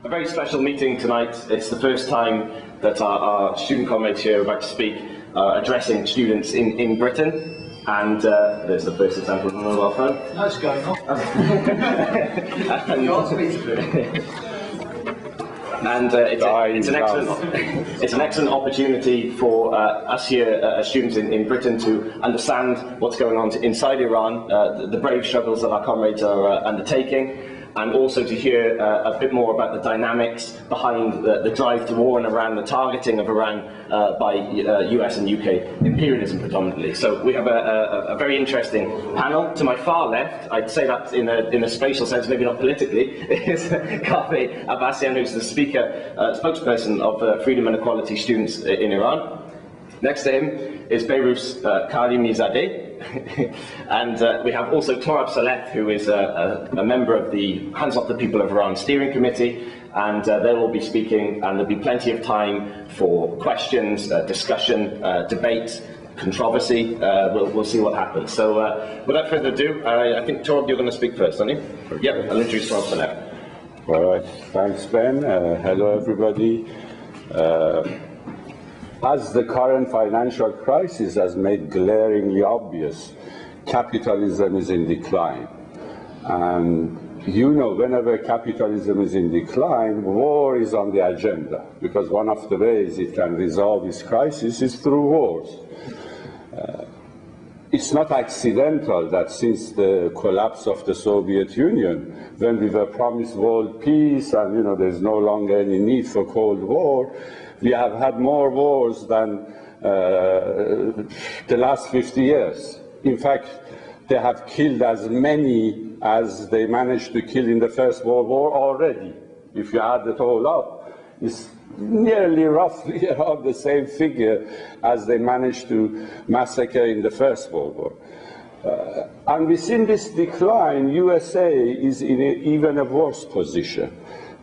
A very special meeting tonight. It's the first time that our student comrades here are about to speak, addressing students in Britain. And there's the first example of a mobile phone. No, it's going off. And it's an excellent opportunity for us here as students in Britain to understand what's going on inside Iran, the brave struggles that our comrades are undertaking, and also to hear a bit more about the dynamics behind the drive to war in Iran, the targeting of Iran by US and UK imperialism predominantly. So we have a very interesting panel. To my far left, I'd say that in a spatial sense, maybe not politically, is Kaveh Abbasian, who's the spokesperson of Freedom and Equality students in Iran. Next to him is Behrooz Karimizadeh. And we have also Torab Saleth, who is a member of the Hands Off the People of Iran Steering Committee, and they will be speaking, and there'll be plenty of time for questions, discussion, debate, controversy. We'll see what happens. So without further ado, I think Torab, you're going to speak first, aren't you? Yep, I'll introduce Torab Saleth. All right, thanks, Ben. Hello, everybody. As the current financial crisis has made glaringly obvious, capitalism is in decline. And you know, whenever capitalism is in decline, war is on the agenda, because one of the ways it can resolve its crisis is through wars. It's not accidental that since the collapse of the Soviet Union, when we were promised world peace and there's no longer any need for Cold War, we have had more wars than the last 50 years. In fact, they have killed as many as they managed to kill in the First World War already. If you add it all up, it's nearly roughly around the same figure as they managed to massacre in the First World War. And within this decline, USA is in even a worse position,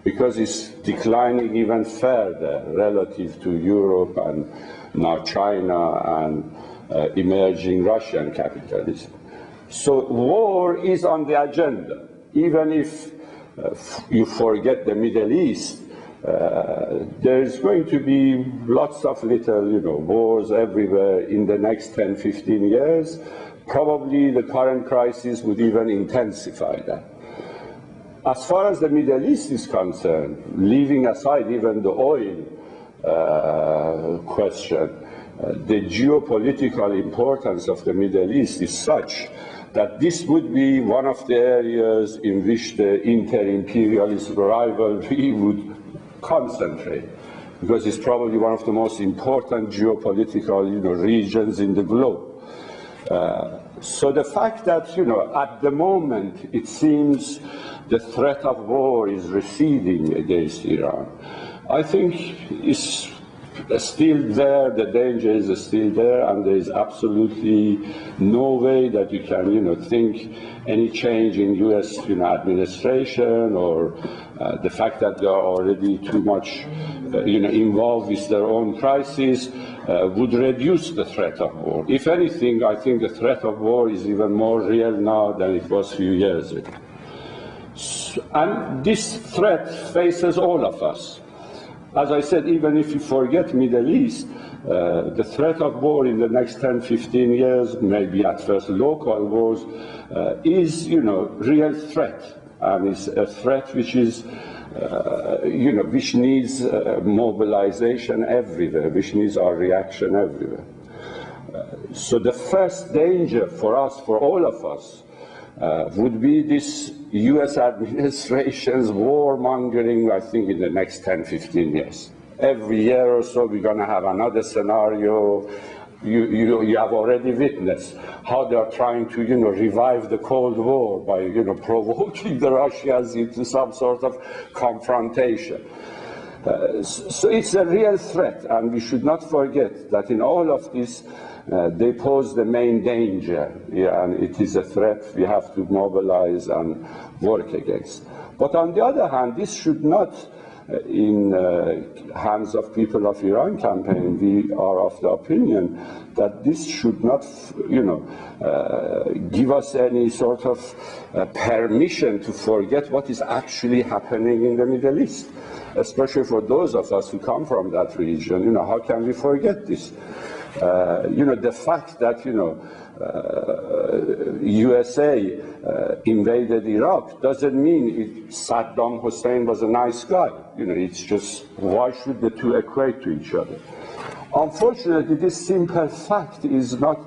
because it's declining even further relative to Europe and now China and emerging Russian capitalism. So war is on the agenda. Even if you forget the Middle East, there's going to be lots of little wars everywhere in the next 10, 15 years. Probably the current crisis would even intensify that. As far as the Middle East is concerned, leaving aside even the oil question, the geopolitical importance of the Middle East is such that this would be one of the areas in which the inter-imperialist rivalry would concentrate, because it's probably one of the most important geopolitical regions in the globe. So the fact that at the moment it seems the threat of war is receding against Iran, I think is still there, the danger is still there, and there is absolutely no way that you can think any change in US administration, or the fact that they are already too much involved with their own crisis would reduce the threat of war. If anything, I think the threat of war is even more real now than it was a few years ago. And this threat faces all of us. As I said, even if you forget Middle East, the threat of war in the next 10, 15 years, maybe at first local wars, is, real threat. And it's a threat which is, which needs mobilization everywhere, which needs our reaction everywhere. So the first danger for us, for all of us, would be this US administration's warmongering, I think, in the next 10, 15 years. Every year or so, we're going to have another scenario. You have already witnessed how they are trying to, revive the Cold War by, provoking the Russians into some sort of confrontation. So it's a real threat, and we should not forget that in all of this, they pose the main danger, and it is a threat we have to mobilize and work against. But on the other hand, this should not in hands of people of Iran campaign, we are of the opinion that this should not, give us any sort of permission to forget what is actually happening in the Middle East, especially for those of us who come from that region. How can we forget this? The fact that, USA invaded Iraq doesn't mean Saddam Hussein was a nice guy. It's just, why should the two equate to each other? Unfortunately, this simple fact is not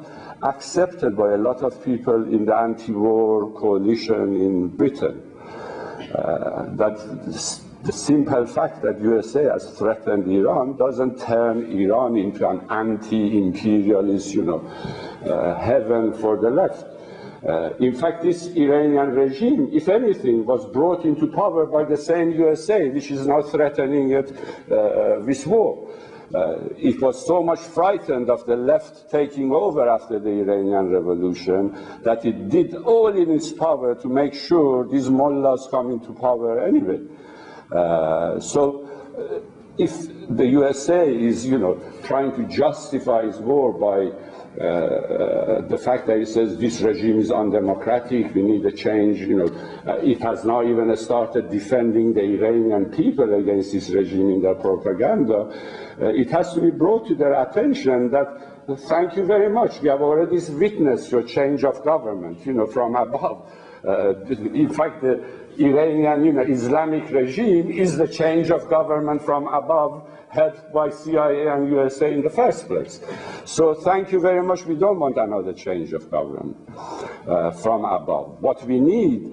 accepted by a lot of people in the anti-war coalition in Britain. The simple fact that USA has threatened Iran doesn't turn Iran into an anti-imperialist, heaven for the left. In fact, this Iranian regime, if anything, was brought into power by the same USA, which is now threatening it with war. It was so much frightened of the left taking over after the Iranian Revolution that it did all in its power to make sure these mullahs come into power anyway. If the USA is, trying to justify its war by the fact that it says this regime is undemocratic, we need a change, it has now even started defending the Iranian people against this regime in their propaganda, it has to be brought to their attention that, thank you very much, we have already witnessed your change of government, from above. In fact, the Iranian, Islamic regime is the change of government from above, headed by CIA and USA in the first place. So thank you very much. We don't want another change of government from above. What we need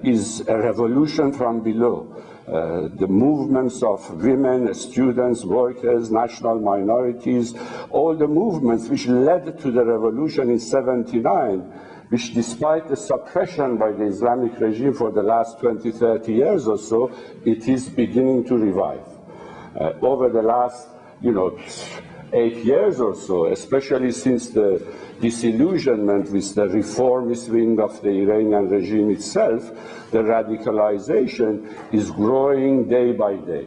is a revolution from below. The movements of women, students, workers, national minorities, all the movements which led to the revolution in '79, which despite the suppression by the Islamic regime for the last 20, 30 years or so, it is beginning to revive. Over the last, 8 years or so, especially since the disillusionment with the reformist wing of the Iranian regime itself, the radicalization is growing day by day.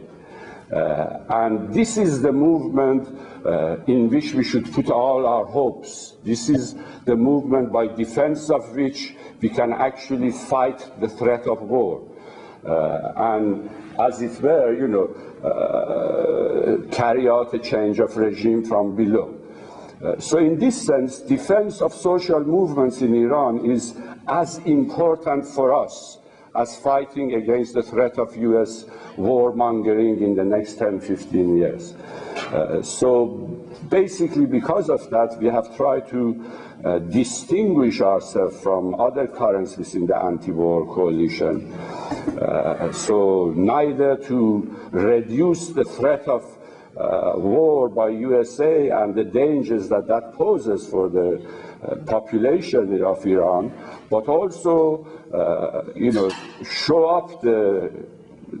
And this is the movement in which we should put all our hopes. This is the movement by defense of which we can actually fight the threat of war. And as it were, carry out a change of regime from below. So in this sense, defense of social movements in Iran is as important for us as fighting against the threat of US warmongering in the next 10, 15 years. So basically because of that, we have tried to distinguish ourselves from other currents within the anti-war coalition. So neither to reduce the threat of war by USA and the dangers that that poses for the population of Iran, but also, show up the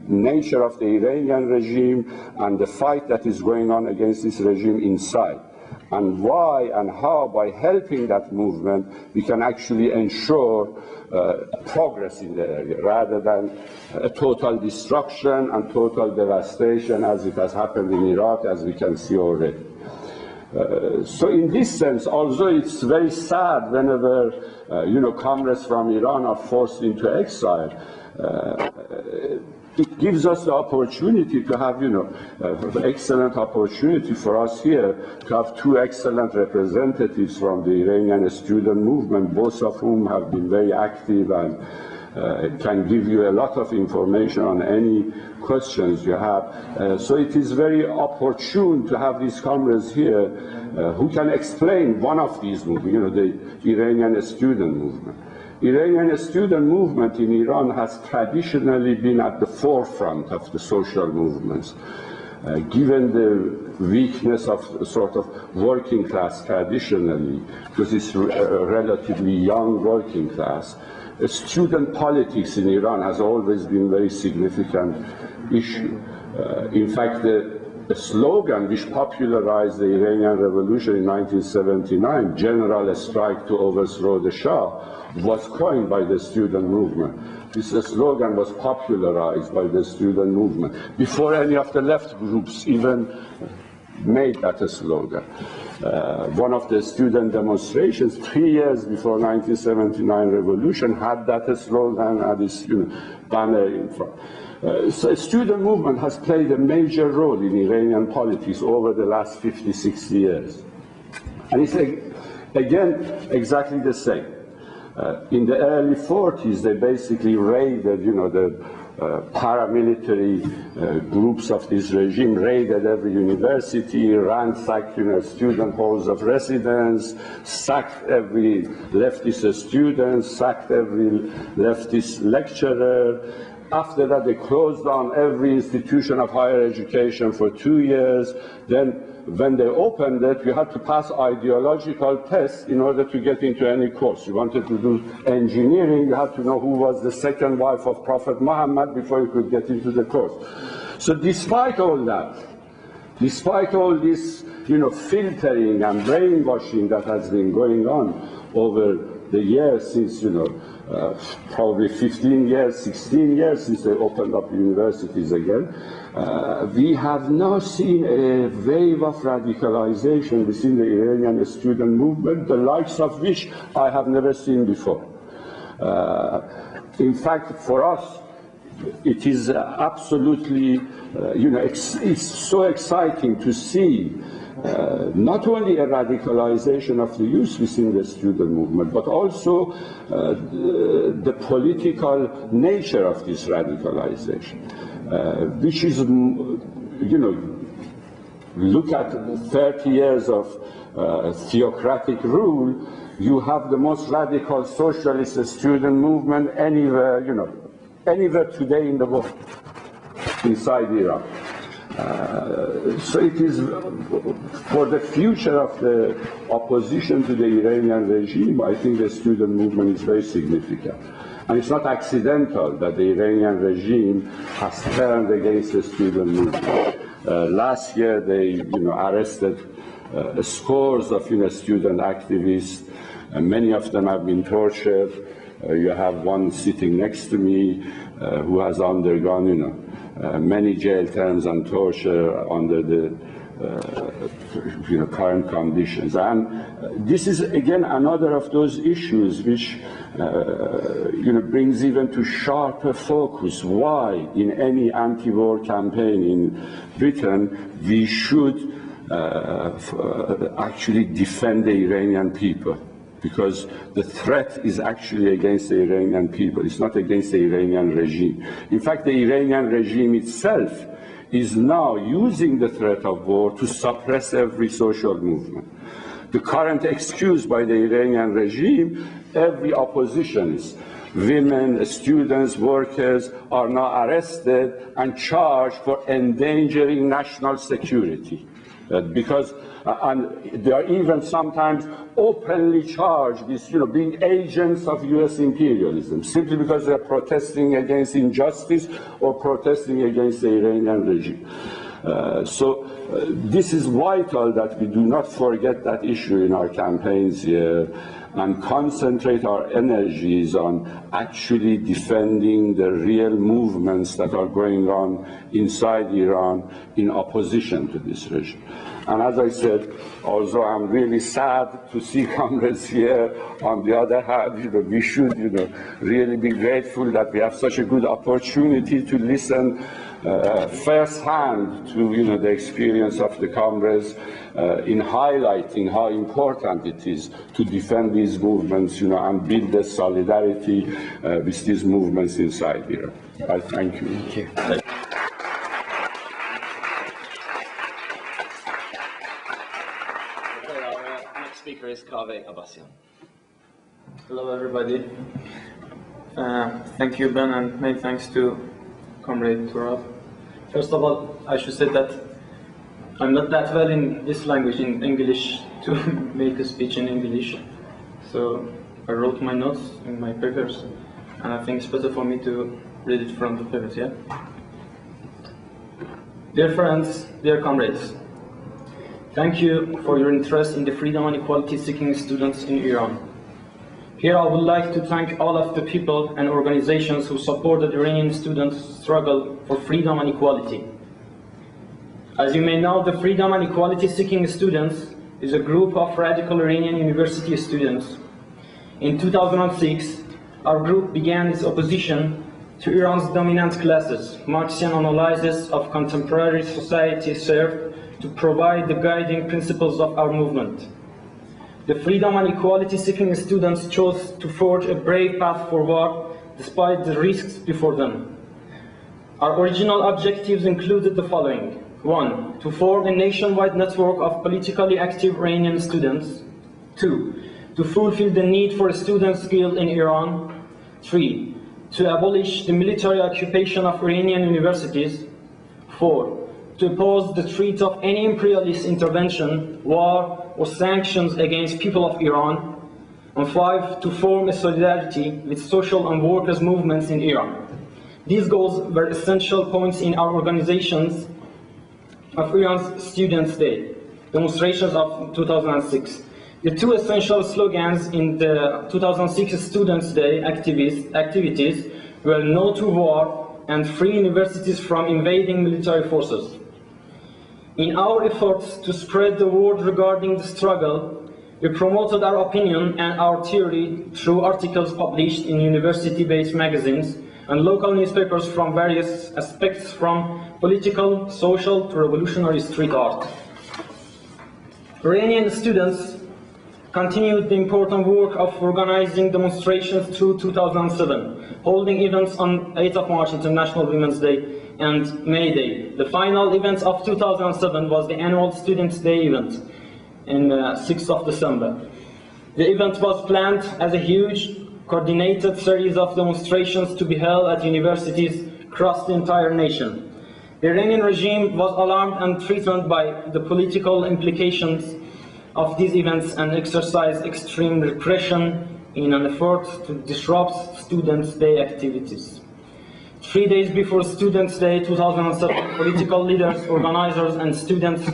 nature of the Iranian regime and the fight that is going on against this regime inside. And why and how, by helping that movement, we can actually ensure progress in the area, rather than a total destruction and total devastation as it has happened in Iraq, as we can see already. So in this sense, although it's very sad whenever, comrades from Iran are forced into exile, it gives us the opportunity to have, excellent opportunity for us here to have two excellent representatives from the Iranian student movement, both of whom have been very active and can give you a lot of information on any questions you have. So it is very opportune to have these comrades here who can explain one of these movements, the Iranian student movement. Iranian student movement in Iran has traditionally been at the forefront of the social movements. Given the weakness of sort of working class traditionally, because it's a relatively young working class, student politics in Iran has always been a very significant issue. In fact, the a slogan which popularized the Iranian Revolution in 1979, General Strike to Overthrow the Shah, was coined by the student movement. This slogan was popularized by the student movement before any of the left groups even made that a slogan. One of the student demonstrations 3 years before 1979 revolution had that slogan at its banner in front. So the student movement has played a major role in Iranian politics over the last 50, 60 years. And it's again exactly the same. In the early 40s, they basically raided, the paramilitary groups of this regime raided every university, ransacked student halls of residence, sacked every leftist student, sacked every leftist lecturer. After that, they closed down every institution of higher education for 2 years. Then, when they opened it, you had to pass ideological tests in order to get into any course. You wanted to do engineering, you had to know who was the second wife of Prophet Muhammad before you could get into the course. So despite all that, despite all this, filtering and brainwashing that has been going on over the years since, probably 15 years, 16 years since they opened up universities again, we have now seen a wave of radicalization within the Iranian student movement, the likes of which I have never seen before. In fact, for us, it is absolutely, it's so exciting to see not only a radicalization of the youth within the student movement, but also the political nature of this radicalization, which is, look at 30 years of theocratic rule, you have the most radical socialist student movement anywhere, anywhere today in the world, inside Iran. So it is for the future of the opposition to the Iranian regime, I think the student movement is very significant. And it's not accidental that the Iranian regime has turned against the student movement. Last year they arrested scores of student activists, and many of them have been tortured. You have one sitting next to me who has undergone many jail terms and torture under the current conditions. And this is again another of those issues which brings even to sharper focus why in any anti-war campaign in Britain we should actually defend the Iranian people. Because the threat is actually against the Iranian people. It's not against the Iranian regime. In fact, the Iranian regime itself is now using the threat of war to suppress every social movement. The current excuse by the Iranian regime, every oppositionist, women, students, workers are now arrested and charged for endangering national security. Because and they are even sometimes openly charged with being agents of US imperialism, simply because they are protesting against injustice or protesting against the Iranian regime. This is vital that we do not forget that issue in our campaigns here and concentrate our energies on actually defending the real movements that are going on inside Iran in opposition to this regime. And as I said, although I'm really sad to see comrades here, on the other hand, we should, really be grateful that we have such a good opportunity to listen firsthand to, the experience of the comrades in highlighting how important it is to defend these movements, and build the solidarity with these movements inside Iran. I thank you. Thank you. Speaker is Kaveh Abbasian. Hello, everybody. Thank you, Ben, and many thanks to Comrade Torab. First of all, I should say that I'm not that well in this language, in English, to make a speech in English. So I wrote my notes in my papers, and I think it's better for me to read it from the papers, yeah? Dear friends, dear comrades, thank you for your interest in the freedom and equality seeking students in Iran. Here I would like to thank all of the people and organizations who supported Iranian students' struggle for freedom and equality. As you may know, the freedom and equality seeking students is a group of radical Iranian university students. In 2006, our group began its opposition to Iran's dominant classes. Marxian analysis of contemporary society served to provide the guiding principles of our movement. The freedom and equality seeking students chose to forge a brave path forward despite the risks before them. Our original objectives included the following. 1. To form a nationwide network of politically active Iranian students. 2. To fulfill the need for student skills in Iran. 3. To abolish the military occupation of Iranian universities. 4. To oppose the threat of any imperialist intervention, war, or sanctions against people of Iran. And 5. To form a solidarity with social and workers' movements in Iran. These goals were essential points in our organizations of Iran's Students' Day, demonstrations of 2006. The two essential slogans in the 2006 Students' Day activities were No to War and Free Universities from Invading Military Forces. In our efforts to spread the word regarding the struggle, we promoted our opinion and our theory through articles published in university-based magazines and local newspapers from various aspects, from political, social, to revolutionary street art. Iranian students continued the important work of organizing demonstrations through 2007, holding events on 8th of March, International Women's Day, and May Day. The final event of 2007 was the annual Students' Day event in 6th of December. The event was planned as a huge, coordinated series of demonstrations to be held at universities across the entire nation. The Iranian regime was alarmed and threatened by the political implications of these events and exercised extreme repression in an effort to disrupt Students' Day activities. 3 days before Students' Day 2007, political leaders, organizers, and students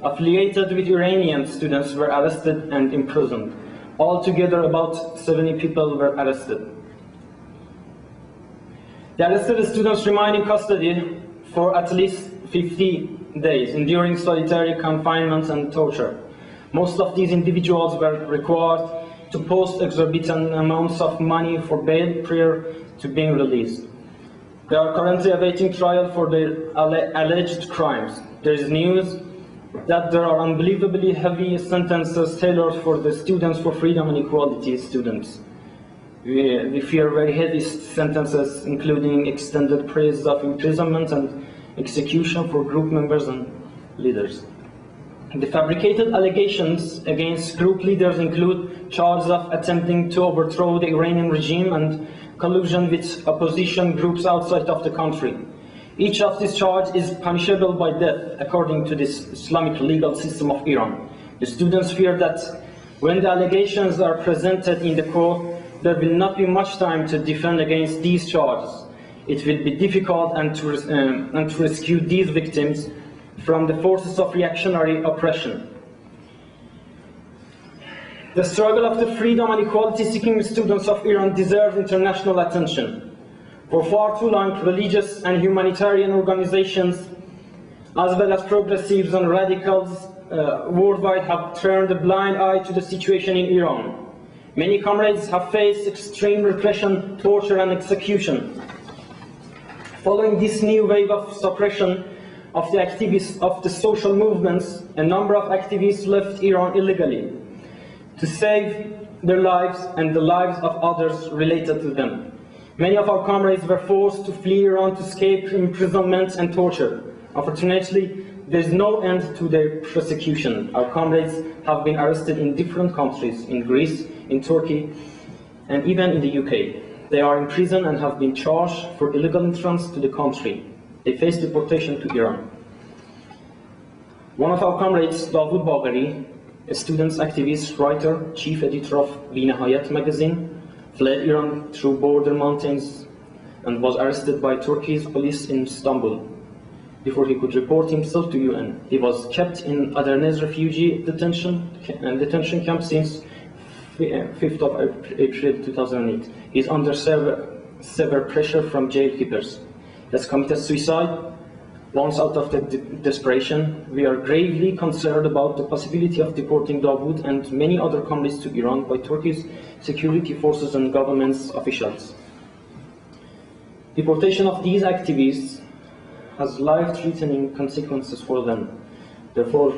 affiliated with Iranian students were arrested and imprisoned. Altogether, about 70 people were arrested. The arrested students remained in custody for at least 50 days, enduring solitary confinement and torture. Most of these individuals were required to post exorbitant amounts of money for bail prior to being released. They are currently awaiting trial for their alleged crimes. There is news that there are unbelievably heavy sentences tailored for the Students for Freedom and Equality students. We fear very heavy sentences, including extended periods of imprisonment and execution for group members and leaders. The fabricated allegations against group leaders include charges of attempting to overthrow the Iranian regime and collusion with opposition groups outside of the country. Each of these charges is punishable by death according to this Islamic legal system of Iran. The students fear that when the allegations are presented in the court, there will not be much time to defend against these charges. It will be difficult and to rescue these victims from the forces of reactionary oppression. The struggle of the freedom and equality seeking students of Iran deserves international attention. For far too long, religious and humanitarian organizations, as well as progressives and radicals worldwide, have turned a blind eye to the situation in Iran. Many comrades have faced extreme repression, torture, and execution. Following this new wave of suppression of the activists of the social movements, a number of activists left Iran illegally to save their lives and the lives of others related to them. Many of our comrades were forced to flee Iran to escape imprisonment and torture. Unfortunately, there is no end to their persecution. Our comrades have been arrested in different countries, in Greece, in Turkey, and even in the UK. They are in prison and have been charged for illegal entrance to the country. They face deportation to Iran. One of our comrades, Davud Bagheri, a student activist, writer, chief editor of Binihayat magazine, fled Iran through border mountains and was arrested by Turkey's police in Istanbul. before he could report himself to UN. He was kept in Adarnez refugee detention camp since 5th of April 2008. He is under severe pressure from jail keepers. He has committed suicide once out of the desperation. We are gravely concerned about the possibility of deporting Dawood and many other comrades to Iran by Turkey's security forces and government's officials. Deportation of these activists has life-threatening consequences for them. Therefore,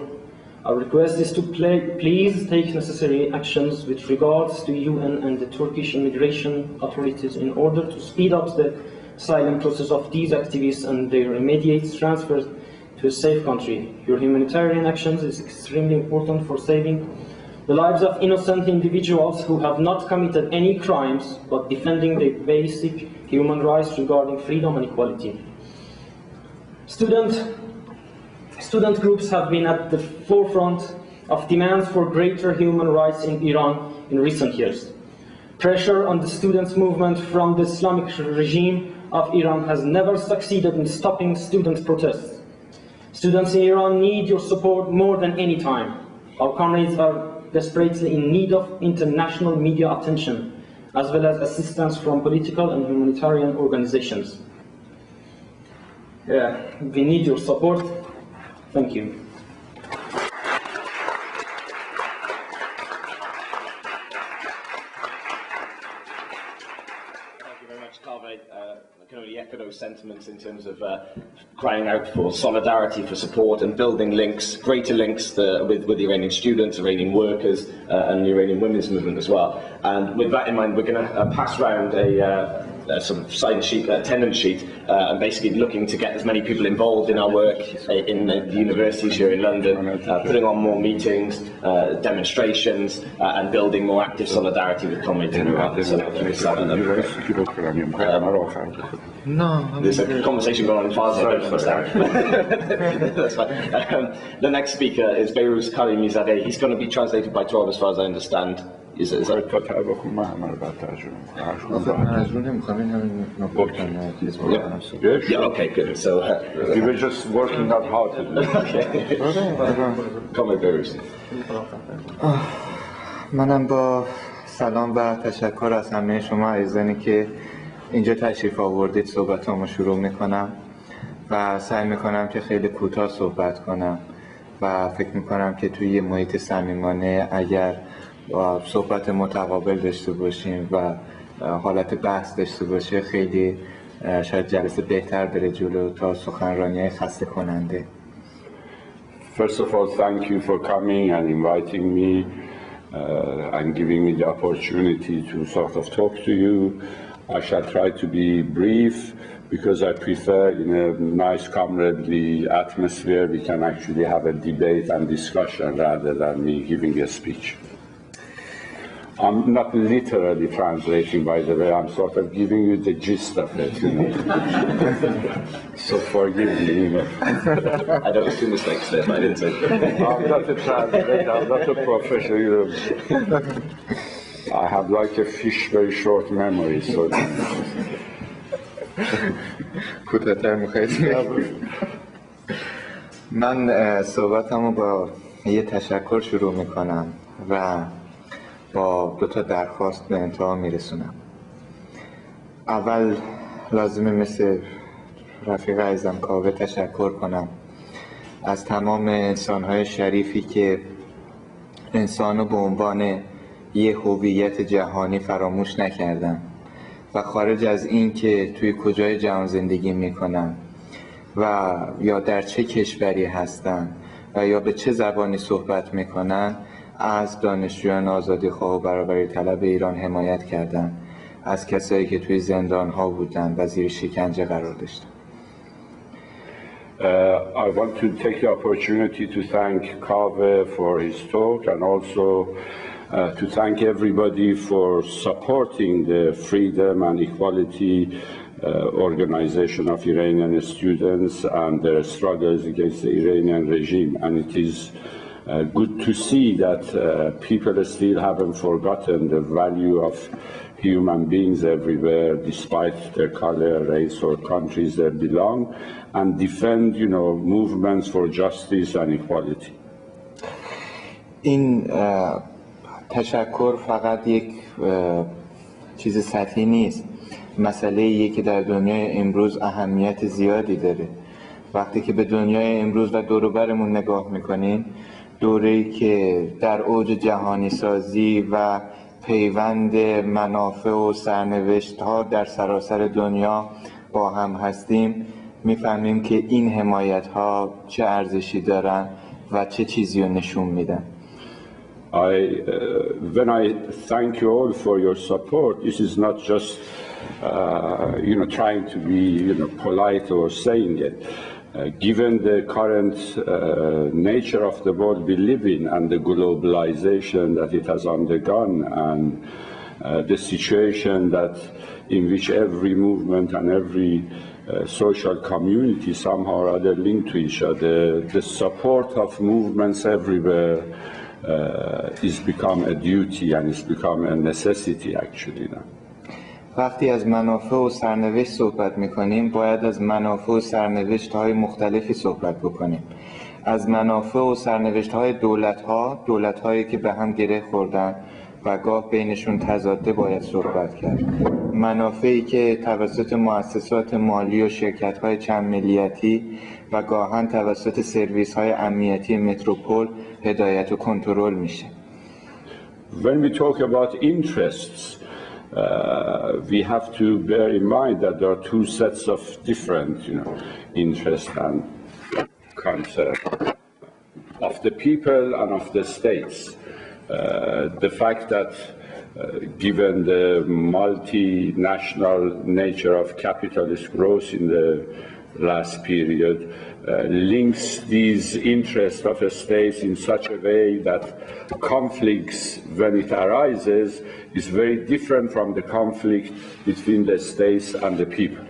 our request is to please take necessary actions with regards to UN and the Turkish immigration authorities in order to speed up the asylum process of these activists and their immediate transfer to a safe country. Your humanitarian actions is extremely important for saving the lives of innocent individuals who have not committed any crimes but defending the basic human rights regarding freedom and equality. Student groups have been at the forefront of demands for greater human rights in Iran in recent years. Pressure on the students' movement from the Islamic regime of Iran has never succeeded in stopping student protests. Students in Iran need your support more than any time. Our comrades are desperately in need of international media attention, as well as assistance from political and humanitarian organizations. We need your support. Thank you. Kaveh, I can only echo those sentiments in terms of crying out for solidarity, for support, and building links, greater links with the Iranian students, Iranian workers, and the Iranian women's movement as well. And with that in mind, we're going to pass around a sort of sign sheet, attendance sheet, and basically looking to get as many people involved in our work in the universities here in London, putting on more meetings, demonstrations, and building more active solidarity with comrades in Iran. So, there's a conversation going on in Farsi, I don't understand. That's fine. The next speaker is Behrooz Karimizadeh. He's going to be translated by Torab, as far as I understand. Is that yeah, okay, good. So we were just working out how to do it. Okay. Come with Behrooz. منم با سلام و تشکر از همه شما عزیزانی که اینجا تشریف آوردید صحبتامو شروع میکنم و سعی میکنم که خیلی کوتاه صحبت کنم و فکر میکنم که توی یه محیط صمیمانه اگر صحبت متقابل داشته باشیم و حالت بحث داشته باشه خیلی شاید جلسه بهتر بره جلو تا سخنرانی خسته کننده. First of all, thank you for coming and inviting me and giving me the opportunity to sort of talk to you. I shall try to be brief because I prefer in a nice comradely atmosphere we can actually have a debate and discussion rather than me giving a speech. I'm not literally translating, by the way, I'm sort of giving you the gist of it, you know. So forgive me. I don't make two mistakes there, but I didn't say. I'm not a translator, I'm not a professional. I have like a fish, very short memory, so. من صحبتمو با یه تشکر شروع میکنم و با دو تا درخواست به انتها میرسونم. اول لازمه مثل رفیق عزیزم کاوه تشکر کنم از تمام انسان‌های شریفی که انسانو به عنوان یه هویت جهانی فراموش نکردن و خارج از این که توی کجای جهان زندگی میکنن و یا در چه کشوری هستن و یا به چه زبانی صحبت میکنن از دانشجویان آزادیخواه و برابری طلب ایران حمایت کردن، از کسایی که توی زندان‌ها بودن و زیر شکنجه قرار داشتن. I want to take the opportunity to thank Kaveh for his talk and also to thank everybody for supporting the freedom and equality organization of Iranian students and their struggles against the Iranian regime. And it is good to see that people still haven't forgotten the value of human beings everywhere, despite their color, race, or countries they belong, and defend, movements for justice and equality. این تشکر فقط یک چیز سطحی نیست، مسئله‌ایه که در دنیای امروز اهمیت زیادی داره. وقتی که به دنیای امروز و دور و برمون نگاه میکنیم، دوره‌ای که در اوج جهانی سازی و پیوند منافع و سرنوشت‌ها در سراسر دنیا با هم هستیم، میفهمیم که این حمایت‌ها چه ارزشی دارن و چه چیزی رو نشون میدن. When I thank you all for your support, this is not just trying to be polite or saying it. Given the current nature of the world we live in and the globalization that it has undergone, and the situation that in which every movement and every social community somehow or other linked to each other, the support of movements everywhere is become a duty and it's become a necessity actually now. وقتی از منافع و سرنوشت صحبت میکنیم، باید از منافع و سرنوشت‌های مختلفی صحبت بکنیم. از منافع و سرنوشت‌های دولت‌هایی که به هم گره خوردن و گاه بینشون تضاده باید صحبت کرد. منافعی که توسط مؤسسات مالی و شرکت‌های چند ملیتی و گاهن توسط سرویس‌های امنیتی متروپول هدایت و کنترل میشه. When we talk about interests, we have to bear in mind that there are two sets of different, interest and concern of the people and of the states. The fact that given the multinational nature of capitalist growth in the last period, links these interests of states in such a way that conflicts, when it arises, is very different from the conflict between the states and the people.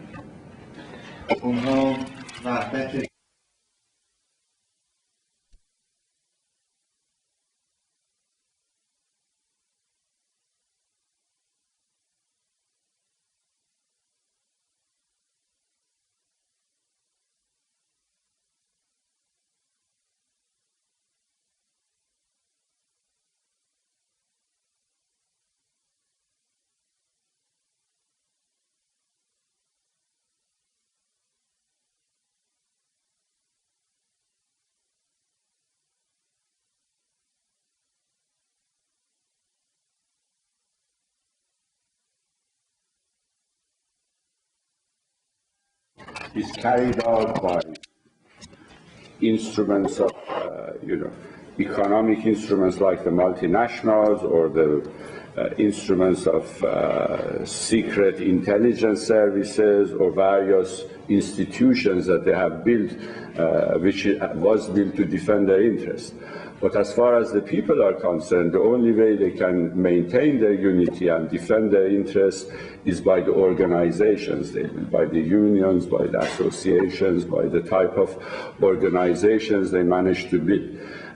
Is carried out by instruments of, economic instruments like the multinationals or the instruments of secret intelligence services or various institutions that they have built, which was built to defend their interests. But as far as the people are concerned, the only way they can maintain their unity and defend their interests is by the organizations, by the unions, by the associations, by the type of organizations they manage to build.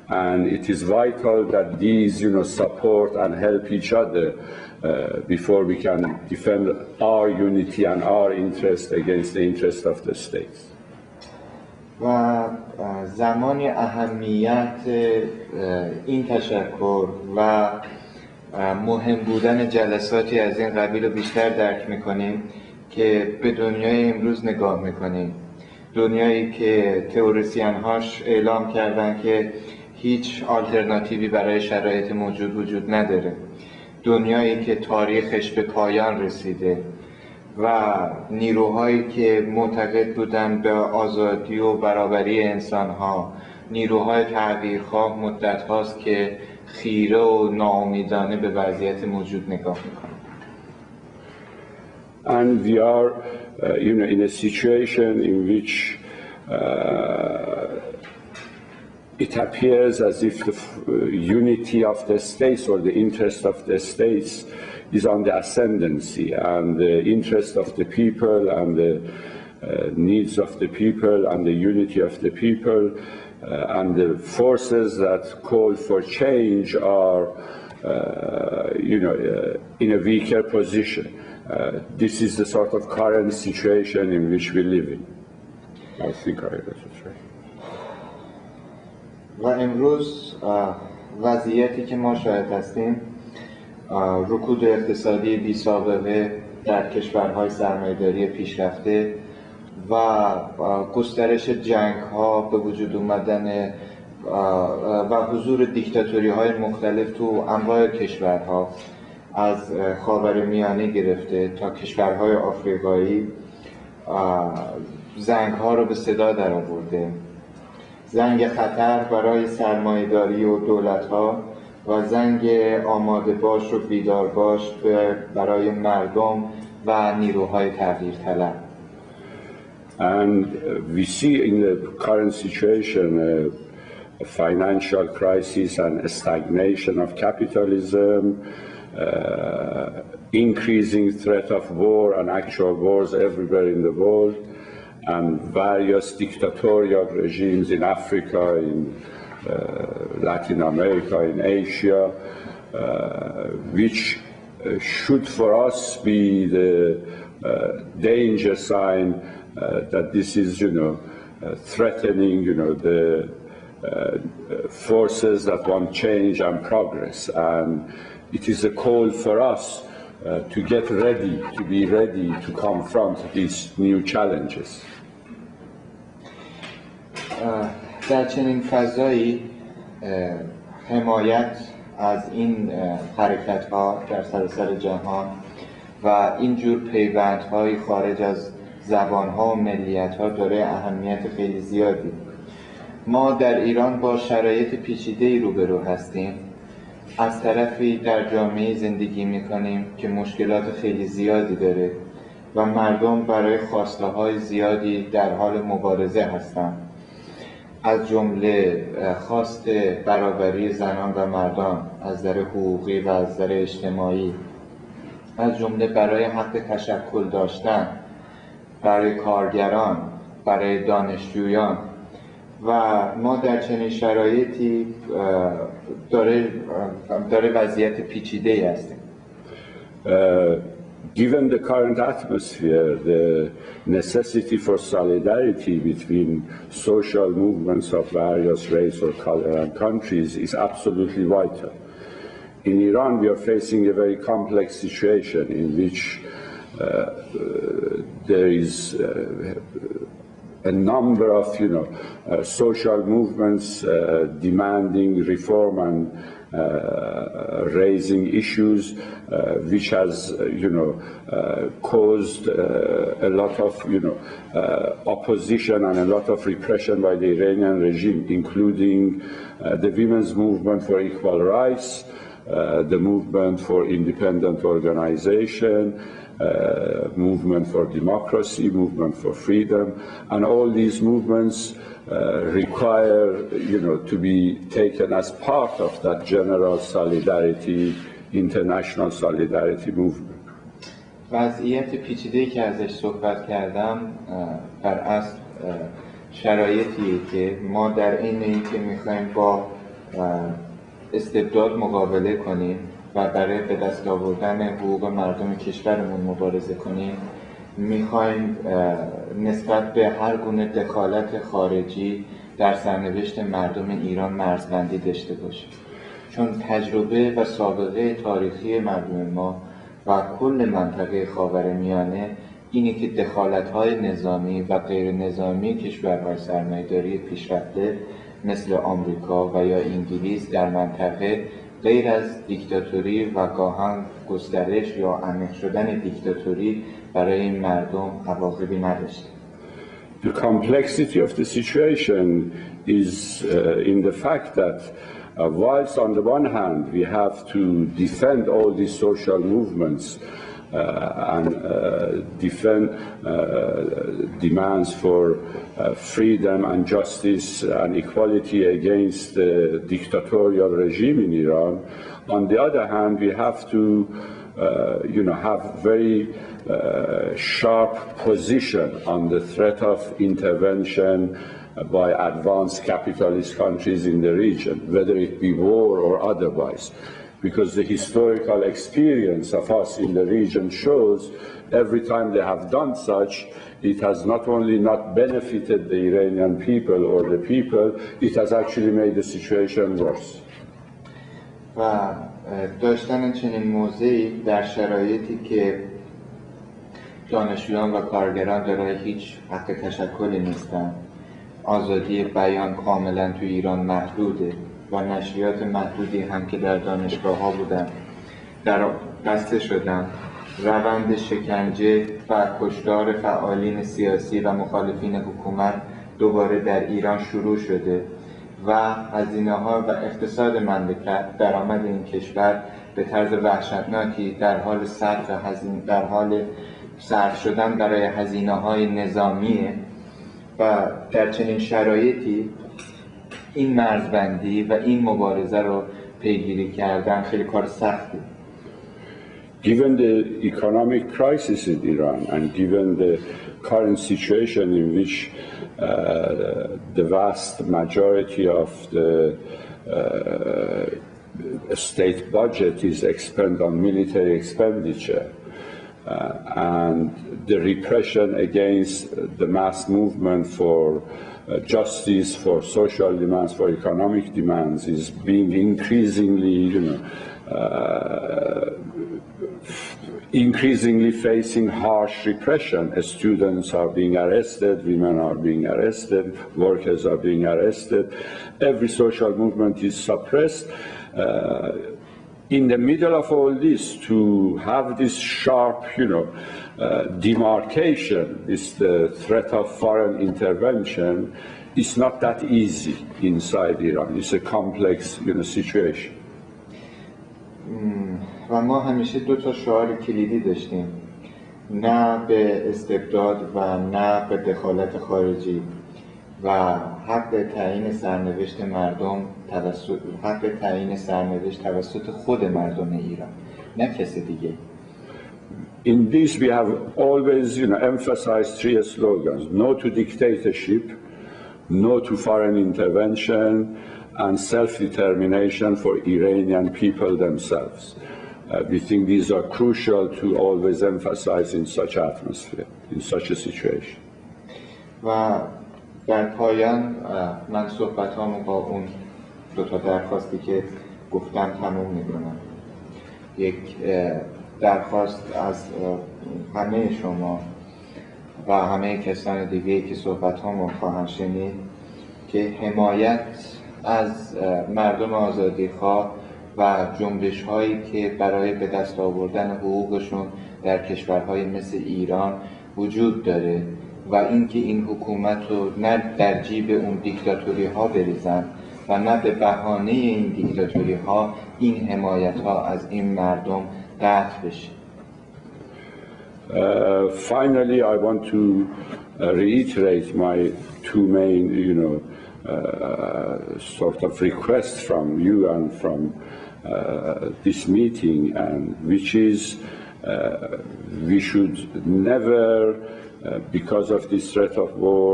And it is vital that these, support and help each other before we can defend our unity and our interest against the interest of the states. و زمان اهمیت این تشکر و مهم بودن جلساتی از این قبیل رو بیشتر درک میکنیم که به دنیای امروز نگاه میکنیم. دنیایی که تئوریسین هاش اعلام کردن که هیچ آلترناتیوی برای شرایط موجود وجود نداره. دنیایی که تاریخش به پایان رسیده و نیروهایی که معتقد بودن به آزادی و برابری انسان‌ها، نیروهای تغییرخواه مدت هاست که خیره و ناامیدانه به وضعیت موجود نگاه میکنن. And we are, in a situation in which it appears as if the unity of the states or the interest of the states is on the ascendancy, and the interest of the people and the needs of the people and the unity of the people and the forces that call for change are in a weaker position. This is the sort of current situation in which we live in. I think I got it right. و امروز وضعیتی که ما شاهد هستیم رکود اقتصادی بی سابقه در کشورهای سرمایه‌داری پیشرفته و گسترش جنگ‌ها به وجود اومدن و حضور دیکتاتوری‌های مختلف تو انواع کشورها از خاورمیانه گرفته تا کشورهای آفریقایی زنگ‌ها رو به صدا درآورده. زنگ خطر برای سرمایه‌داری و دولت‌ها و زنگ آماده باش و بیدار باش برای مردم و نیروهای تغییر طلب. And we see in the current situation a financial crisis and a stagnation of capitalism, increasing threat of war and actual wars everywhere in the world, and various dictatorial regimes in Africa, in Latin America, in Asia, which should for us be the danger sign that this is, threatening, the forces that want change and progress. And it is a call for us to get ready, to be ready to confront these new challenges. در چنین فضایی حمایت از این حرکت‌ها در سراسر جهان و اینجور پیوندهای خارج از زبان‌ها و ملیت‌ها داره اهمیت خیلی زیادی. ما در ایران با شرایط پیچیده‌ای روبرو هستیم. از طرفی در جامعه زندگی می‌کنیم که مشکلات خیلی زیادی داره و مردم برای خواسته‌های زیادی در حال مبارزه هستند. از جمله خواست برابری زنان و مردان از نظر حقوقی و از نظر اجتماعی، از جمله برای حق تشکل داشتن برای کارگران، برای دانشجویان و ما در چنین شرایطی داره وضعیت پیچیده‌ای هستیم. Given the current atmosphere, the necessity for solidarity between social movements of various race or color and countries is absolutely vital. In Iran, we are facing a very complex situation in which there is a number of, social movements demanding reform and raising issues, which has, caused a lot of, opposition and a lot of repression by the Iranian regime, including the women's movement for equal rights, the movement for independent organization, movement for democracy, movement for freedom, and all these movements require, to be taken as part of that general solidarity, international solidarity movement. وضعیت پیچیده‌ای که ازش صحبت کردم بر اصل شرایطی که ما در این که می‌خوایم با استبداد مقابله کنیم و برای به دست آوردن حقوق مردم کشورمون مبارزه کنیم، می‌خوایم نسبت به هر گونه دخالت خارجی در سرنوشت مردم ایران مرزبندی داشته باشیم، چون تجربه و سابقه تاریخی مردم ما و کل منطقه خاورمیانه اینه که دخالت‌های نظامی و غیر نظامی کشورهای سرمایه‌داری پیشرفته مثل آمریکا و یا انگلیس در منطقه غیر از دیکتاتوری و گاهن گسترش یا عمیق شدن دیکتاتوری برای این مردم عواقبی نداشته. The complexity of the situation is in the fact that whilst on the one hand we have to defend all these social movements and defend demands for freedom and justice and equality against the dictatorial regime in Iran, on the other hand we have to have very sharp position on the threat of intervention by advanced capitalist countries in the region, whether it be war or otherwise. because the historical experience of us in the region shows every time they have done such, it has not only not benefited the Iranian people or the people, it has actually made the situation worse. و داشتن چنین موضعی در شرایطی که دانشجویان و کارگران دارای هیچ حق تشکلی نیستن، آزادی بیان کاملا تو ایران محدوده و نشریات محدودی هم که در دانشگاه ها بودن در بسته شدن، روند شکنجه و کشتار فعالین سیاسی و مخالفین حکومت دوباره در ایران شروع شده و هزینه‌ها و اقتصاد مملکت، درآمد این کشور به طرز وحشتناکی در حال صرف شدن برای هزینه‌های نظامیه و در چنین شرایطی این مرزبندی و این مبارزه رو پیگیری کردن خیلی کار سختی. Given the economic crisis in Iran and given the current situation in which the vast majority of the state budget is expended on military expenditure and the repression against the mass movement for justice, for social demands, for economic demands is being increasingly facing harsh repression. Students are being arrested, women are being arrested, workers are being arrested. Every social movement is suppressed. In the middle of all this, to have this sharp, demarcation, this threat of foreign intervention, is not that easy inside Iran. It's a complex, situation. و ما همیشه دو تا شعار کلیدی داشتیم، نه به استبداد و نه به دخالت خارجی و حق تعیین سرنوشت توسط خود مردم ایران، نه کسی دیگه. In this we have always emphasized three slogans: no to dictatorship, no to foreign intervention, and self-determination for Iranian people themselves. We think these are crucial to always emphasize in such atmosphere, in such a situation. و در پایان من صحبتامو با اون دو تا درخواستی که گفتم تموم میکنم. یک درخواست از همه شما و همه کسان دیگه که صحبتامو خواهند شنید که حمایت از مردم آزادیخواه و جنبش هایی که برای به دست آوردن حقوقشون در کشورهای مثل ایران وجود داره و اینکه این حکومت رو نه در جیب اون دیکتاتوری ها بریزن و نه به بهانه این دیکتاتوری ها این حمایت ها از این مردم قطع بشه. Finally, I want to reiterate my two main, sort of requests from you and from this meeting, and which is we should never, because of this threat of war,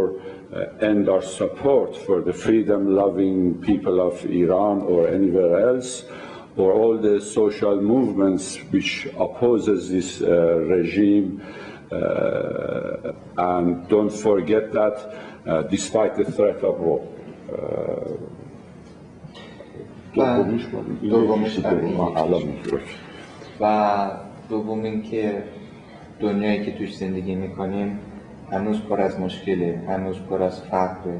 end our support for the freedom-loving people of Iran or anywhere else, or all the social movements which opposes this regime, and don't forget that despite the threat of war. و دوم این که دنیایی که توش زندگی میکنیم هنوز پر از مشکله، هنوز پر از فقره،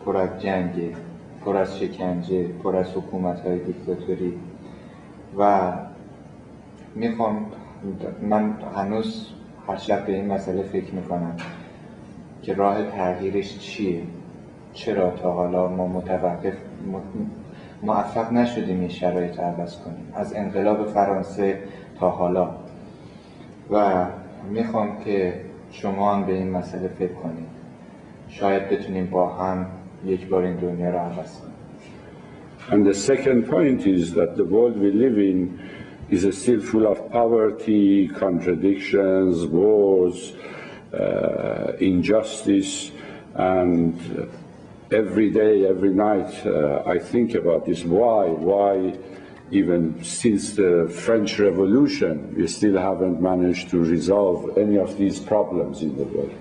پر از جنگه، پر از شکنجه، پر از حکومت‌های دیکتاتوری و من هنوز هر شب به این مسئله فکر میکنم که راه تغییرش چیه؟ چرا تا حالا ما موفق نشدیم این شرایط رو عوض کنیم از انقلاب فرانسه تا حالا و میخوام که شما هم به این مسئله فکر کنید، شاید بتونیم با هم یک بار این دنیا رو عوض کنیم. And the second point is that the world we live in is still full of poverty, contradictions, wars, injustice, and every day, every night, I think about this. Why even since the French Revolution, we still haven't managed to resolve any of these problems in the world.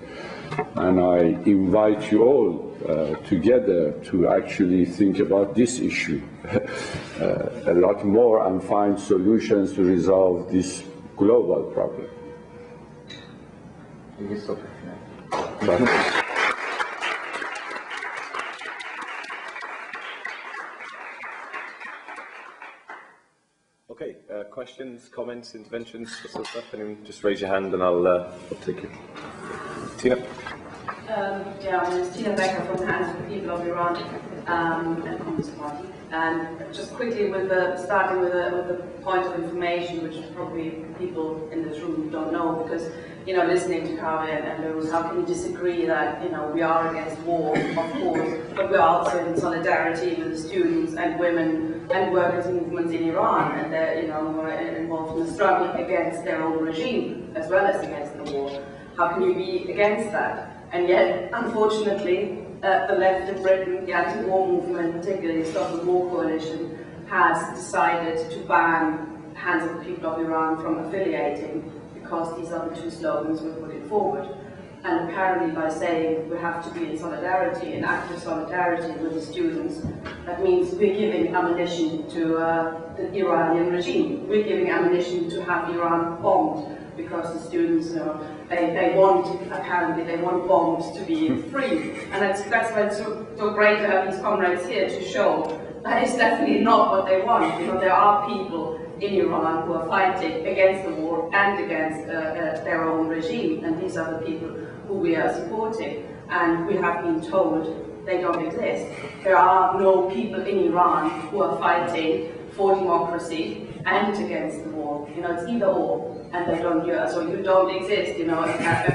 And I invite you all together to actually think about this issue a lot more and find solutions to resolve this global problem. Okay, questions, comments, interventions, that sort of stuff? Anyone, just raise your hand and I'll take it. Tina? Yeah, my name is Tina Becker from the Hands of the People of Iran and Communist Party. And just quickly, starting with the point of information, which probably people in this room don't know, because listening to Kaveh and Behrooz, how can you disagree that we are against war, of course, but we're also in solidarity with the students and women and workers' movements in Iran, and they're who are involved in the struggle against their own regime as well as against the war. How can you be against that? And yet, unfortunately, the left in Britain, the anti-war movement, particularly the Stop the War Coalition, has decided to ban Hands of the People of Iran from affiliating, because these are the two slogans we're putting forward. And apparently by saying we have to be in solidarity, in active solidarity with the students, that means we're giving ammunition to the Iranian regime. We're giving ammunition to have Iran bombed, because the students, apparently they want bombs to be free. And that's why it's so great to have these comrades here to show that is definitely not what they want. There are people in Iran who are fighting against the war and against their own regime, and these are the people who we are supporting. And we have been told they don't exist. There are no people in Iran who are fighting for democracy and against the war. It's either or, and they don't. So you don't exist.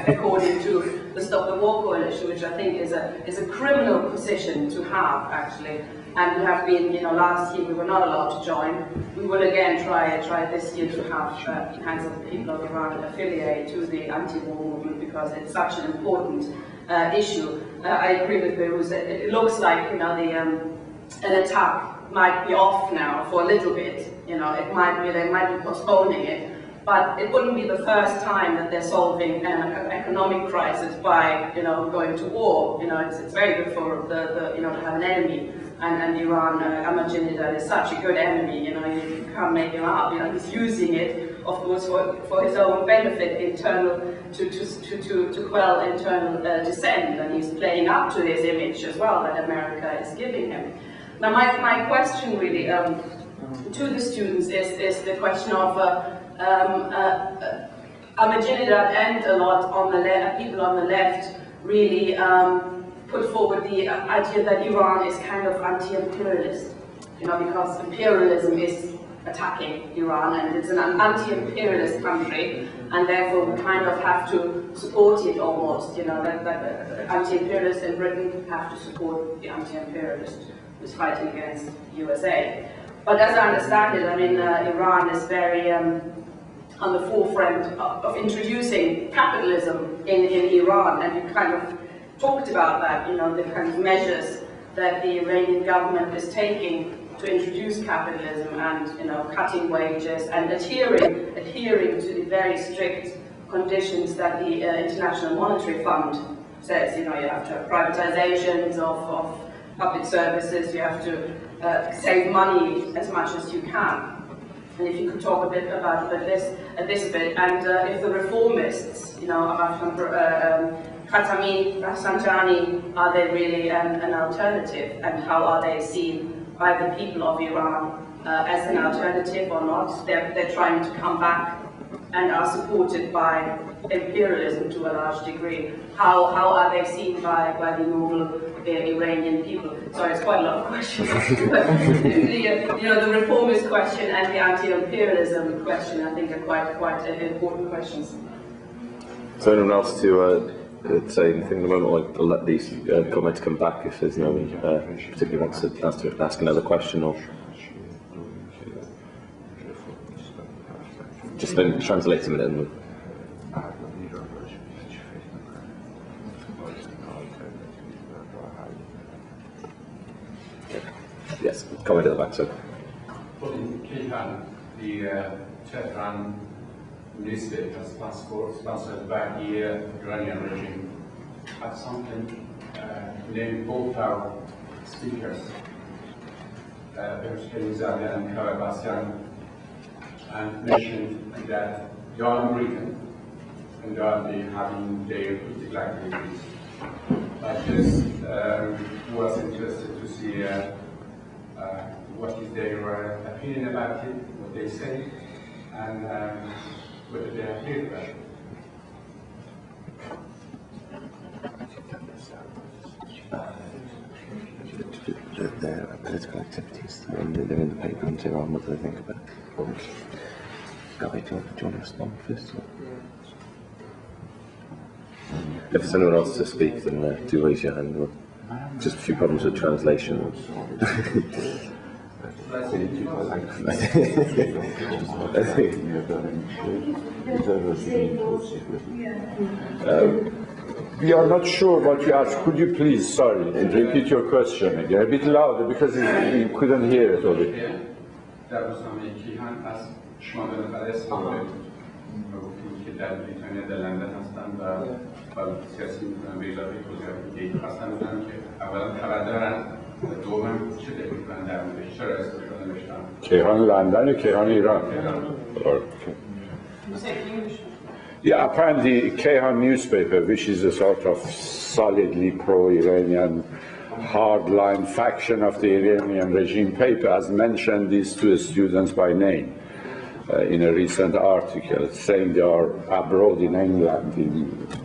According to the Stop the War Coalition, which I think is a criminal position to have, actually. And we have been, last year we were not allowed to join. We will again try this year to have Hands of the People of Iran affiliate to the anti-war movement, because it's such an important issue. I agree with Behrooz. It looks like an attack might be off now for a little bit. They might be postponing it. But it wouldn't be the first time that they're solving an economic crisis by, going to war. It's very good for the to have an enemy. And Iran, Ahmadinejad is such a good enemy. You can't make him up. He's using it, of course, for his own benefit, internal to quell internal dissent, and he's playing up to his image as well that America is giving him. Now, my question really to the students is the question of Ahmadinejad and a lot on the people on the left really put forward the idea that Iran is kind of anti-imperialist, because imperialism is attacking Iran, and it's an anti-imperialist country, and therefore we kind of have to support it almost. That anti-imperialists in Britain have to support the anti-imperialist who's fighting against USA. But as I understand it, Iran is very on the forefront of introducing capitalism in Iran, and we kind of talked about that, the kind of measures that the Iranian government is taking to introduce capitalism, and cutting wages and adhering to the very strict conditions that the International Monetary Fund says. You have to have privatizations of public services, you have to save money as much as you can. And if you could talk a bit about this bit, and if the reformists, Khatami, Rafsanjani, are they really an alternative, and how are they seen by the people of Iran as an alternative or not? They're trying to come back and are supported by imperialism to a large degree. How are they seen by the normal Iranian people? Sorry, it's quite a lot of questions. The reformist question and the anti-imperialism question, I think, are quite important questions. So anyone else to say anything at the moment? I'll let these comments come back if there's no one particularly wants to ask another question, or just then translate them in. Yes, comment at the back, sir. time, the Tehran newspaper sponsored by the Iranian regime had something named both our speakers, Behrooz Karimizadeh and Kaveh Abbasian, and mentioned that they are American and they are having their political activities. I just was interested to see what is their opinion about it, what they say, and whether they agree with that. The political activities they're in the paper in Tehran, what do they think about it? Kaveh, do you want to respond first? If there's anyone else to speak, then do raise your hand. Just a few problems with translation. We are not sure what you asked. Could you please, sorry, repeat your question again, a bit louder, because we couldn't hear it already. در روزنامه کیهان از شما بالاخره استفاده گفتیم که در بریتانیا در لندن هستن و سیاسی میکنن به اضافه توضیحات دیگه خواستن بودن که اولا خبر دارن و دوما چه فکر میکنن در موردش چرا استفاده نوشتن کیهان لندن یا کیهان ایران؟ Yeah, apparently Kayhan newspaper, which is a sort of solidly pro-Iranian hardline faction of the Iranian regime paper, has mentioned these two students by name in a recent article, saying they are abroad in England, in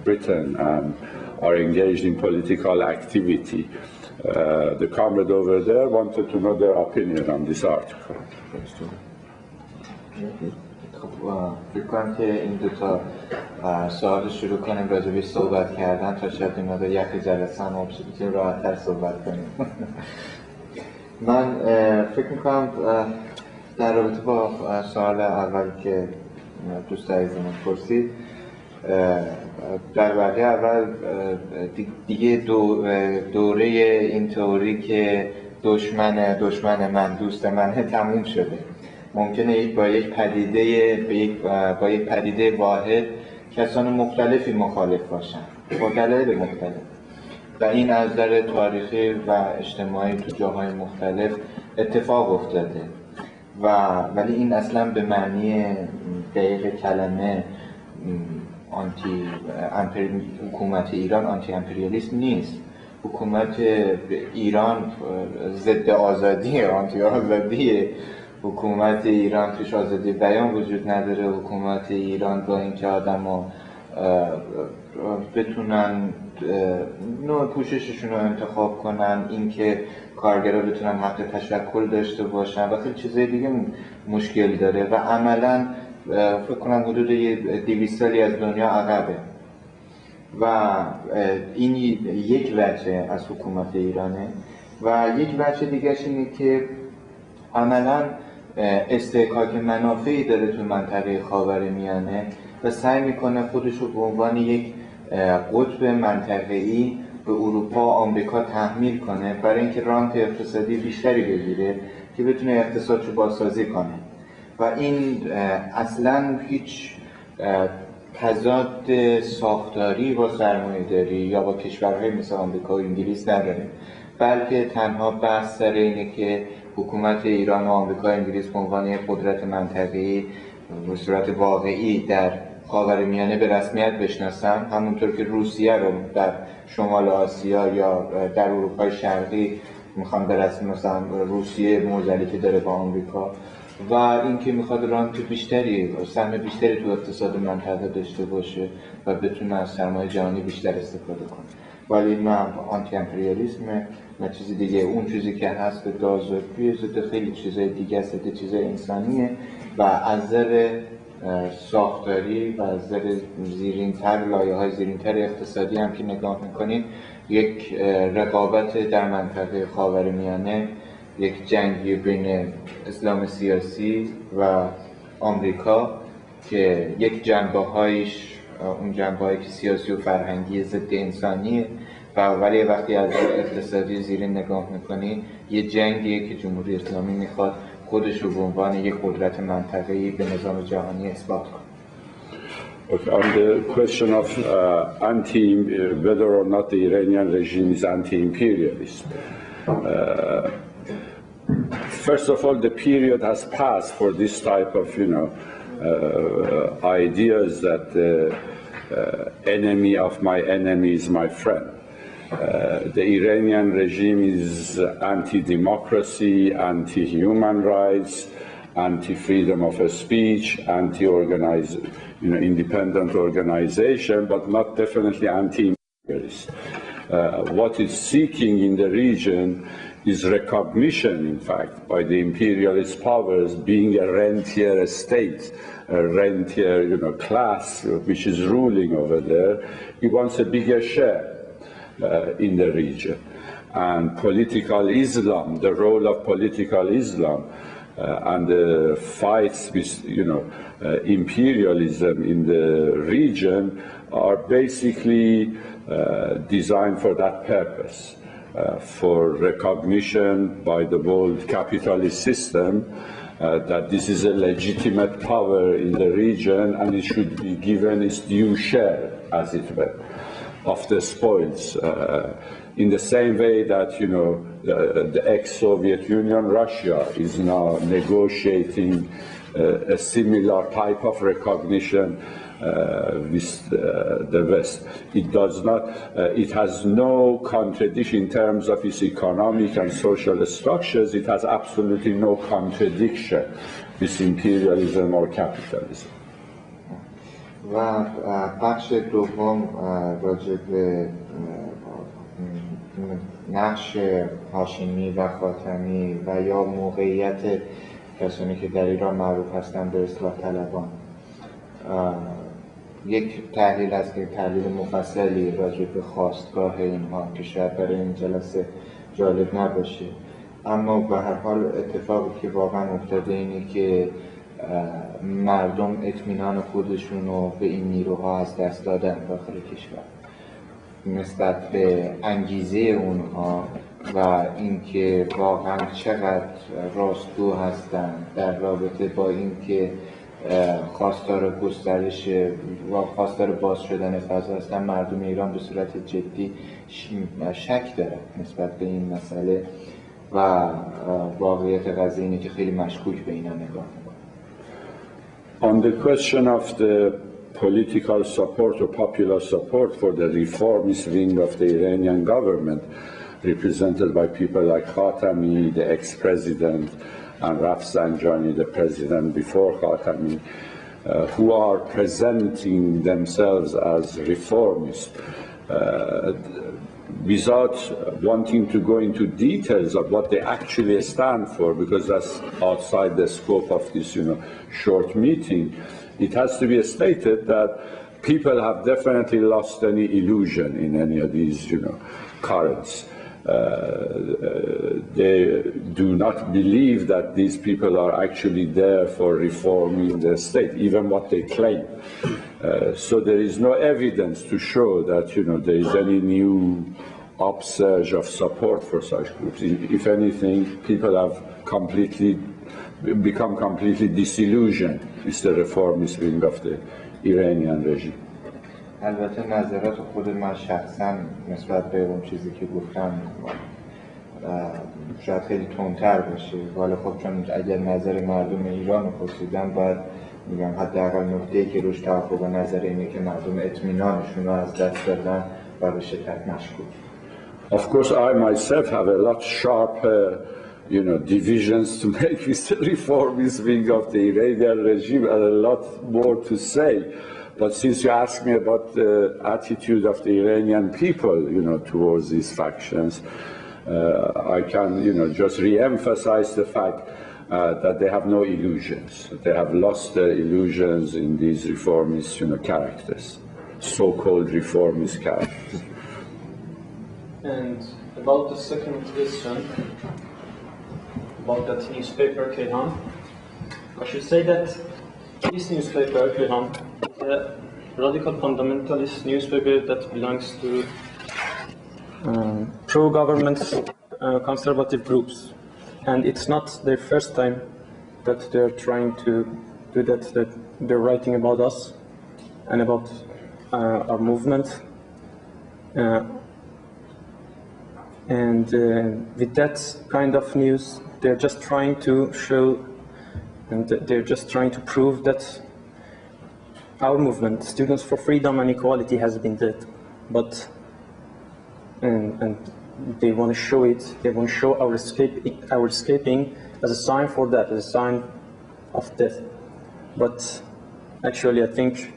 Britain, and are engaged in political activity. The comrade over there wanted to know their opinion on this article. فکر کنم که این دوتا سوال شروع کنیم راجع بهش صحبت کردن تا شاید این مدار یک جلسه هم بتونیم راحت‌تر صحبت کنیم. من فکر میکنم در رابطه با سوال اول که دوست عزیزمون پرسید، در واقع اول دیگه دوره این تئوری که دشمن من دوست منه تموم شده. ممکنه با یک پدیده واحد کسان مختلفی مخالف باشن با دلایل مختلف و این از نظر تاریخی و اجتماعی تو جاهای مختلف اتفاق افتاده ولی این اصلا به معنی دقیق کلمه حکومت ایران آنتی امپریالیسم نیست. حکومت ایران ضد آزادی، آنتی آزادیه. حکومت ایران توش آزادی بیان وجود نداره. حکومت ایران با اینکه آدم‌ها بتونن نوع پوشششون رو انتخاب کنن، اینکه کارگرها بتونن حق تشکل داشته باشن و خیلی چیزای دیگه مشکل داره و عملاً فکر کنم حدود 200 سالی از دنیا عقبه و این یک وجه از حکومت ایرانه و یک وجه دیگه اینه که عملاً استحقاق منافعی داره تو منطقه خاورمیانه و سعی میکنه خودش رو به عنوان یک قطب منطقه‌ای به اروپا و آمریکا تحمیل کنه برای اینکه رانت اقتصادی بیشتری بگیره که بتونه اقتصادشو بازسازی کنه و این اصلاً هیچ تضاد ساختاری با سرمایه‌داری یا با کشورهای مثل آمریکا و انگلیس نداره، بلکه تنها بحث سر اینه که حکومت ایران و آمریکا و انگلیس به عنوان قدرت منطقه‌ای به صورت واقعی در خاورمیانه به رسمیت بشناسن، همونطور که روسیه رو در شمال آسیا یا در اروپای شرقی میخوان به رسمیت مثلا روسیه معضلی که داره با آمریکا و اینکه میخواد رانت بیشتری، سهم بیشتری تو اقتصاد منطقه داشته باشه و بتونه از سرمایه جهانی بیشتر استفاده کنه. ولی نه آنتی امپریالیسمه نه چیزی دیگه. اون چیزی که هست به دازادگی ضد خیلی چیزای دیگه است، ضد چیزای انسانیه و از نظر ساختاری و از نظر زیرین‌تر لایه‌های زیرین‌تر اقتصادی هم که نگاه میکنید یک رقابت در منطقه خاورمیانه، یک جنگی بین اسلام سیاسی و آمریکا که یک جنبه‌هایش اون جنبه‌هایی که سیاسی و فرهنگی ضد انسانیه و ولی وقتی از اقتصادی زیرین نگاه میکنی یه جنگیه که جمهوری اسلامی میخواد خودش رو به عنوان یک قدرت منطقه‌ای به نظام جهانی اثبات کنه. Okay, on the question of whether or not the Iranian regime is anti-imperialist. First of all, the period has passed for this type of, ideas that the enemy of my enemy is my friend. The Iranian regime is anti-democracy, anti-human rights, anti-freedom of speech, anti-organized, independent organization, but not definitely anti-imperialist. What it's seeking in the region is recognition, in fact, by the imperialist powers being a rentier state, a rentier, class which is ruling over there. He wants a bigger share in the region. And political Islam, the role of political Islam, and the fights with, imperialism in the region are basically designed for that purpose, for recognition by the world capitalist system that this is a legitimate power in the region and it should be given its due share, as it were, of the spoils. In the same way that, the ex-Soviet Union, Russia, is now negotiating a similar type of recognition with the West. It does not, it has no contradiction in terms of its economic and social structures. It has absolutely no contradiction with imperialism or capitalism. و بخش دوم راجع به نقش هاشمی و خاتمی و یا موقعیت کسانی که در ایران معروف هستند به اصلاح طلبان. یک تحلیل است که تحلیل مفصلی راجع به خواستگاه اینها که شاید برای این جلسه جالب نباشه، اما به هر حال اتفاقی که واقعا افتاده اینه که مردم اطمینان خودشون رو به این نیروها از دست دادن داخل کشور نسبت به انگیزه اونها و اینکه واقعا چقدر راستگو هستند در رابطه با اینکه خواستار گسترش و خواستار باز شدن فضا هستن. مردم ایران به صورت جدی شک دارن نسبت به این مسئله و واقعیت قضیه اینه که خیلی مشکوک به اینا نگاه میکنن. On the question of the political support or popular support for the reformist wing of the Iranian government, represented by people like Khatami, the ex-president, and Rafsanjani, the president before Khatami, who are presenting themselves as reformists, without wanting to go into details of what they actually stand for, because that's outside the scope of this, short meeting. It has to be stated that people have definitely lost any illusion in any of these, currents. They do not believe that these people are actually there for reforming the state, even what they claim. So there is no evidence to show that, there is any new upsurge of support for such groups. If anything, people have become completely disillusioned with the reformist wing of the Iranian regime. البته نظرات خود من شخصا نسبت به اون چیزی که گفتم شاید خیلی تندتر باشه، ولی خب چون اگر نظر مردم ایران رو پرسیدم باید میگم حداقل نکته‌ای که روش توافق نظر اینه که مردم اطمینانشون رو از دست دادن و به شدت مشکوک. Of course, I myself have a lot sharper, divisions to make with the reformist wing of the Iranian regime and a lot more to say. But since you asked me about the attitude of the Iranian people, towards these factions, I can, just re-emphasize the fact that they have no illusions. They have lost their illusions in these reformist, characters, so-called reformist characters. And about the second question, about that newspaper, Kayhan, I should say that this newspaper, Kayhan, is a radical fundamentalist newspaper that belongs to pro-government conservative groups. And it's not their first time that they're trying to do that they're writing about us and about our movement. With that kind of news, they're just trying to show, and they're just trying to prove that our movement, Students for Freedom and Equality, has been dead. But and they want to show it. They want to show our escaping as a sign for that, as a sign of death. But actually, I think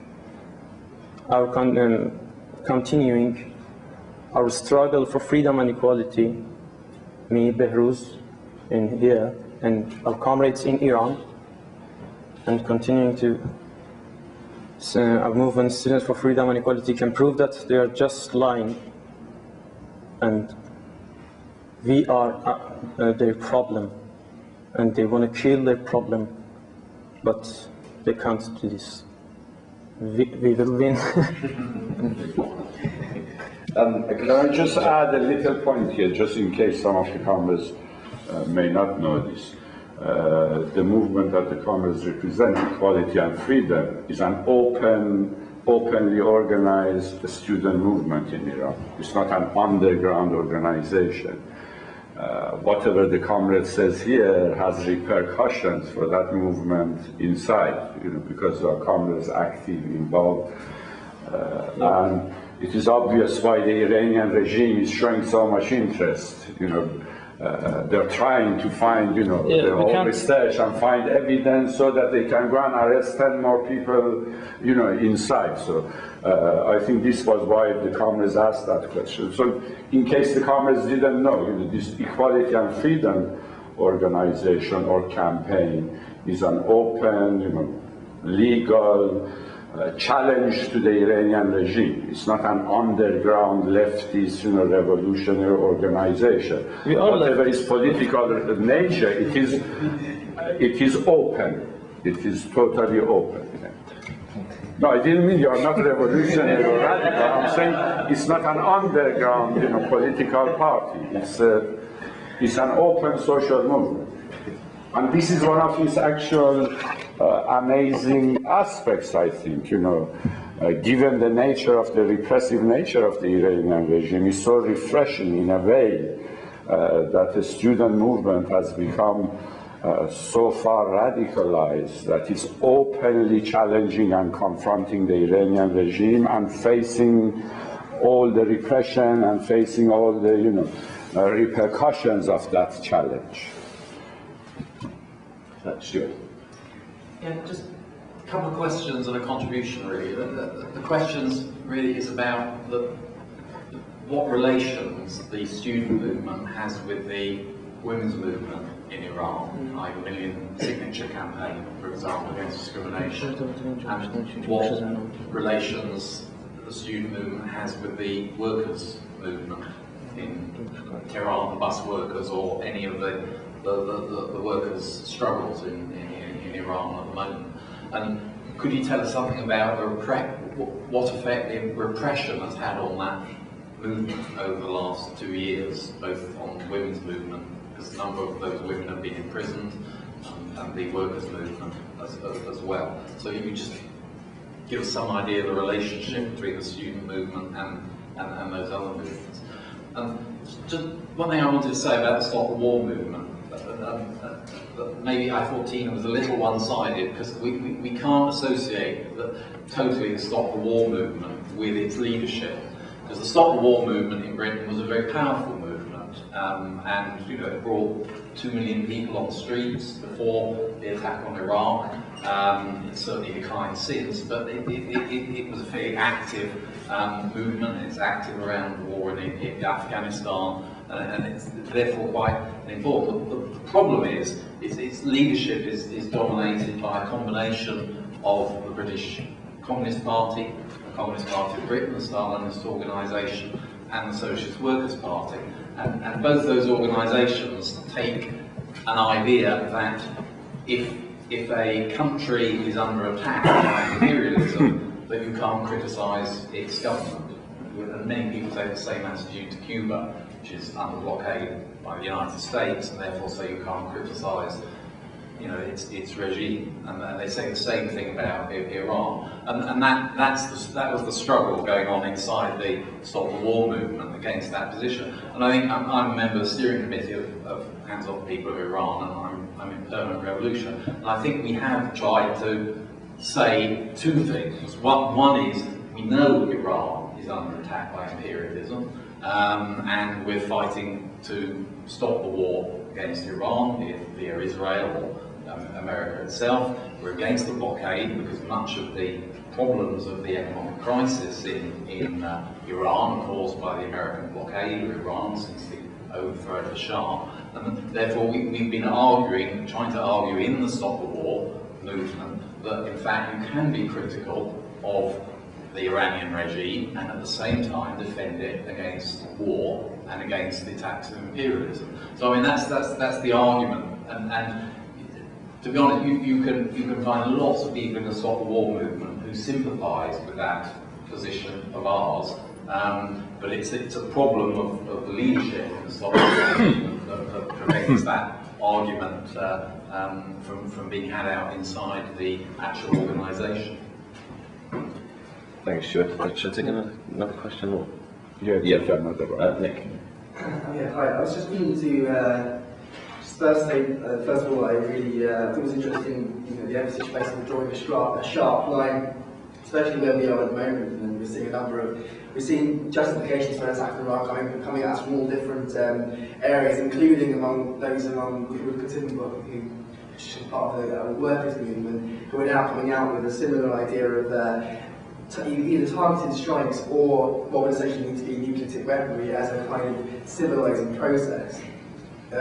our continuing our struggle for freedom and equality, me, Behrooz, in here, and our comrades in Iran, and continuing to our movement, Students for Freedom and Equality, can prove that they are just lying, and we are their problem, and they want to kill their problem, but they can't do this. We will win. Can I just add a little point here, just in case some of the comrades may not know this. The movement that the comrades represent, Equality and Freedom, is an openly organized student movement in Iran. It's not an underground organization. Whatever the comrade says here has repercussions for that movement inside, because there are comrades active, involved. And it is obvious why the Iranian regime is showing so much interest. They're trying to find, their own research and find evidence so that they can go and arrest 10 more people, inside. So I think this was why the comrades asked that question. So in case the comrades didn't know, this Equality and Freedom organization or campaign is an open, legal challenge to the Iranian regime. It's not an underground leftist, revolutionary organization. Whatever its political nature, it is open. It is totally open. No, I didn't mean you are not revolutionary or radical. I'm saying it's not an underground, political party. It's an open social movement. And this is one of its actual amazing aspects, I think, given the nature of the repressive nature of the Iranian regime. It's so refreshing in a way that the student movement has become so far radicalized that it's openly challenging and confronting the Iranian regime and facing all the repression and facing all the, repercussions of that challenge. Stuart. Yeah, just a couple of questions and a contribution, really. The questions really is about what relations the student movement has with the women's movement in Iran, like the Million Signature Campaign, for example, against discrimination, and what relations the student movement has with the workers' movement in Tehran, the bus workers, or any of the workers' struggles in Iran at the moment. And could you tell us something about what effect the repression has had on that movement over the last 2 years, both on the women's movement, because a number of those women have been imprisoned, and the workers' movement as well. So you could just give us some idea of the relationship between the student movement and those other movements. Just one thing I wanted to say about the Stop the War movement. Maybe I thought Tina was a little one-sided, because we can't associate totally the Stop the War movement with its leadership, because the Stop the War movement in Britain was a very powerful movement, and it brought 2 million people on the streets before the attack on Iraq. It's certainly declined since, but it was a fairly active movement. It's active around the war in Afghanistan, and it's therefore quite important. The problem is its leadership is dominated by a combination of the British Communist Party, the Communist Party of Britain, the Stalinist organisation, and the Socialist Workers' Party. And both those organisations take an idea that if a country is under attack by imperialism, that you can't criticise its government. And many people take the same attitude to Cuba, which is under blockade by the United States, and therefore say you can't criticise its regime, and they say the same thing about Iran, and that was the struggle going on inside the Stop the War movement against that position. And I think I'm a member of the steering committee of Hands-Off People of Iran, and I'm in Permanent Revolution, and I think we have tried to say two things. One is we know Iran is under attack by imperialism, and we're fighting to stop the war against Iran via Israel or America itself. We're against the blockade because much of the problems of the economic crisis in Iran are caused by the American blockade of Iran since the overthrow of the Shah. And therefore we've been trying to argue in the Stop the War movement that in fact you can be critical of the Iranian regime and at the same time defend it against war and against the attacks of imperialism. So I mean that's the argument, and to be honest, you can find lots of people in the Stop the War movement who sympathise with that position of ours, but it's a problem of the leadership in the Stop the War movement that prevents that argument from being had out inside the actual organisation. Thanks, Stuart. Should I take another question? Or? Yeah. Nick. Yeah, hi. I was just keen to first say, first of all, I really thought it was interesting, the emphasis placed on drawing a sharp line, especially where we are at the moment, and we're seeing justifications for attacks on Iraq coming at us from all different areas, including among those who would consider part of the workers' movement, who are now coming out with a similar idea of either targeted strikes or mobilisation needs to be nuclear weaponry as a kind of civilising process. The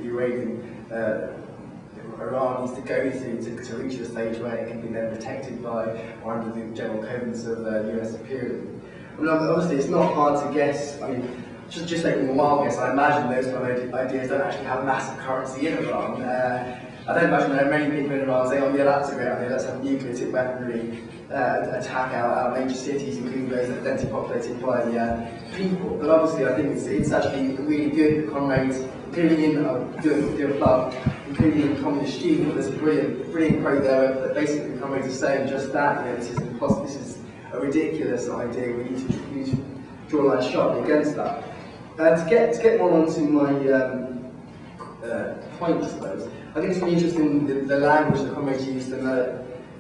Iranian Iran needs to go to reach the stage where it can be then protected by or under the general covenants of US imperialism. I mean, obviously, it's not hard to guess. I mean, just taking a wild guess, I imagine those kind of ideas don't actually have massive currency in Iran. I don't imagine there are many people in Iran saying, oh yeah, that's a great idea, let's have nuclear weaponry attack our major cities, including those that are densely populated by people. But obviously I think it's actually really good that comrades, including in the club, including in communist student, there's a brilliant quote there that basically the comrades are saying just that, this is impossible, this is a ridiculous idea, we need to draw a line sharply against that. To get more onto my point, I suppose, I think it's really interesting the language the comrades used and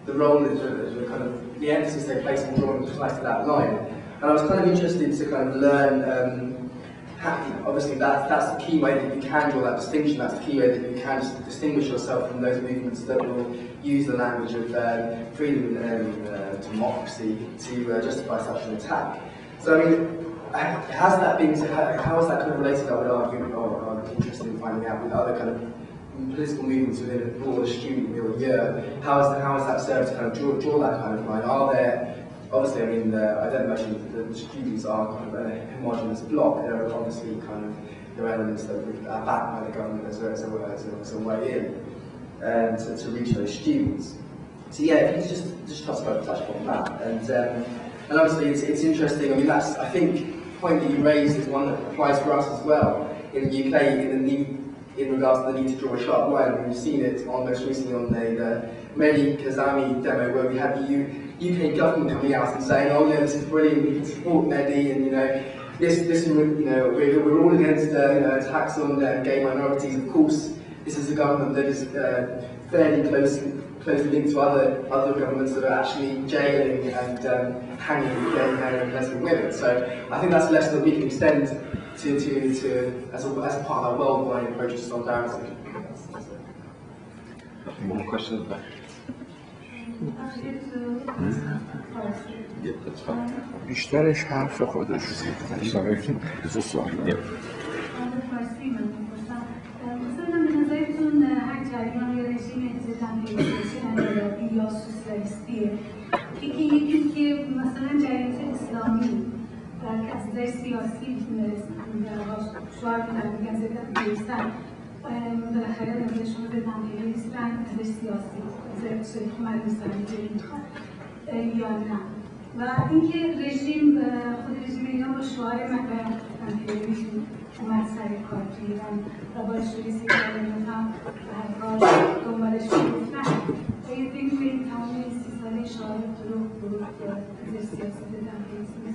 the role, the kind of the emphasis they placed on drawing precisely that line. And I was kind of interested to kind of learn obviously that's the key way that you can draw that distinction, that's the key way that you can distinguish yourself from those movements that will use the language of freedom and democracy to justify such an attack. So I mean, how is that kind of related, I would argue, or I'm interested in finding out, with other kind of political movements within a broader student milieu? How has that served to kind of draw that kind of line? Are there, obviously, I mean, I don't imagine that the students are kind of a homogenous block. There are obviously kind of elements that are backed by the government as a way in to reach those students. So yeah, if you could just touch upon that, and obviously it's interesting. I mean, I think the point that you raised is one that applies for us as well in the UK in regards to the need to draw a sharp line. We've seen it most recently on the Mehdi Kazami demo, where we had the UK government coming out and saying, "Oh yeah, this is brilliant. We can support Mehdi, and we're all against attacks on gay minorities. Of course, this is a government that is fairly closely linked to other governments that are actually jailing and hanging gay and lesbian women." So I think that's a lesson that we can extend to as a part of our worldwide approach to solidarity. More questions back? بیشترش حرف خودش یا سوسیالیستیه یکی که مثلا جریانات اسلامی که از نظر سیاسی شعار میگن ضد بیستن بالاخره نظرشون ضد امپریالیستن از نظر سیاسی ضد حکومت اسلامی میخوان یا نه و اینکه رژیم خود رژیم ایران با شعار امپریالیسم اومد سر کار تو ایران و باش رسید کردن هم به هر کار دنبالش گفتن. اگه فکر کنید تمام این 30 سال شهادت رو از سیاست داخلی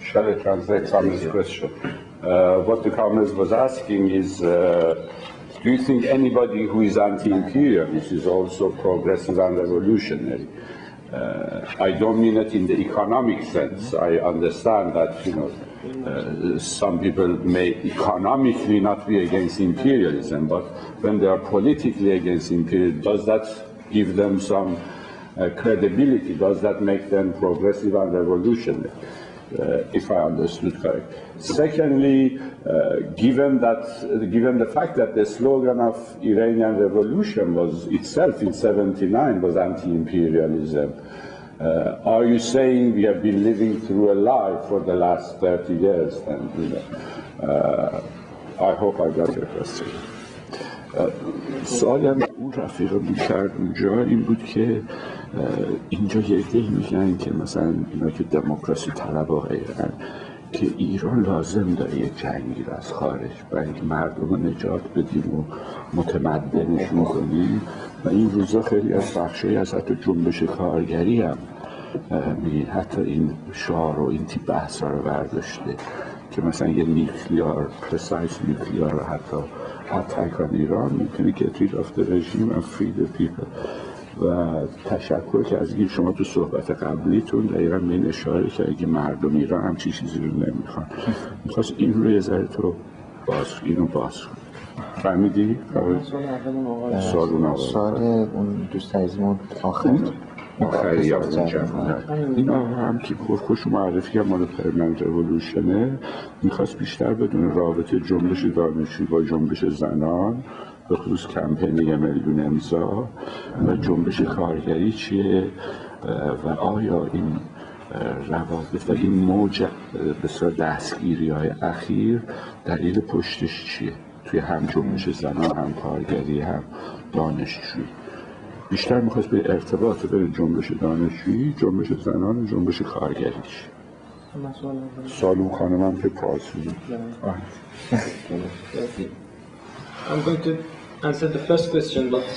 Shall I translate Kamer's question? What the Kamer was asking is, do you think anybody who is anti-imperialist is also progressive and revolutionary? I don't mean it in the economic sense. I understand that, some people may economically not be against imperialism, but when they are politically against imperialism, does that give them some credibility? Does that make them progressive and revolutionary? If I understood correct. Secondly, given the fact that the slogan of Iranian Revolution was itself in '79 was anti-imperialism, are you saying we have been living through a lie for the last 30 years? And I hope I got your question. سوالم اون رفیقمون کرد اونجا این بود که اینجا یه عده‌ای میگن که مثلا اینا که دموکراسی طلب و غیرن که ایران لازم داره یک جنگی رو از خارج برای اینکه مردم رو نجات بدیم و متمدنشون کنیم و این روزا خیلی از بخشایی از حتی جنبش کارگری هم میگین حتی این شعار و این تیپ بحث رو برداشته که مثلا یه نیوکلیار پرسایز نیوکلیار رو حتی attack on ایران میتونه get rid of the regime and free the people. و تشکر که از این شما تو صحبت قبلیتون دقیقا به این اشاره کردید که مردم ایران هم چیزی رو نمیخوان. میخواست این رو یه ذره تو اینو باز کن. فهمیدی؟ سوال اون دوست عزیزمون آخر آخری این آقا هم که خوش معرفی که مال پرمننت رولوشنه میخواست بیشتر بدون رابطه جنبش دانشجویی با جنبش زنان به خصوص کمپین 1 میلیون امضا و جنبش کارگری چیه و آیا این روابط و این موج بسیار دستگیری های اخیر دلیل پشتش چیه توی هم جنبش زنان هم کارگری هم دانشجویی. بیشتر میخواست به ارتباط بین جنبش دانشجویی، جنبش زنان و جنبش کارگریش. سالون خانمم که پاسوی. I'm going to answer the first question, but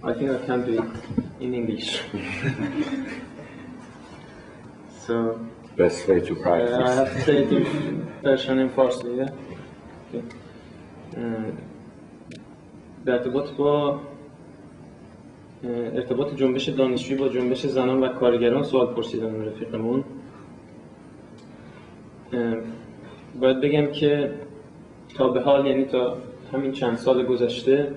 I think I can do it in English. So best way to practice. I have to say it in Persian and Farsi. Yeah? Okay. در ارتباط جنبش دانشجویی با جنبش زنان و کارگران سوال پرسیدن رفیقمون. باید بگم که تا به حال یعنی تا همین چند سال گذشته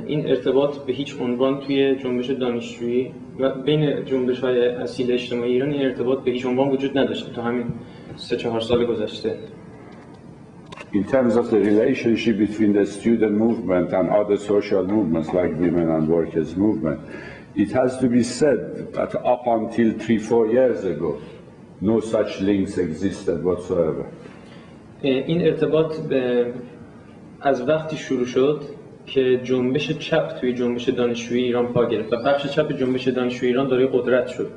این ارتباط به هیچ عنوان توی جنبش دانشجویی و بین جنبش‌های اصیل اجتماعی ایران این ارتباط به هیچ عنوان وجود نداشته تا همین 3-4 سال گذشته. In terms of the relationship between the student movement and other social movements like women and workers movement, it has to be said that up until 3-4 years ago, no such links existed whatsoever. این ارتباط از وقتی شروع شد که جنبش چپ توی جنبش دانشجویی ایران پا گرفت و بخش چپ جنبش دانشجویی ایران دارای قدرت شد.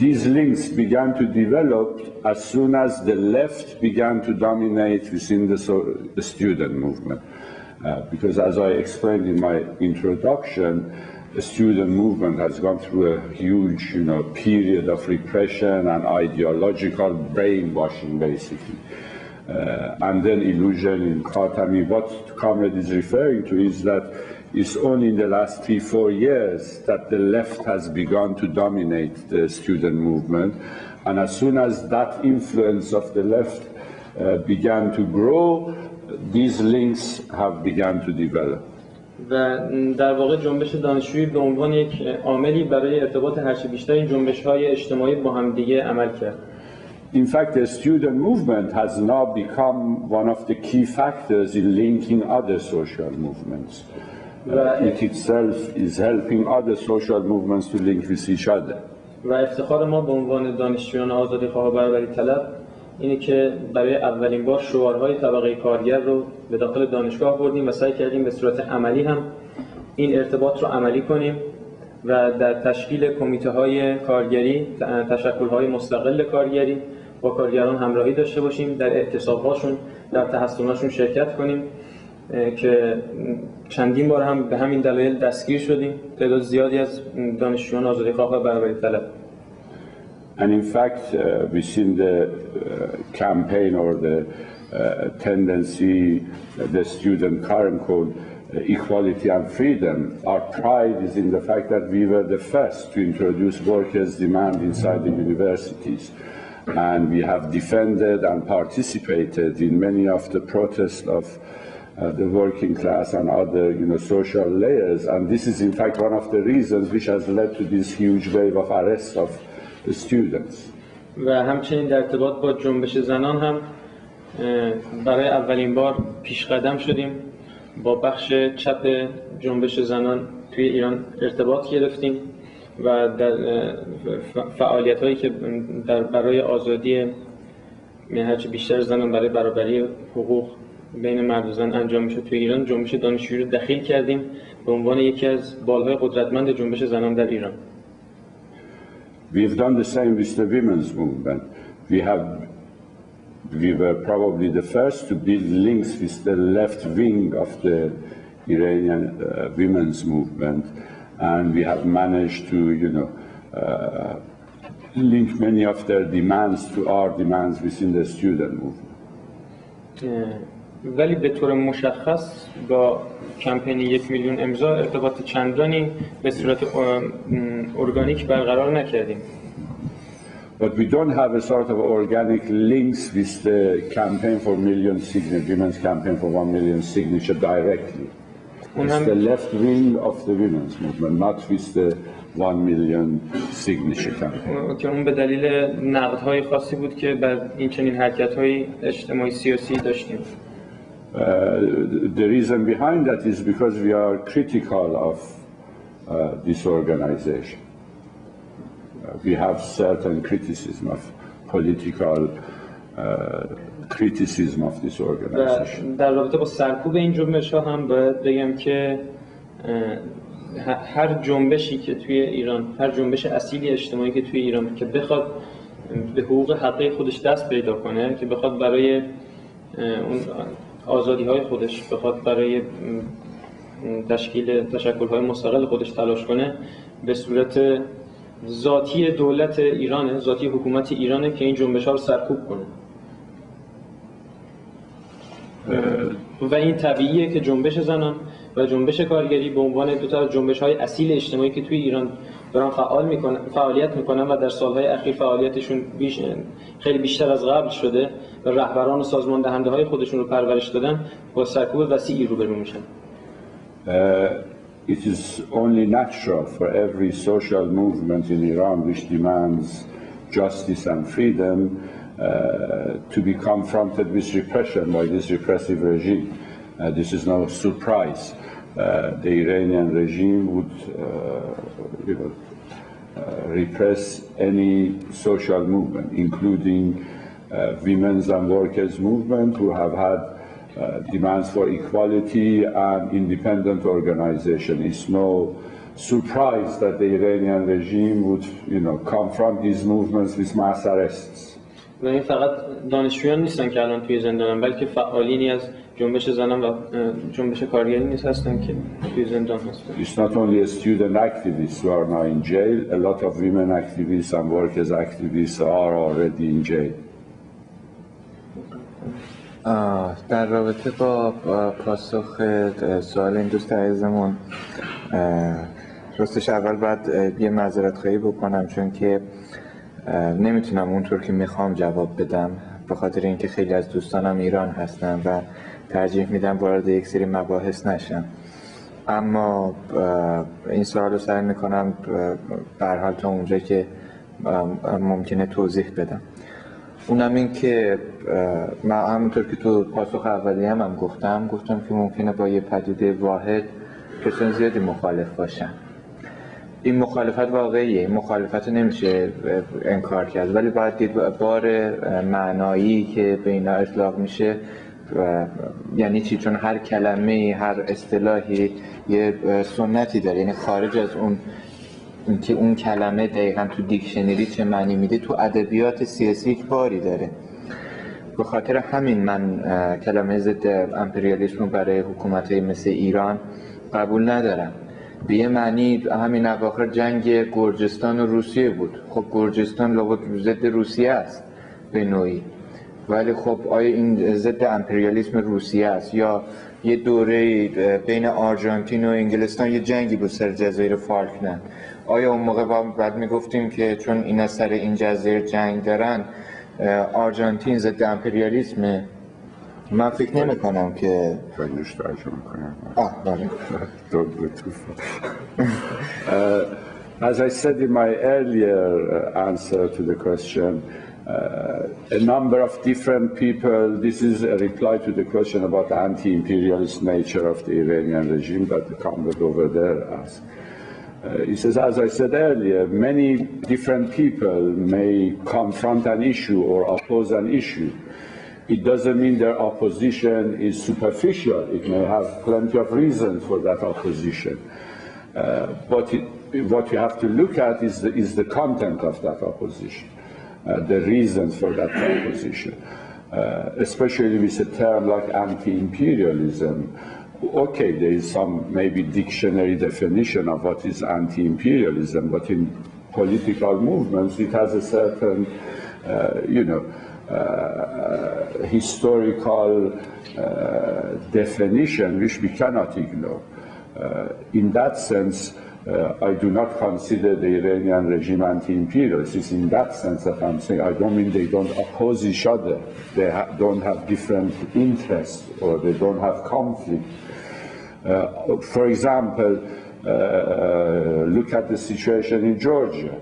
These links began to develop as soon as the left began to dominate within the student movement. Because as I explained in my introduction, the student movement has gone through a huge, period of repression and ideological brainwashing, basically. And then illusion in Khatami. What Comrade is referring to is that it's only in the last 3-4 years that the left has begun to dominate the student movement. And as soon as that influence of the left began to grow, these links have begun to develop. و در واقع جنبش دانشجویی به عنوان یک عاملی برای ارتباط هرچه بیشتر این جنبش‌های اجتماعی با هم دیگه عمل کرد. In fact, the student movement has now become one of the key factors in linking other social movements. It itself is helping other social movements to link with each other. و افتخار ما به عنوان دانشجویان آزادیخواه و برابری طلب اینه که برای اولین بار شعارهای طبقه کارگر رو به داخل دانشگاه بردیم و سعی کردیم به صورت عملی هم این ارتباط رو عملی کنیم و در تشکیل کمیته های کارگری، تشکل های مستقل کارگری با کارگران همراهی داشته باشیم، در اعتصاب‌هاشون، در تحصن‌هاشون شرکت کنیم که چندین بار هم به همین دلایل دستگیر شدیم. تعداد زیادی از دانشجویان آزادیخواه و برابری طلب. And in fact, within the campaign or the tendency, the student current called equality and freedom, our pride is in the fact that we were the first to introduce workers' demand inside the universities. And we have defended and participated in many of the protests of the working class and other social layers. And this is in fact one of the reasons which has led to this huge wave of arrests of the students. و همچنین در ارتباط با جنبش زنان هم برای اولین بار پیش قدم شدیم. با بخش چپ جنبش زنان توی ایران ارتباط گرفتیم و در فعالیت‌هایی که برای آزادی هرچه بیشتر زنان، برای برابری حقوق بین مرد و زن انجام میشه توی ایران، جنبش دانشجویی رو دخیل کردیم به عنوان یکی از بالهای قدرتمند جنبش زنان در ایران. We've done the same with the women's movement. We were probably the first to build links with the left wing of the Iranian women's movement, and we have managed to, link many of their demands to our demands within the student movement. ولی به طور مشخص با کمپین 1 میلیون امضا ارتباط چندانی به صورت ارگانیک برقرار نکردیم. But we don't have a sort of organic links with the campaign for women's campaign for 1 million signature directly. It's the left wing of the women's movement, not with the 1 million signature campaign. که اون به دلیل نقدهای خاصی بود که بر این چنین حرکت‌های اجتماعی سیاسی داشتیم. The reason behind that is because we are critical of this organization. We have certain criticism of political criticism of this organization. در رابطه با سرکوب این جنبش‌ها هم باید بگم که هر جنبشی که توی ایران، هر جنبش اصیلی اجتماعی که توی ایران که بخواد به حقوق حقیقی خودش دست پیدا کنه، که بخواد برای اون آزادی‌های خودش، بخواد برای تشکل‌های مستقل خودش تلاش کنه، به صورت ذاتی دولت ایرانه، ذاتی حکومت ایرانه که این جنبش‌ها رو سرکوب کنه. و این طبیعیه که جنبش زنان و جنبش کارگری به عنوان دو تا از جنبش‌های اصیل اجتماعی که توی ایران دارن فعالیت میکنن و در سالهای اخیر فعالیتشون خیلی بیشتر از قبل شده و رهبران و سازمان دهنده‌های خودشون رو پرورش دادن، با سرکوب وسیعی روبرو میشن. It is only natural for every social movement in Iran which demands justice and freedom to be confronted with repression by this repressive regime. This is no surprise. The Iranian regime would repress any social movement, including women's and workers' movement who have had demands for equality and independent organization. It's no surprise that the Iranian regime would, confront these movements with mass arrests. و این فقط دانشجویان نیستن که الان توی زندانن، بلکه فعالینی از جنبش زنان و جنبش کارگری نیست هستن که توی زندان هستن. It's not only student activists who are now in jail. A lot of women activists and workers activists are already in jail. در رابطه با پاسخ سوال این دوست عزیزمون، راستش اول باید یه معذرت خواهی بکنم، چون که نمیتونم اونطور که میخوام جواب بدم، به خاطر اینکه خیلی از دوستانم ایران هستن و ترجیح میدم وارد یک سری مباحث نشم. اما این سوال رو سعی میکنم به هر حال تا اونجا که ممکنه توضیح بدم. اونم این که من همونطور که تو پاسخ اولیه هم گفتم که ممکنه با یه پدیده واحد کسان زیادی مخالف باشن. این مخالفت واقعیه، این مخالفت نمیشه انکار کرد، ولی باید دید بار معنایی که به اینا اطلاق میشه یعنی چی، چون هر کلمه، هر اصطلاحی یه سنتی داره، یعنی خارج از اون اینکه اون کلمه دقیقاً تو دیکشنری چه معنی میده تو ادبیات سیاسی یک باری داره. به خاطر همین من کلمه ضد امپریالیسم رو برای حکومت‌های مثل ایران قبول ندارم. به یه معنی همین اواخر جنگ گرجستان و روسیه بود. خب گرجستان لابد ضد روسیه است به نوعی، ولی خب آیا این ضد امپریالیسم روسیه است؟ یا یه دوره بین آرژانتین و انگلستان یه جنگی بود سر جزایر فالکلند، آیا اون موقع بعد میگفتیم که چون اینا سر این جزایر جنگ دارن آرژانتین ضد امپریالیسمه؟ من فکر نمی کنم که فکرش ترجمه کنم. بله. Don't go too far. As I said in my earlier answer to the question, a number of different people, this is a reply to the question about the anti-imperialist nature of the Iranian regime that the comrade over there asked. He says, as I said earlier, many different people may confront an issue or oppose an issue. It doesn't mean their opposition is superficial. It may have plenty of reasons for that opposition. But what you have to look at is the content of that opposition, the reasons for that opposition. Especially with a term like anti-imperialism. Okay, there is some maybe dictionary definition of what is anti-imperialism, but in political movements it has a certain, historical definition which we cannot ignore. In that sense, I do not consider the Iranian regime anti-imperialist. It's in that sense that I'm saying. I don't mean they don't oppose each other. They don't have different interests or they don't have conflict. For example, look at the situation in Georgia.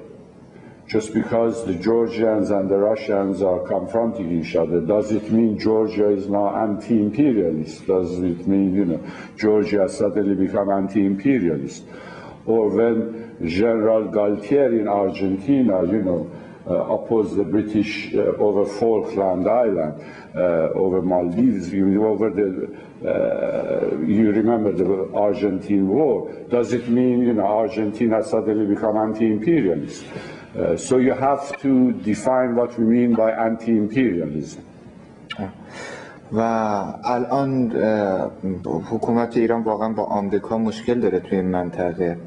Just because the Georgians and the Russians are confronting each other, does it mean Georgia is now anti-imperialist? Does it mean, Georgia suddenly become anti-imperialist? Or when General Galtier in Argentina, opposed the British over Falkland Island, over Maldives, over the, you remember the Argentine War. Does it mean, Argentina suddenly become anti-imperialist? So you have to define what we mean by anti-imperialism. و الان حکومت ایران واقعا با آمریکا مشکل داره توی این منطقه،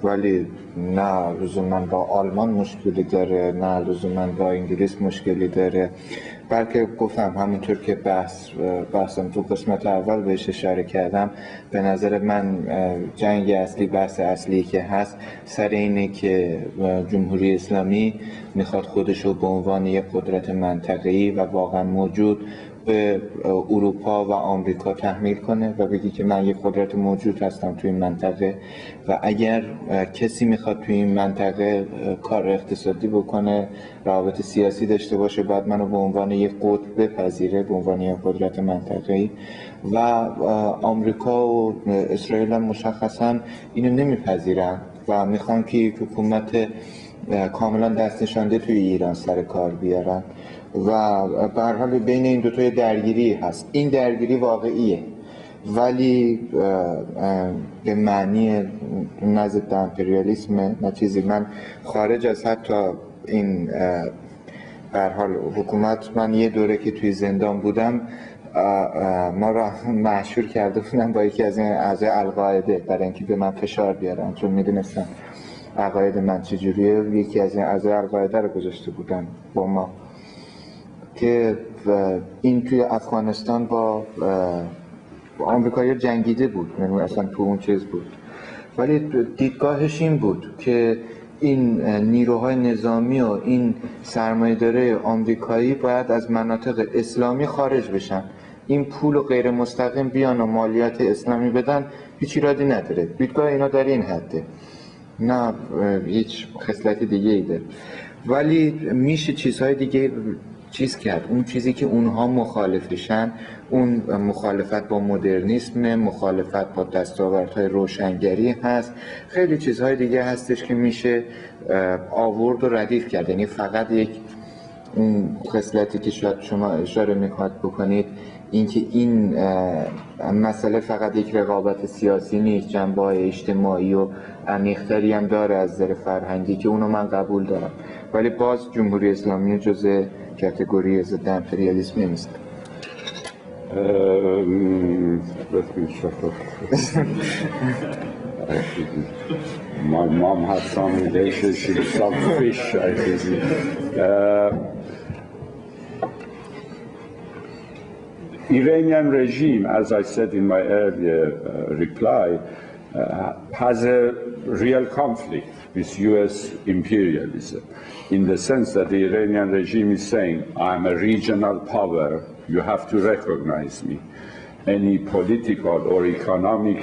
ولی نه لزوما با آلمان مشکلی داره، نه لزوما با انگلیس مشکلی داره، بلکه گفتم همینطور که بحثم تو قسمت اول بهش اشاره کردم، به نظر من جنگ اصلی، بحث اصلی که هست سر اینه که جمهوری اسلامی میخواد خودشو به عنوان یک قدرت منطقه‌ای و واقعا موجود به اروپا و آمریکا تحمیل کنه و بگی که من یک قدرت موجود هستم توی این منطقه و اگر کسی میخواد توی این منطقه کار اقتصادی بکنه، روابط سیاسی داشته باشه، باید منو به عنوان یک قطب بپذیره، به عنوان یک قدرت منطقه‌ای. و آمریکا و اسرائیل هم مشخصا اینو نمیپذیرن و میخوان که یک حکومت کاملا دست نشانده توی ایران سر کار بیارن و به هر حال بین این دو تا درگیری هست. این درگیری واقعیه ولی به معنی نه ضد امپریالیسم نه چیزی. من خارج از حتی این به هر حال حکومت، من یه دوره که توی زندان بودم ما را مشهور کرده بودن با یکی از این اعضای القاعده برای اینکه به من فشار بیارن، چون میدونستن عقاید من چجوریه. یکی از این اعضای القاعده رو گذاشته بودن با ما که این توی افغانستان با آمریکایی جنگیده بود، یعنی اصلا تو اون چیز بود، ولی دیدگاهش این بود که این نیروهای نظامی و این سرمایه‌داری آمریکایی باید از مناطق اسلامی خارج بشن، این پول و غیر مستقیم بیان و مالیات اسلامی بدن، هیچ ایرادی نداره. دیدگاه اینا در این حده، نه هیچ خصلت دیگه ای داره. ولی میشه چیزهای دیگه چیز کرد. اون چیزی که اونها مخالفشن، اون مخالفت با مدرنیسم، مخالفت با دستاوردهای روشنگری هست، خیلی چیزهای دیگه هستش که میشه آورد و ردیف کرد. یعنی فقط یک اون خصلتی که شاید شما اشاره میخواد بکنید اینکه این مسئله فقط یک رقابت سیاسی نیست، جنبه اجتماعی و عمیق‌تری هم داره از نظر فرهنگی که اونو من قبول دارم، ولی باز جمهوری اسلامی جزء کاتگوری ضد امپریالیسم نیست. My mom had some relationship, some fish, I think. Iranian regime, as I said in my earlier reply, has a real conflict with US imperialism, in the sense that the Iranian regime is saying, I'm a regional power, you have to recognize me. Any political or economic,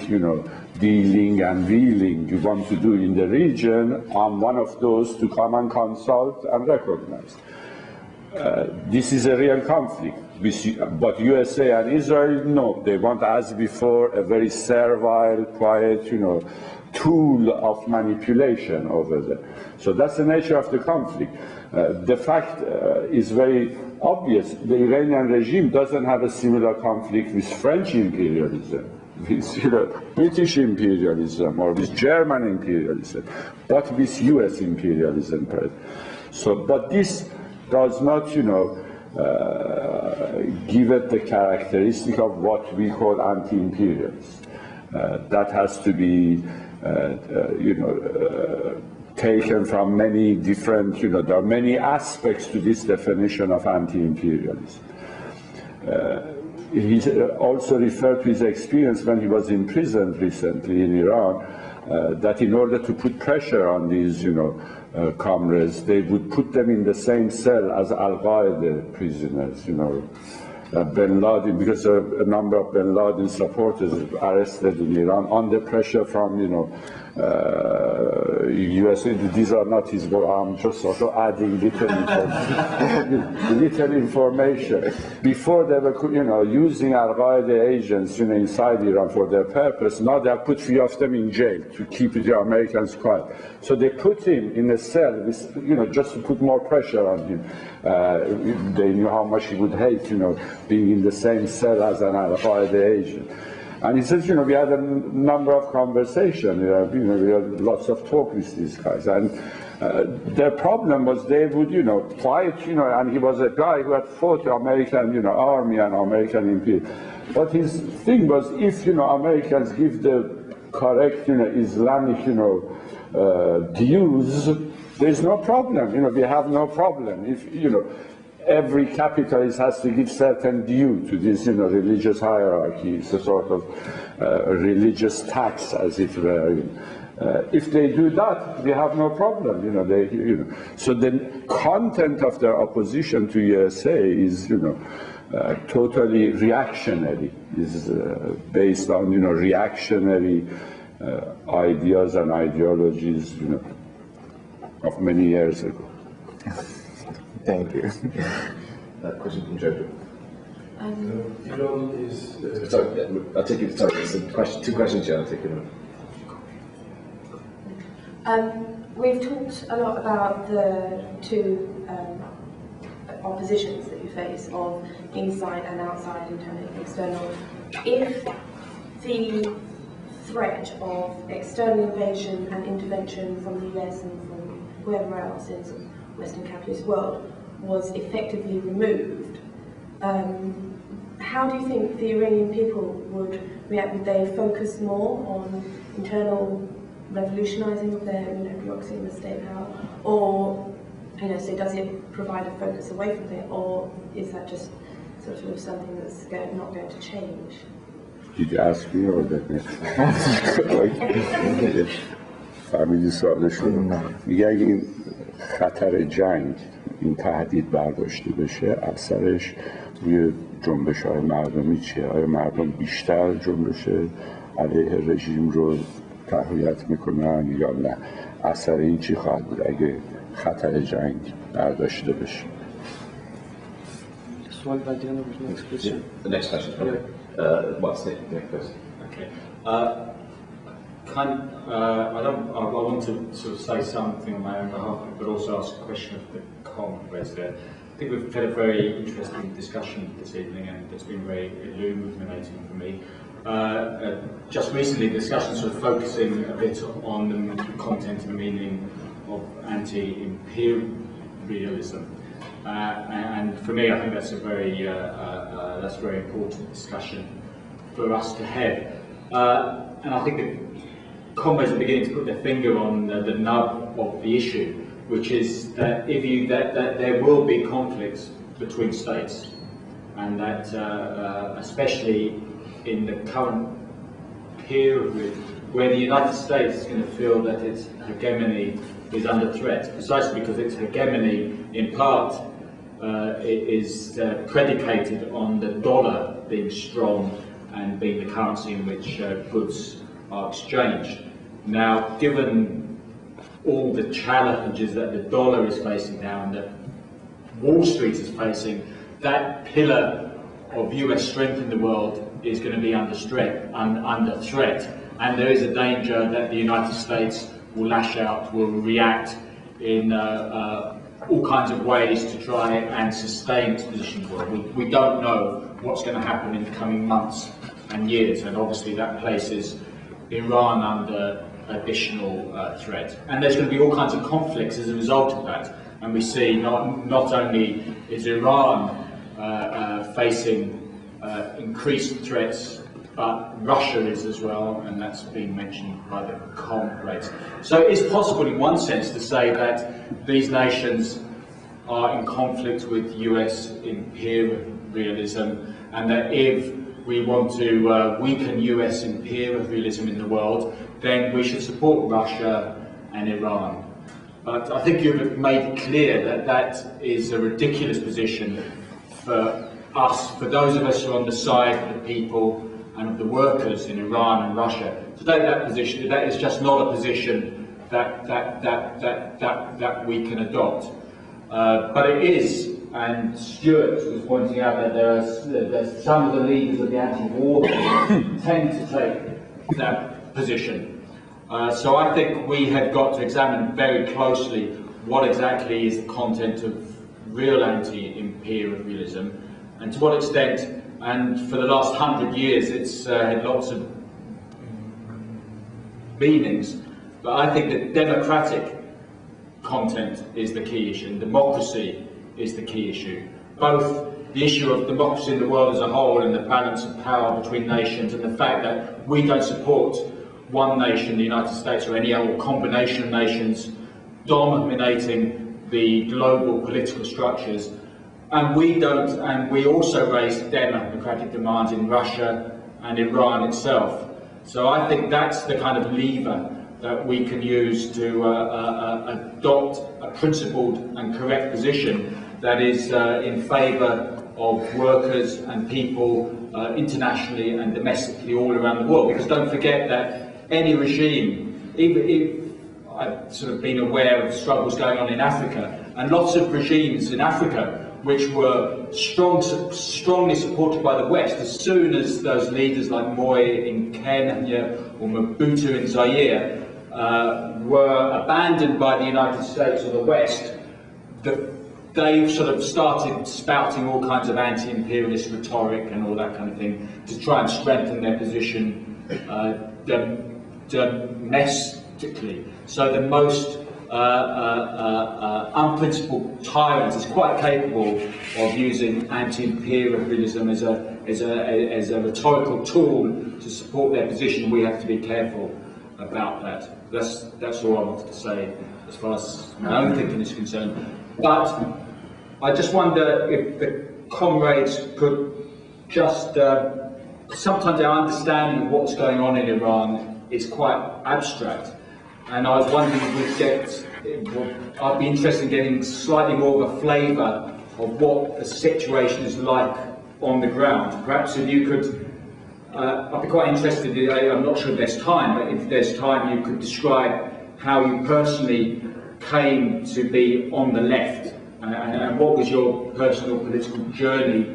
dealing and wheeling you want to do in the region, I'm one of those to come and consult and recognize. This is a real conflict. But USA and Israel, no, they want, as before, a very servile, quiet, tool of manipulation over there. So that's the nature of the conflict. The fact is very obvious. The Iranian regime doesn't have a similar conflict with French imperialism, with British imperialism, or with German imperialism, but with US imperialism. So, but this does not, give it the characteristic of what we call anti-imperialist. That has to be, taken from many different, there are many aspects to this definition of anti-imperialism. He also referred to his experience when he was imprisoned recently in Iran, that in order to put pressure on these, comrades, they would put them in the same cell as Al-Qaeda prisoners, Bin Laden, because a number of Bin Laden supporters arrested in Iran under pressure from, USA. These are not his words. I'm just sort of adding little information. Before they were, using Al-Qaeda agents, inside Iran for their purpose. Now they have put 3 of them in jail to keep the Americans quiet. So they put him in a cell, with, just to put more pressure on him. They knew how much he would hate, being in the same cell as an Al-Qaeda agent. And he says, we had a number of conversations, we had lots of talk with these guys. And their problem was they would, fight, and he was a guy who had fought the American, army and American imperial. But his thing was, if, Americans give the correct, Islamic, dues, there's no problem, we have no problem. If, every capitalist has to give certain due to this, religious hierarchy. It's a sort of religious tax, as it were. If they do that, we have no problem. So the content of their opposition to USA is, totally reactionary. Is based on, reactionary ideas and ideologies, of many years ago. Thank you. Question from Joe. Iran is... Sorry, I'll take it. Sorry, it's two questions here. I'll take it. We've talked a lot about the two oppositions that you face of inside and outside, internal and external. If the threat of external invasion and intervention from the US and from whoever else in the Western capitalist world was effectively removed, how do you think the Iranian people would react? Would they focus more on internal revolutionizing of their bureaucracy and the state power, or so does it provide a focus away from it, or is that just sort of something that's not going to change? Did you ask me or that? فهمیدی سوالشون؟ میگه اگه این خطر جنگ، این تهدید برداشته بشه، اثرش روی جنبش‌های مردمی چیه؟ آیا مردم بیشتر جنبش علیه رژیم رو تقویت میکنن یا نه؟ اثر این چی خواهد بود اگه خطر جنگ برداشته بشه؟ سوال بعدی رو The next question. What's next question? Okay. I want to sort of say something on my own behalf, but also ask a question of the comrades there. I think we've had a very interesting discussion this evening, and it's been very illuminating for me. Just recently, discussions were focusing a bit on the content and meaning of anti-imperialism, and for me, I think that's a very important discussion for us to have. And I think the comrades are beginning to put their finger on the nub of the issue, which is that that there will be conflicts between states, and that especially in the current period where the United States is going to feel that its hegemony is under threat, precisely because its hegemony in part is predicated on the dollar being strong and being the currency in which goods are exchanged. Now, given all the challenges that the dollar is facing now and that Wall Street is facing, that pillar of US strength in the world is going to be under threat, and there is a danger that the United States will lash out, will react in all kinds of ways to try and sustain its position in the world. We don't know what's going to happen in the coming months and years, and obviously that places Iran under additional threat. And there's going to be all kinds of conflicts as a result of that. And we see not only is Iran facing increased threats, but Russia is as well, and that's been mentioned by the comrades. So it's possible in one sense to say that these nations are in conflict with US imperialism, and that if we want to weaken US imperialism in the world, then we should support Russia and Iran. But I think you've made clear that that is a ridiculous position for us, for those of us who are on the side of the people and of the workers in Iran and Russia. To take that position, that is just not a position that we can adopt. But it is, and Stuart was pointing out that there's some of the leaders of the anti-war tend to take that position. So I think we have got to examine very closely what exactly is the content of real anti-imperialism, and to what extent, and for the last 100 years it's had lots of meanings, but I think that democratic content is the key issue, and democracy is the key issue. Both the issue of democracy in the world as a whole and the balance of power between nations, and the fact that we don't support one nation, the United States, or any other combination of nations dominating the global political structures. And we also raise democratic demands in Russia and Iran itself. So I think that's the kind of lever that we can use to adopt a principled and correct position that is in favour of workers and people internationally and domestically all around the world. Because don't forget that any regime, even if I've sort of been aware of struggles going on in Africa, and lots of regimes in Africa which were strongly supported by the West, as soon as those leaders like Moi in Kenya or Mobutu in Zaire were abandoned by the United States or the West, they sort of started spouting all kinds of anti-imperialist rhetoric and all that kind of thing to try and strengthen their position domestically. So the most unprincipled tyrant is quite capable of using anti-imperialism as a rhetorical tool to support their position. We have to be careful about that. That's all I wanted to say as far as my own thinking is concerned. But I just wonder if the comrades could just sometimes our understanding of what's going on in Iran is quite abstract. And I was wondering if we'd I'd be interested in getting slightly more of a flavour of what the situation is like on the ground. Perhaps if you could, I'd be quite interested, I'm not sure if there's time, but if there's time you could describe how you personally came to be on the left, and what was your personal political journey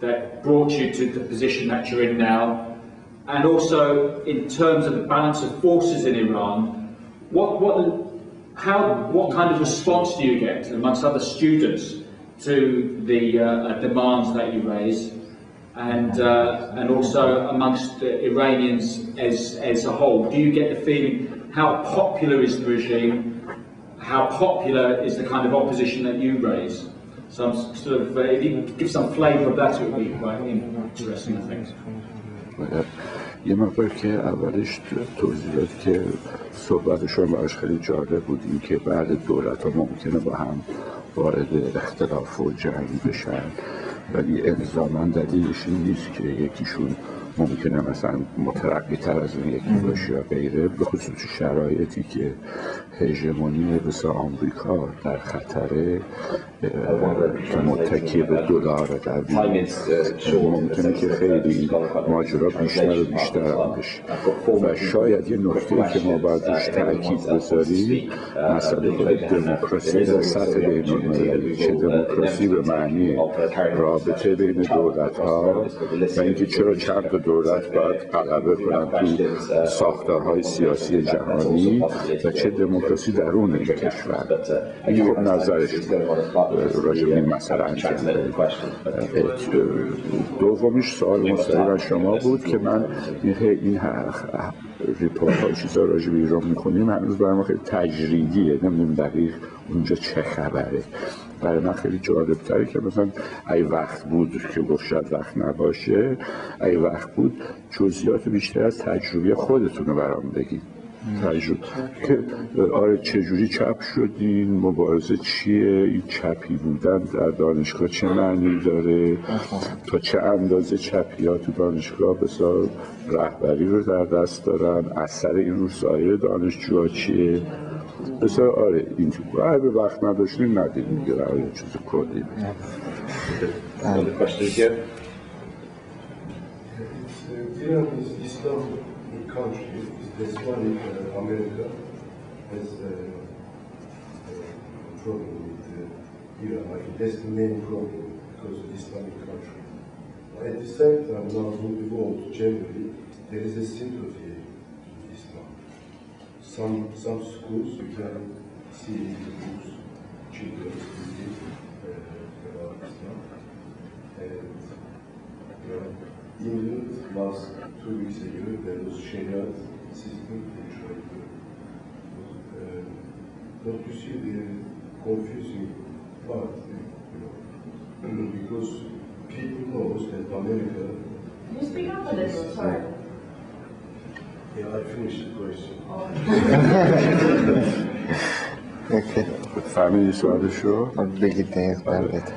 that brought you to the position that you're in now, and also in terms of the balance of forces in Iran. What kind of response do you get amongst other students to the demands that you raise, and also amongst the Iranians as a whole? Do you get the feeling how popular is the regime? How popular is the kind of opposition that you raise? So I'm sort of, if you could give some flavour of that, it would be quite interesting, I think. یه مقدار که اولش توضیح داد که صحبتشون براش خیلی جالب بود، این که بعد دولت‌ها ممکنه با هم وارد اختلاف و جنگ بشن، ولی الزاماً دلیلش این نیست که یکیشون ممکنه مثلا مترقی تر از اون یکی باشه یا غیره، به خصوص شرایطی که هژمونی مثل آمریکا در خطره که متکی به دلار قوی ممکنه که خیلی ماجرا بیشتر و بیشتر هم بشه. و شاید یه نکته که ما باید روش تأکید بذاریم مسئله دموکراسی در سطح بین‌المللی، چه دموکراسی به معنی رابطه بین دولت‌ها و اینکه چرا چند تا دولت باید غلبه کنن تو ساختارهای سیاسی جهانی و چه دموکراسی درون این کشور. این خب نظرش راجع به این مسئله انجام دادیم. دومیش سوال مستقیم شما بود که من این ریپورت ها چیزا راجع به ایران میکنیم هنوز برای ما خیلی تجریدیه، نمیدونم دقیق اونجا چه خبره. برای من خیلی جالب تره که مثلا ای وقت بود که گفت شاید وقت نباشه، ای وقت بود جزئیات بیشتر از تجربه خودتون رو برام بگید. که آره چجوری چپ شدین، مبارزه چیه، این چپی بودن در دانشگاه چه معنی داره، تا چه اندازه چپی ها تو دانشگاه بسیار رهبری رو در دست دارن، اثر این رو سایر دانشجوها چیه. بسیار آره این تو به وقت نداشتیم ندید میگه آره چیز کلی That's why America has a problem with Iran. I think that's the main problem because of Islamic country. At the same time, now in the world generally, there is a sympathy to Islam. Some schools you can see in the books children speaking about Islam. And England last 2 weeks ago there was Sharia system they tried to don't you see the confusing part, because people knows that America. Can you speak up a little? Sorry. Yeah, I finished the question. فهمیدی سوالشو؟ بگید دقیق بلد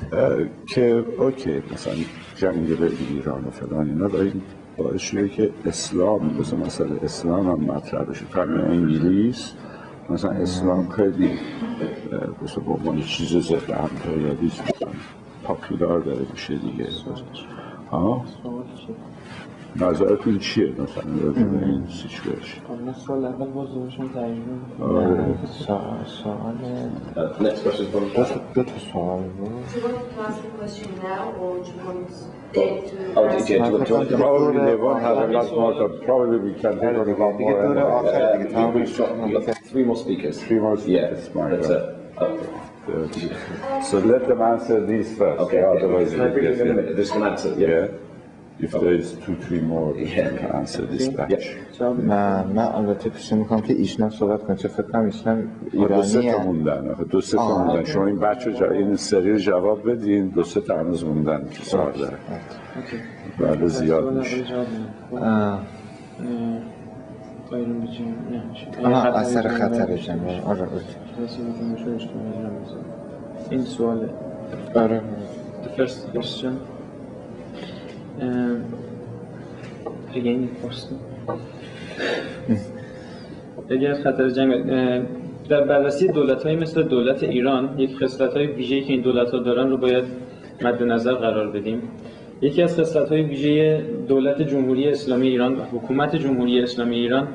که اوکی مثلا جنگ به ایران و فلان اینا و این باعث شده که اسلام مثلا اسلام هم مطرح بشه. فرمی انگلیس مثلا اسلام خیلی مثلا با عنوان چیز ضد امپریالیسم پاپولار داره میشه دیگه. ها؟ نظرتون چیه مثلا راجع به این سیچویشن؟ من سوال اول باز دوبارشون ترجمه سوال Next question from دو تا سوال بود. Do you want to ask the question now or do you want Dave to Oh, did you Probably they won't have a lot more time. Probably we can take on a lot more. We've got 3 more speakers. 3 more speakers. Yeah, that's it. So let them answer these first. Okay, otherwise can I bring them in a minute? This can answer. Yeah. If there is 2-3 more, we can answer this batch. من البته پیش میکنم که ایشون صحبت کنم، چه فکر کنم ایشون دو سه ایرانی تا موندن. دو سه تا موندن. شما این بچه این سری رو جواب بدین، دو سه تا هنوز موندن که سوال داره. بعد زیاد میشه. اثر خطر جنبه. آره این سواله. آره. The first question. Again, اگر خطر جنگ در بررسی دولت‌های مثل دولت ایران یک خصلت‌های ویژه‌ای که این دولت‌ها دارن رو باید مد نظر قرار بدیم. یکی از خصلت‌های ویژه دولت جمهوری اسلامی ایران و حکومت جمهوری اسلامی ایران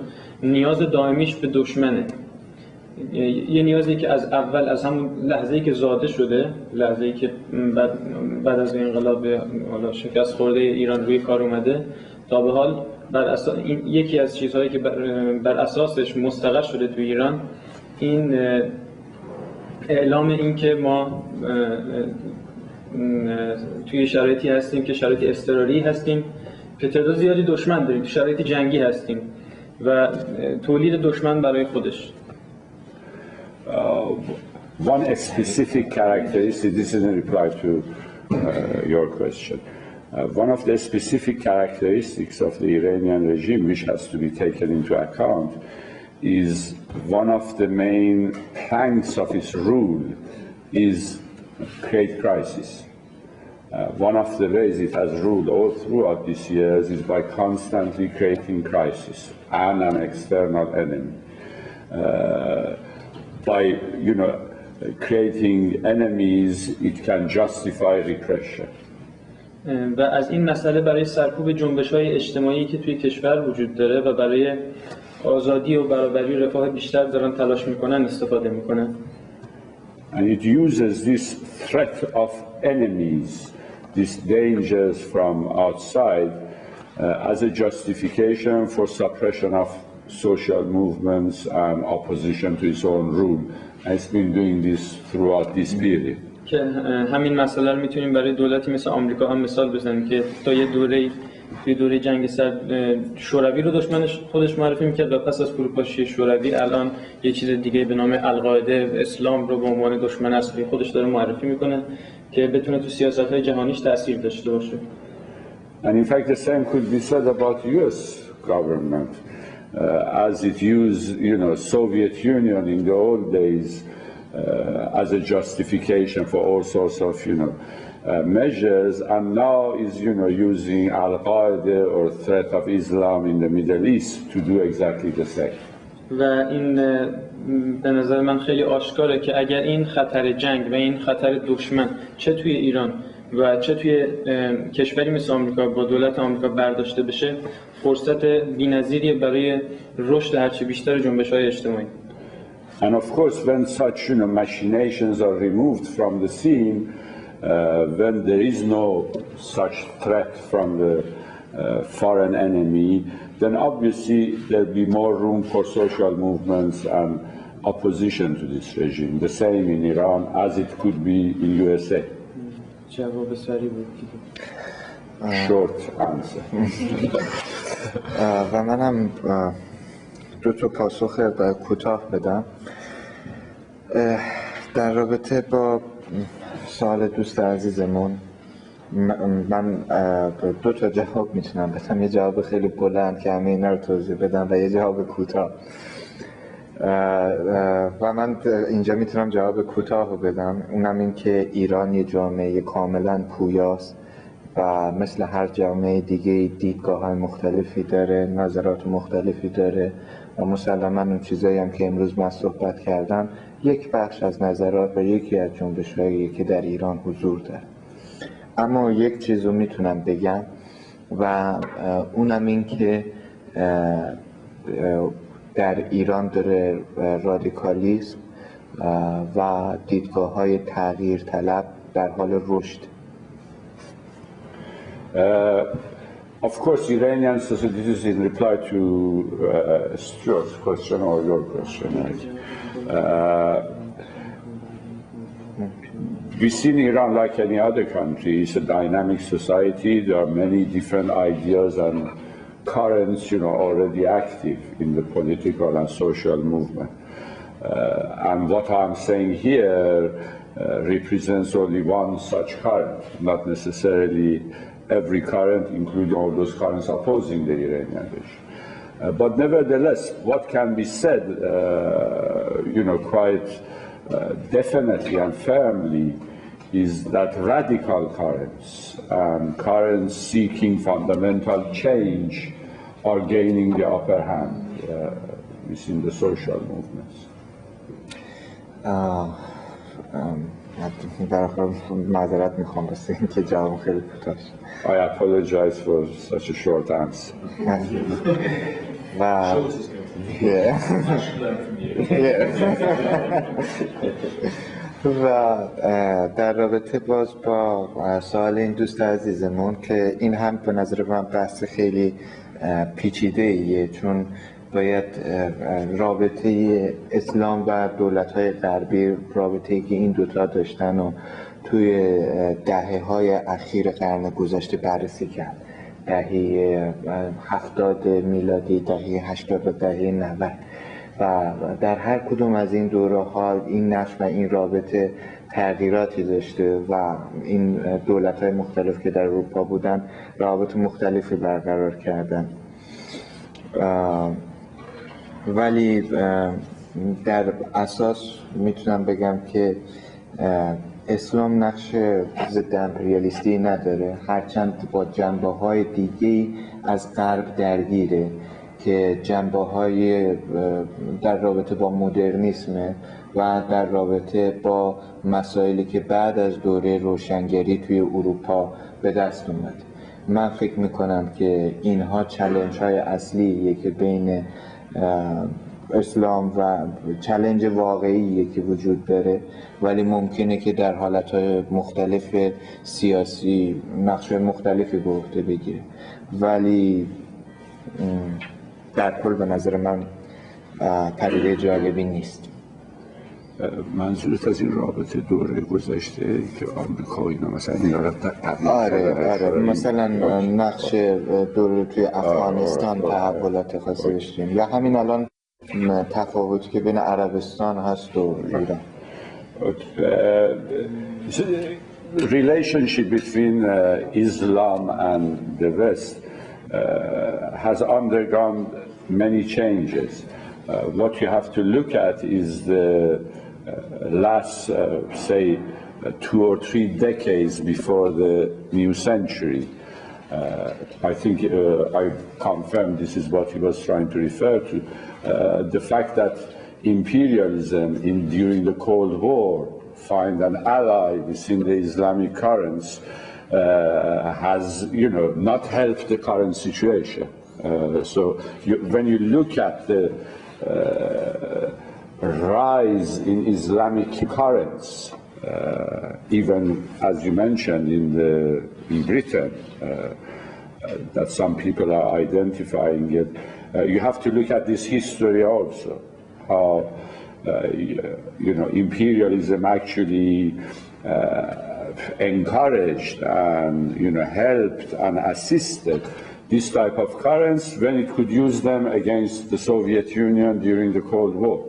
نیاز دائمیش به دشمنه. یه نیازی که از اول از همون لحظه‌ای که زاده شده، لحظه‌ای که بعد از انقلاب شکست خورده ایران روی کار اومده تا به حال این یکی از چیزهایی که بر اساسش مستقر شده تو ایران این اعلام این که ما توی شرایطی هستیم که شرایط اضطراری هستیم که تعداد زیادی دشمن داریم، تو شرایط جنگی هستیم و تولید دشمن برای خودش. One specific characteristic, this is in reply to your question. One of the specific characteristics of the Iranian regime, which has to be taken into account, is one of the main planks of its rule is create crisis. One of the ways it has ruled all throughout these years is by constantly creating crisis and an external enemy. By, creating enemies, it can justify repression. و از این مسئله برای سرکوب جنبش‌های اجتماعی که توی کشور وجود داره و برای آزادی و برابری و رفاه بیشتر دارن تلاش میکنن استفاده میکنن. And it uses this threat of enemies, these dangers from outside, as a justification for suppression of social movements and opposition to its own rule. And it's been doing this throughout this period. که همین مسئله رو میتونیم برای دولتی مثل آمریکا هم مثال بزنیم که تا یه دوره جنگ سرد شوروی رو دشمنش خودش معرفی میکرد و پس از فروپاشی شوروی الان یه چیز دیگه به نام القاعده اسلام رو به عنوان دشمن اصلی خودش داره معرفی میکنه که بتونه تو سیاست‌های جهانیش تأثیر داشته باشه. And in fact the same could be said about US government as it used, Soviet Union in the old days as a justification for all sorts of, measures, and now is, using Al-Qaeda or threat of Islam in the Middle East to do exactly the same. و این به نظر من خیلی آشکاره که اگر این خطر جنگ و این خطر دشمن چه توی ایران و چه توی کشوری مثل آمریکا با دولت آمریکا برداشته بشه، فرصت بی‌نظیری برای رشد هرچی بیشتر جنبش‌های اجتماعی. And of course, when such machinations are removed from the scene, when there is no such threat from the foreign enemy, then obviously there'll be more room for social movements and opposition to this regime. The same in Iran as it could be in USA. Short answer. و منم دو تا پاسخ کوتاه بدم در رابطه با سوال دوست عزیزمون. من دو تا جواب میتونم بدم، یه جواب خیلی بلند که همه اینا رو توضیح بدم و یه جواب کوتاه. و من اینجا میتونم جواب کوتاه رو بدم، اونم این که ایران یه جامعه کاملا پویاست و مثل هر جامعه دیگه دیدگاه‌های مختلفی داره، نظرات مختلفی داره و مسلماً اون چیزایی هم که امروز من صحبت کردم یک بخش از نظرات و یکی از جنبش‌هایی که در ایران حضور داره. اما یک چیز رو میتونم بگم و اونم این که در ایران داره رادیکالیسم و دیدگاه‌های تغییر طلب در حال رشد. Of course, Iranian society, this is in reply to Stuart's question or your question, right? We see in Iran, like any other country, it's a dynamic society. There are many different ideas and currents, already active in the political and social movement. And what I'm saying here represents only one such current, not necessarily every current, including all those currents opposing the Iranian regime. But nevertheless, what can be said, quite definitely and firmly, is that radical currents and currents seeking fundamental change are gaining the upper hand within the social movements. در آخر معذرت میخوام واسه اینکه جواب خیلی کوتاه شد. I apologize for such a short answer. و و در رابطه باز با سوال این دوست عزیزمون که این هم به نظر من بحث خیلی پیچیده ایه، چون باید رابطه اسلام و دولت‌های غربی، رابطه‌ای که این دوتا داشتن و توی دهه‌های اخیر قرن گذشته بررسی کرد. دهه 70 میلادی، دهه 80 و دهه 90 و در هر کدوم از این دوره‌ها این نقش و این رابطه تغییراتی داشته و این دولت‌های مختلف که در اروپا بودن روابط مختلفی برقرار کردن. ولی در اساس میتونم بگم که اسلام نقش ضد امپریالیستی نداره، هرچند با جنبه‌های دیگه‌ای از غرب درگیره که جنبه‌های در رابطه با مدرنیسم و در رابطه با مسائلی که بعد از دوره روشنگری توی اروپا به دست اومد. من فکر میکنم که اینها چالش‌های اصلیه که بین اسلام و چالش واقعیه که وجود داره، ولی ممکنه که در حالتهای مختلف سیاسی نقش مختلفی به عهده بگیره، ولی در کل به نظر من پدیده جالبی نیست. منظورت از این رابطه دوره گذشته که آمریکا اینا مثلا اینا رو آره مثلا نقش دوره توی افغانستان تحولات خاصی داشتیم یا همین الان تفاوتی که بین عربستان هست و ایران. Relationship between Islam and the West has undergone many changes. What you have to look at is the last, say, 2 or 3 decades before the new century. I think I confirm this is what he was trying to refer to. The fact that imperialism during the Cold War find an ally within the Islamic currents has, not helped the current situation. So when you look at the rise in Islamic currents, even as you mentioned in Britain, that some people are identifying it, you have to look at this history also, how imperialism actually encouraged and helped and assisted this type of currents when it could use them against the Soviet Union during the Cold War.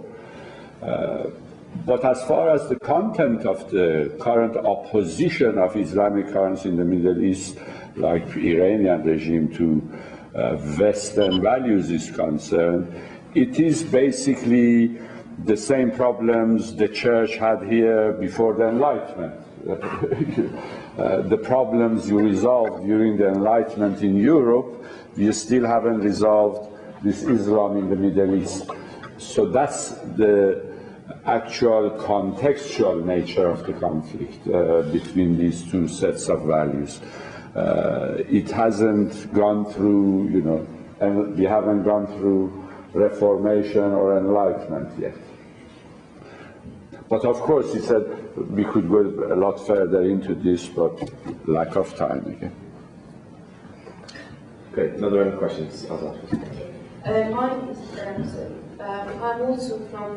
But as far as the content of the current opposition of Islamic currents in the Middle East, like Iranian regime to Western values is concerned, it is basically the same problems the church had here before the Enlightenment. The problems you resolved during the Enlightenment in Europe, you still haven't resolved this Islam in the Middle East. So that's the actual contextual nature of the conflict between these two sets of values. It hasn't gone through, and we haven't gone through Reformation or Enlightenment yet. But of course, he said we could go a lot further into this, but lack of time again. Great. Another any questions? I'm also from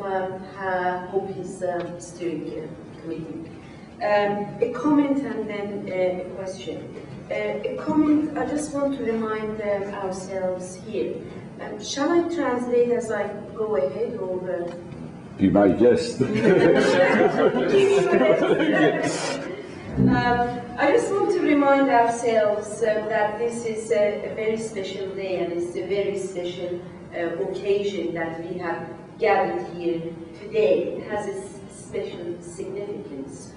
Hope's steering committee. A comment and then a question. A comment, I just want to remind ourselves here. Shall I translate as I go ahead or... Be my guest. I just want to remind ourselves that this is a very special day and it's a very special occasion that we have gathered here today. It has a special significance.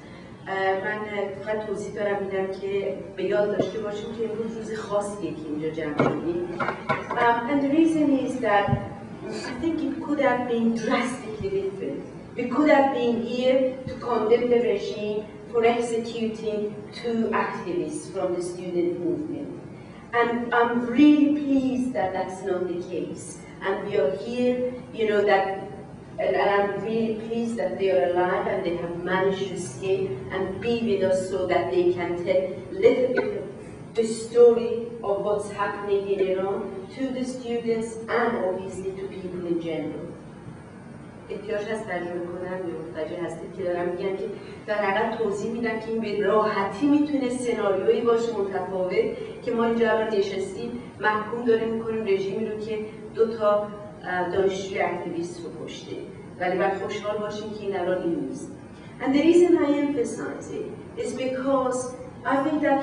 من فقط توضیح دارم میدم که به یاد داشته باشیم که امروز روز خاصیه که اینجا جمع شدیم. And the reason is that I think it could have been drastically different. We could have been here to condemn the regime for executing 2 activists from the student movement. And I'm really pleased that that's not the case. And we are here, and I'm really pleased that they are alive and they have managed to stay and be with us so that they can tell a little bit of the story of what's happening in Iran to the students and obviously to people in general. احتیاج هست ترجمه کنم یا متوجه هستید که دارم میگم که در حقیقت توضیح میدم که این به راحتی میتونه سناریویی باشه متفاوت که ما اینجا الان نشستیم محکوم داریم میکنیم رژیمی رو که 2 تا دانشجوی اکتیویست رو کشته ولی باید خوشحال باشیم که این الان این نیست. And the reason I emphasize it is because I think that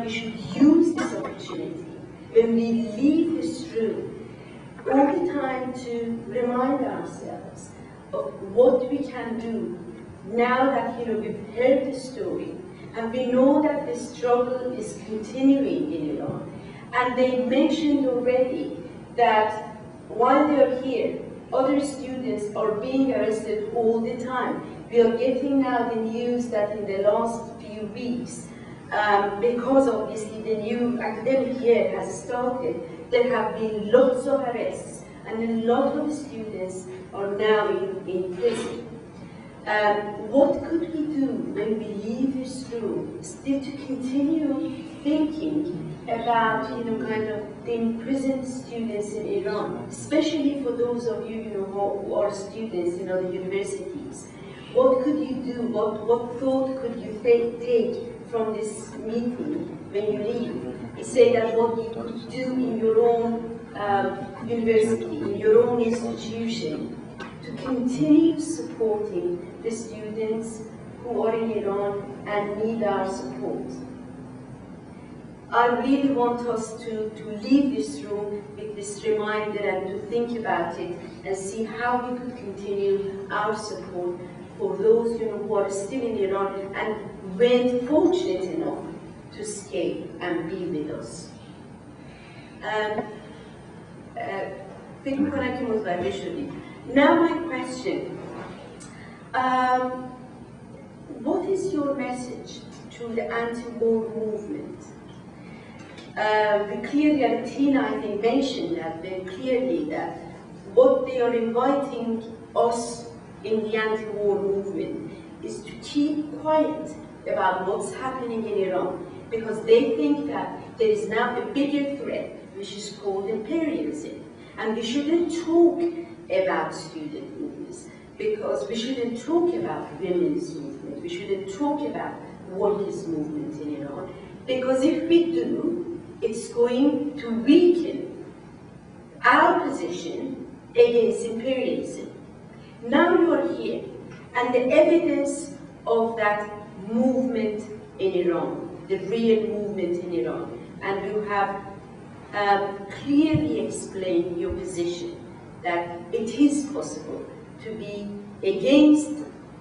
we should use this opportunity when we leave this room all the time to remind ourselves of what we can do now that we've heard the story and we know that the struggle is continuing in Iran. And they mentioned already that while they are here, other students are being arrested all the time. We are getting now the news that in the last few weeks, because obviously the new academic year has started, there have been lots of arrests and a lot of students are now in prison. What could we do when we leave this room? Still to continue thinking about the imprisoned students in Iran, especially for those of you, who are students in other universities. What could you do? What thought could you take from this meeting when you leave? You say that what you could do in your own university, in your own institution, to continue supporting the students who are in Iran and need our support. I really want us to leave this room with this reminder and to think about it and see how we could continue our support for those who are still in Iran and weren't fortunate enough to escape and be with us. Now my question, what is your message to the anti-war movement? Clearly, and Tina I think mentioned that very clearly, that what they are inviting us in the anti-war movement is to keep quiet about what's happening in Iran, because they think that there is now a bigger threat, which is called imperialism. And we shouldn't talk about student movements, because we shouldn't talk about women's movement, we shouldn't talk about workers' movement in Iran, because if we do, it's going to weaken our position against imperialism. Now you are here, and the evidence of that movement in Iran, the real movement in Iran, and you have clearly explained your position that it is possible to be against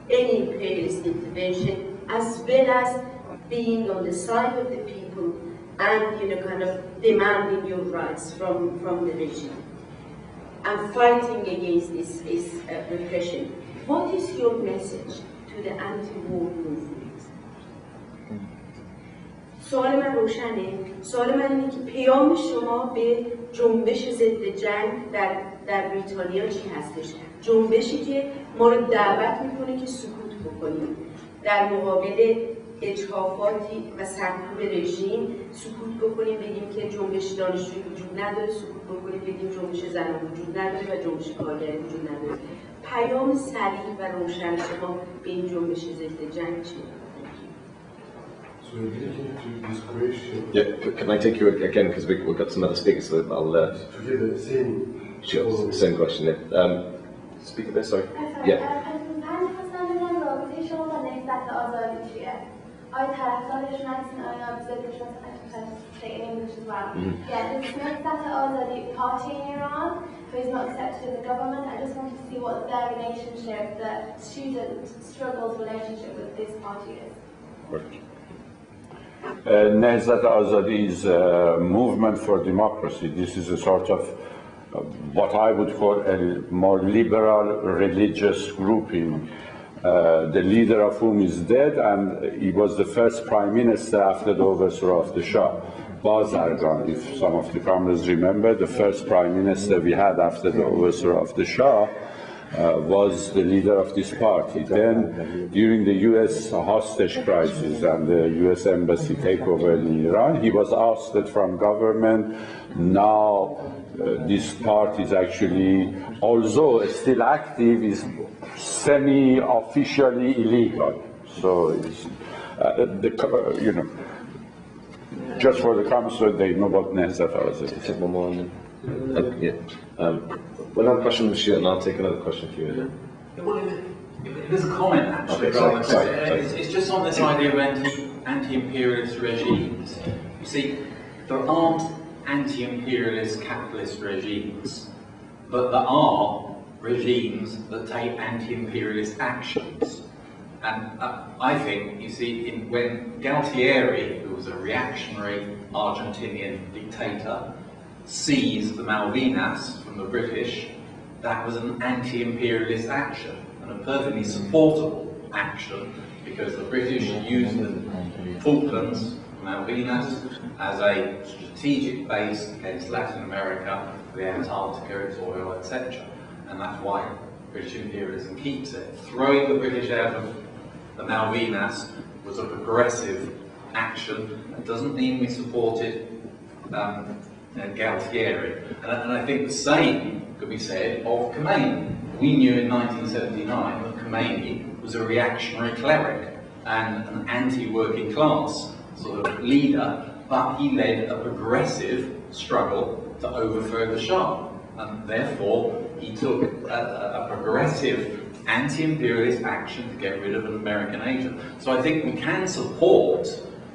any imperialist intervention as well as being on the side of the people and demanding your rights from the regime and fighting against this repression. What is your message to the anti-war movement? سوال من روشنه. سوال من اینه که پیام شما به جنبش ضد جنگ در بریتانیا چی هستش؟ جنبشی که ما رو دعوت میکنه که سکوت بکنیم در مقابل اجحافاتی و سرکوب رژیم، سکوت بکنیم بگیم که جنبش دانشجویی وجود نداره، سکوت بکنیم بگیم جنبش زنان وجود نداره و جنبش کارگری وجود نداره. پیام صریح و روشن شما به این جنبش ضد جنگ چیه؟ So relating to this question... Yeah, can I take you again, because we've got some other speakers, so I'll... to get the same... Sure, same question. Speak a bit, sorry. Yeah. I طرفدارشون هستین آیا ضدشون هستین say in English as well. Yeah, this Nehzat Azadi party in Iran who is not accepted in the government. I just wanted to see what their relationship, the student struggles relationship with this party is. Nehzat Azadi is a movement for democracy. This is a sort of what I would call a more liberal religious grouping. The leader of whom is dead, and he was the first prime minister after the overthrow of the Shah. Bazargan, if some of the comrades remember, the first prime minister we had after the overthrow of the Shah. was the leader of this party. Then, during the U.S. hostage crisis and the U.S. embassy takeover in Iran, he was ousted from government. Now, this party is actually, although still active, is semi-officially illegal. So, it's, just for the council, they know what Nehzat Azadi. One other question, Monsieur, and I'll take another question for you. There's a comment, actually. Okay, sorry. It's just on this idea of anti-imperialist regimes. You see, there aren't anti-imperialist capitalist regimes, but there are regimes that take anti-imperialist actions. And I think, you see, when Galtieri, who was a reactionary Argentinian dictator, seized the Malvinas from the British, that was an anti-imperialist action, and a perfectly supportable action, because the British used the Falklands, Malvinas, as a strategic base against Latin America, the Antarctica, its oil, etc. And that's why British imperialism keeps it. Throwing the British out of the Malvinas was a progressive action. It doesn't mean we supported Galtieri. And I think the same could be said of Khomeini. We knew in 1979 that Khomeini was a reactionary cleric and an anti-working class sort of leader, but he led a progressive struggle to overthrow the Shah. And therefore, he took a progressive anti-imperialist action to get rid of an American agent. So I think we can support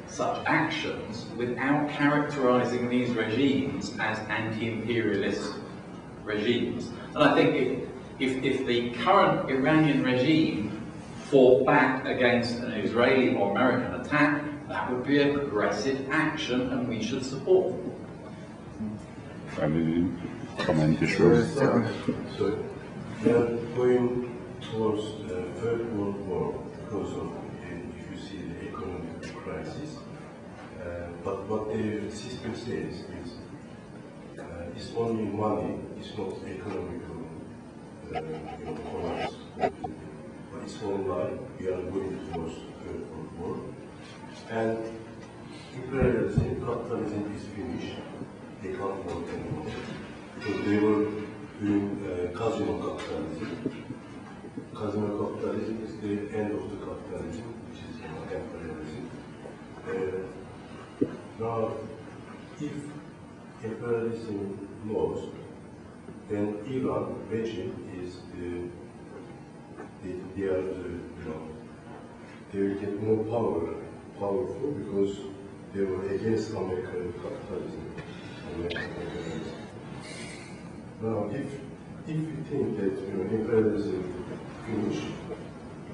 such actions without characterizing these regimes as anti-imperialist regimes. And I think if the current Iranian regime fought back against an Israeli or American attack, that would be a progressive action and we should support. So we are going towards the Third World War because of, if you see, the economic crisis. But what the system says is it's only money, it's not economical collapse. But it's online, we are going towards Third World War. And imperialism, capitalism is finished. They can't work anymore. Because they were doing casino capitalism. Casino capitalism is the end of the capitalism, which is imperialism. Now, if imperialism lost, then Iran regime is they are they will get more powerful because they were against American capitalism. Now, if you think that imperialism finish,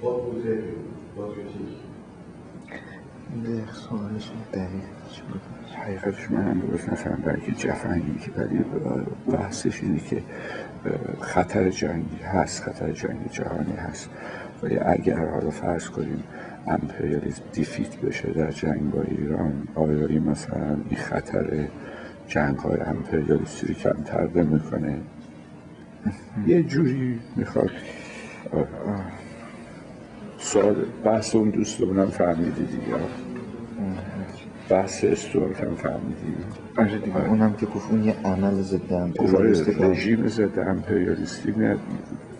what would happen? What do you think? حقیقتش من هم درست نفهمیدم که جفنگی که ولی بحثش اینه که خطر جنگی هست، خطر جنگی جهانی هست ولی اگر حالا فرض کنیم امپریالیسم دیفیت بشه در جنگ با ایران، آیا این مثلا این خطر جنگ های امپریالیستی رو کمتر نمیکنه؟ یه جوری میخواد سوال بحث اون دوستمونم فهمیدی دیگه، بحث استوارت هم فهمیدی؟ آره دیگه، اونم که گفت اون یه عمل ضد امپریالیستی، رژیم ضد امپریالیستی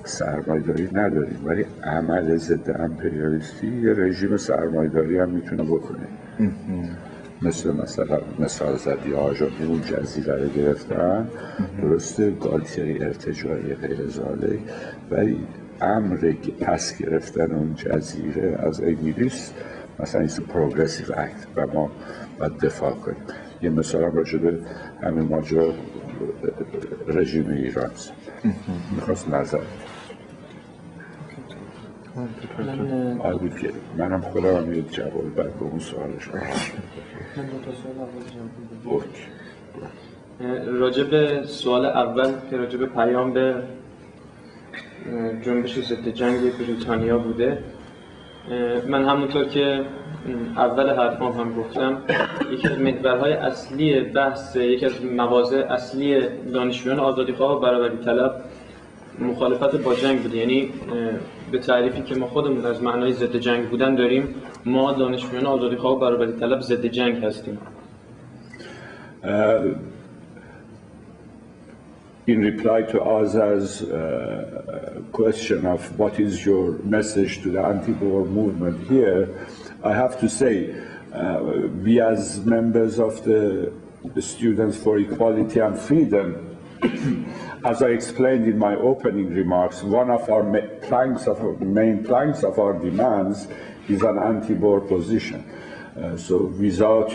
سرمایه‌داری نداریم ولی عمل ضد امپریالیستی یه رژیم سرمایه‌داری هم میتونه بکنه. مثلا مثال زدی آژاندین اون جزیره رو گرفتن، درسته گالتیری ارتجاعی غیر ذالک، ولی امر پس گرفتن اون جزیره از انگلیس مثلا این پروگرسیو اکت و ما باید دفاع کنیم. یه مثال هم راجع به همین ماجرا رژیم ایران میخواست نظر منم خودم هم یه جواب بعد به اون سوالش راجع به سوال اول که راجع به پیام به جنبش ضد جنگ بریتانیا بوده، من همونطور که اول حرفام هم گفتم یکی از محورهای اصلی بحث، یکی از مواضع اصلی دانشجویان آزادیخواه و برابری طلب مخالفت با جنگ بوده. یعنی به تعریفی که ما خودمون از معنای ضد جنگ بودن داریم، ما دانشجویان آزادیخواه و برابری طلب ضد جنگ هستیم. In reply to Azar's question of what is your message to the anti-war movement here, I have to say we as members of the Students for Equality and Freedom, as I explained in my opening remarks, one of our main planks of our demands is an anti-war position. So without,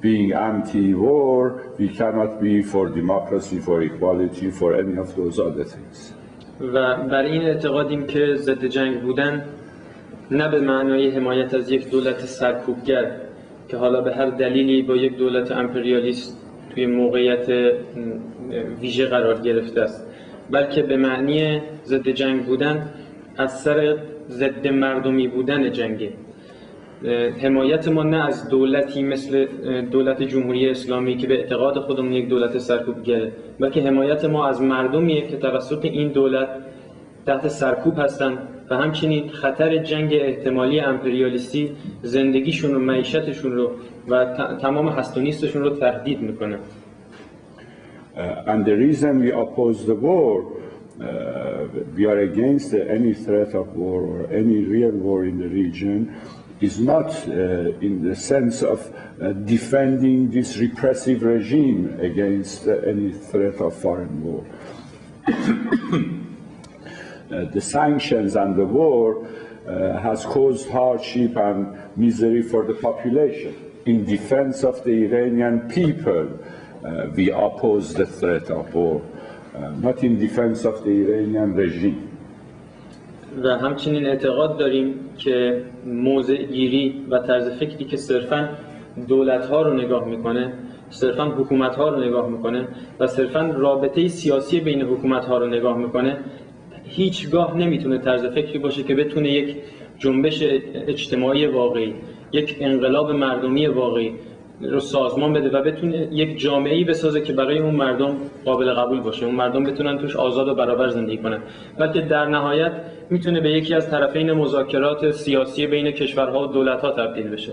being anti-war, we cannot be for democracy, for equality, for any of those other things. و بر این اعتقادیم که ضد جنگ بودن نه به معنای حمایت از یک دولت سرکوبگر که حالا به هر دلیلی با یک دولت امپریالیست توی موقعیت ویژه قرار گرفته است، بلکه به معنی ضد جنگ بودن از سر ضد مردمی بودن جنگه. حمایت ما نه از دولتی مثل دولت جمهوری اسلامی که به اعتقاد خودمون یک دولت سرکوبگره، بلکه حمایت ما از مردمیه که توسط این دولت تحت سرکوب هستن و همچنین خطر جنگ احتمالی امپریالیستی زندگیشون و معیشتشون رو و تمام هست و نیستشون رو تهدید میکنه. And the reason we oppose the war, we are against any threat of war or any real war in the region, is not in the sense of defending this repressive regime against any threat of foreign war. The sanctions and the war has caused hardship and misery for the population. In defense of the Iranian people, we oppose the threat of war, not in defense of the Iranian regime. و همچنین اعتقاد داریم که موضع گیری و طرز فکری که صرفاً دولت‌ها رو نگاه میکنه، صرفاً حکومت‌ها رو نگاه میکنه و صرفاً رابطه سیاسی بین حکومت‌ها رو نگاه میکنه، هیچگاه نمیتونه طرز فکری باشه که بتونه یک جنبش اجتماعی واقعی، یک انقلاب مردمی واقعی رو سازمان بده و بتونه یک جامعه‌ای بسازه که برای اون مردم قابل قبول باشه، اون مردم بتونن توش آزاد و برابر زندگی کنن، بلکه در نهایت میتونه به یکی از طرفین مذاکرات سیاسی بین کشورها و دولت‌ها تبدیل بشه.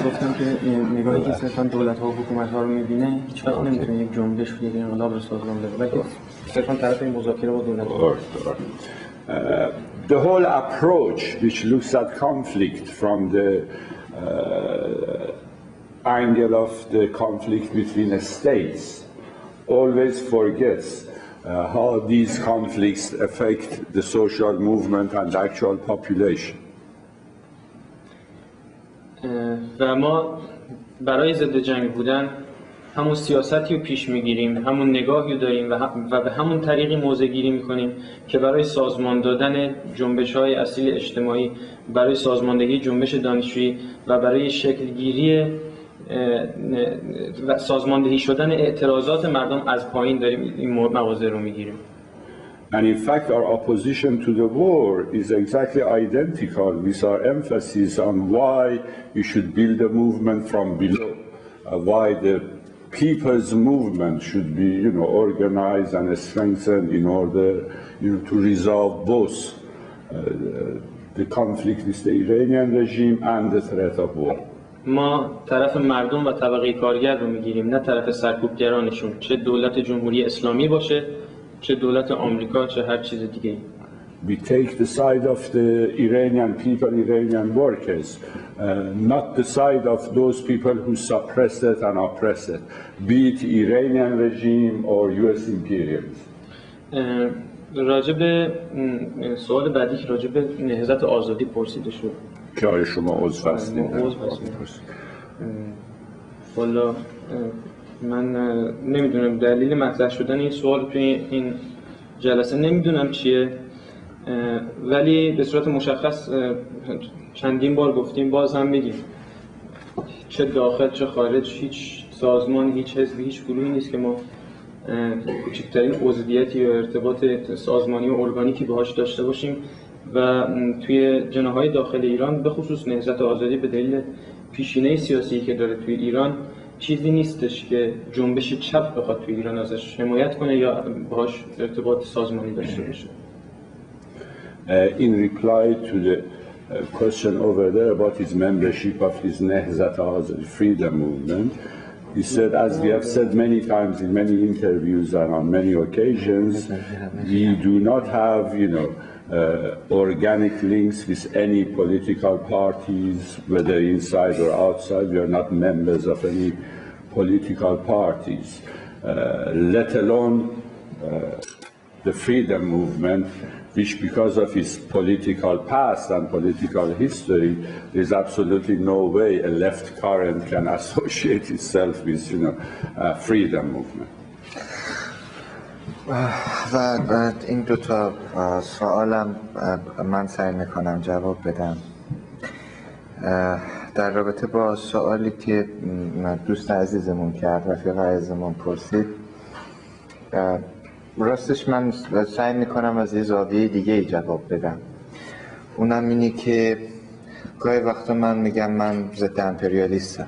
گفتم که نگاهی که صرفاً دولت‌ها و حکومت‌ها رو می‌بینه هیچ وقت نمیتونه یک جنبش و یک انقلاب رو سازمان بده، بلکه صرفاً طرف این مذاکره با دولت‌ها. The whole approach which looks at conflict from the angle of the conflict between states always forgets how these conflicts affect the social movement and the actual population. و ما برای ضد جنگ بودن همون سیاستی رو پیش میگیریم، همون نگاهی رو داریم و به همون طریقی موضع گیری میکنیم که برای سازمان دادن جنبش‌های اصیل اجتماعی، برای سازماندهی جنبش دانشجویی و برای شکلگیری و سازماندهی شدن اعتراضات مردم از پایین داریم این مواضع رو میگیریم. And in fact, our opposition to the war is exactly identical with our emphasis on why we should build a movement from below, why the people's movement should be, organized and strengthened in order, to resolve both the conflict with the Iranian regime and the threat of war. ما طرف مردم و طبقه کارگر رو میگیریم، نه طرف سرکوبگرانشون، چه دولت جمهوری اسلامی باشه، چه دولت آمریکا، چه هر چیز دیگه. We take the side of the Iranian people, Iranian workers, not the side of those people who suppress it and oppress it, be it Iranian regime or US imperialism. راجب سوال بعدی که راجب نهضت آزادی پرسیده شد. که آیا شما عضو هستید؟ والا من نمیدونم دلیل مطرح شدن این سوال توی این جلسه نمیدونم چیه، ولی به صورت مشخص چندین بار گفتیم، باز هم میگیم، چه داخل چه خارج هیچ سازمان، هیچ حزبی، هیچ گروهی نیست که ما کوچکترین عضویتی یا ارتباط سازمانی و ارگانیکی باهاش داشته باشیم و توی جناح‌های داخل ایران به خصوص نهضت آزادی به دلیل پیشینه سیاسی که داره توی ایران چیزی نیستش که جنبش چپ بخواد توی ایران ازش حمایت کنه یا باهاش ارتباط سازمانی داشته باشه. In reply to the question over there about his membership of his Nehzat Azadi freedom movement, he said, as we have said many times in many interviews and on many occasions, we do not have, organic links with any political parties, whether inside or outside. We are not members of any political parties, let alone the freedom movement, which because of its political past and political history, there's absolutely no way a left current can associate itself with, freedom movement. و این دو تا سوالم من سعی میکنم جواب بدم. در رابطه با سوالی که دوست عزیزمون کرد، رفیق عزیزمون پرسید، راستش من سعی میکنم از یه زاویه دیگه ای جواب بدم. اونم اینه که گاهی وقتا من میگم من ضد امپریالیستم،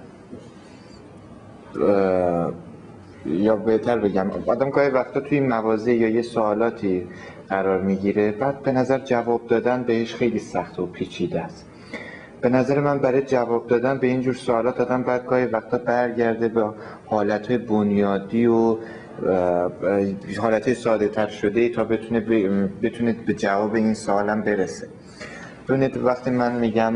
یا بهتر بگم آدم گاهی وقتا توی مواضع یا یه سوالاتی قرار میگیره، بعد به نظر جواب دادن بهش خیلی سخت و پیچیده است. به نظر من برای جواب دادن به اینجور سوالات آدم باید گاهی وقتا برگرده به حالتهای بنیادی و حالتهای ساده تر شده تا بتونه به جواب این سوالم برسه. ببینید وقتی من میگم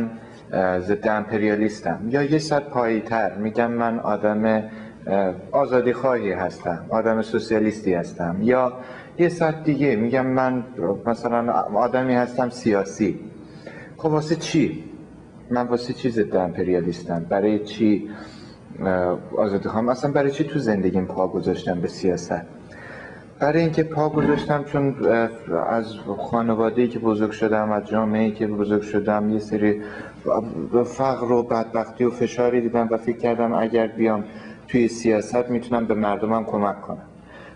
ضد امپریالیستم یا یه سر پایی‌تر میگم من آدم آزادی خواهی هستم، آدم سوسیالیستی هستم، یا یه سر دیگه میگم من مثلا آدمی هستم سیاسی، خب واسه چی؟ من واسه چی ضد امپریالیستم؟ برای چی آزادی خواهم؟ اصلا برای چی تو زندگیم پا گذاشتم به سیاست؟ برای اینکه پا گذاشتم چون از خانواده‌ای که بزرگ شدم، از جامعه‌ای که بزرگ شدم، یه سری فقر و بدبختی و فشاری دیدم و فکر کردم اگر بیام توی سیاست میتونم به مردمم کمک کنم.